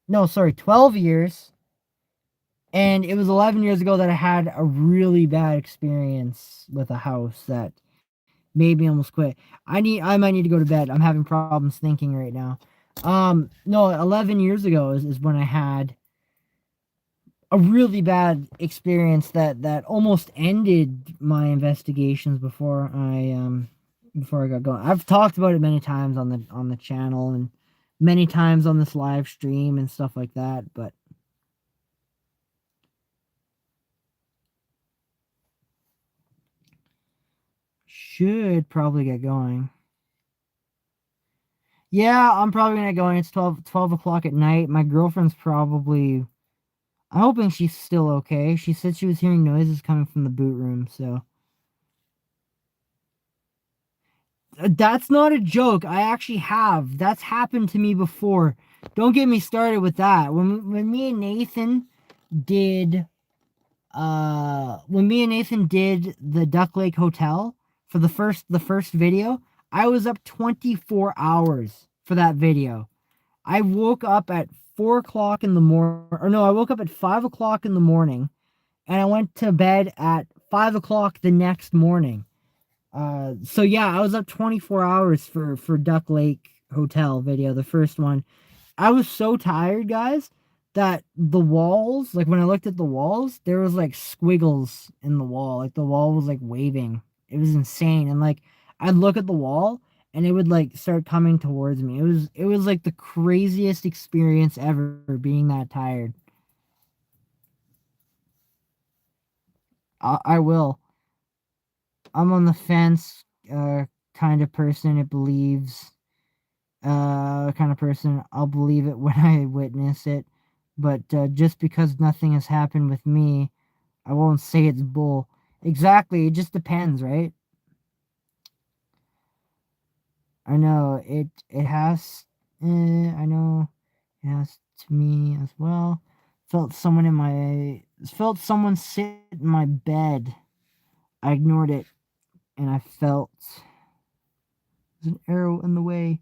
No, sorry, 12 years. And it was 11 years ago that I had a really bad experience with a house that made me almost quit. I might need to go to bed. I'm having problems thinking right now. No, 11 years ago is when I had a really bad experience that almost ended my investigations before I got going. I've talked about it many times on the channel and many times on this live stream and stuff like that, but should probably get going. Yeah, I'm probably gonna get going. It's 12 o'clock at night. My girlfriend's probably, I'm hoping she's still okay. She said she was hearing noises coming from the boot room, so. That's not a joke. I actually have. That's happened to me before. Don't get me started with that. When me and Nathan did the Duck Lake Hotel for the first video, I was up 24 hours for that video. I woke up at 4 o'clock in the morning, or no, I woke up at 5 o'clock in the morning, and I went to bed at 5 o'clock the next morning. So yeah, I was up 24 hours for Duck Lake Hotel video, the first one. I was so tired, guys, that the walls, like when I looked at the walls, there was like squiggles in the wall. Like the wall was like waving. It was insane. And like I'd look at the wall and it would like start coming towards me. It was like the craziest experience ever being that tired. I will. I'm on the fence, kind of person. It believes, kind of person. I'll believe it when I witness it. But just because nothing has happened with me, I won't say it's bull. Exactly. It just depends, right? I know it has. I know it has to me as well. Felt someone sit in my bed. I ignored it, and I felt there's an arrow in the way,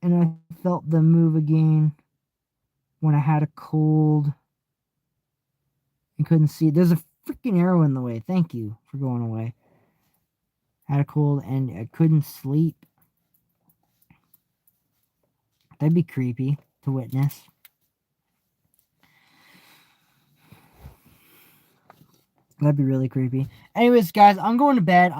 and I felt them move again when I had a cold and couldn't see. There's a freaking arrow in the way. Thank you for going away. Had a cold and I couldn't sleep. That'd be creepy to witness. That'd be really creepy. Anyways, guys, I'm going to bed.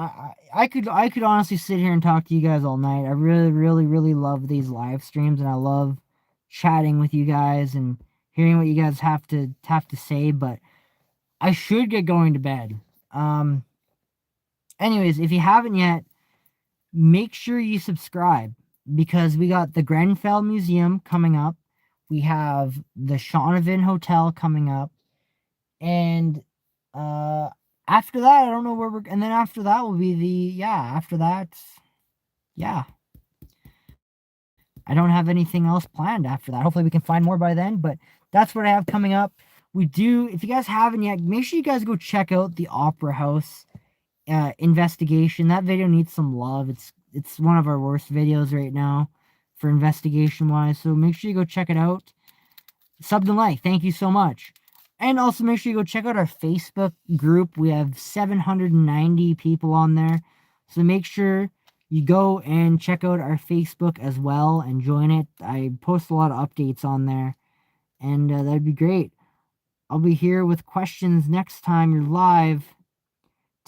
I could honestly sit here and talk to you guys all night. I really, really, really love these live streams, and I love chatting with you guys and hearing what you guys have to say. But I should get going to bed. Anyways, if you haven't yet, make sure you subscribe because we got the Grenfell Museum coming up. We have the Shaunavon Hotel coming up. And after that, I don't know where and then after that will be after that, yeah. I don't have anything else planned after that. Hopefully we can find more by then, but that's what I have coming up. If you guys haven't yet, make sure you guys go check out the Opera House investigation. That video needs some love. It's one of our worst videos right now for investigation wise, so make sure you go check it out. Sub and like, thank you so much. And also make sure you go check out our Facebook group. We have 790 people on there, so make sure you go and check out our Facebook as well and join it. I post a lot of updates on there, and that'd be great. I'll be here with questions next time you're live.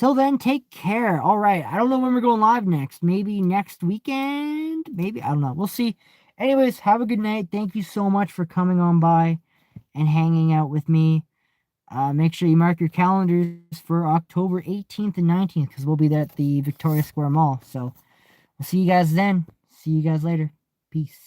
Till then, take care. All right. I don't know when we're going live next. Maybe next weekend? Maybe. I don't know. We'll see. Anyways, have a good night. Thank you so much for coming on by and hanging out with me. Make sure you mark your calendars for October 18th and 19th because we'll be there at the Victoria Square Mall. So we'll see you guys then. See you guys later. Peace.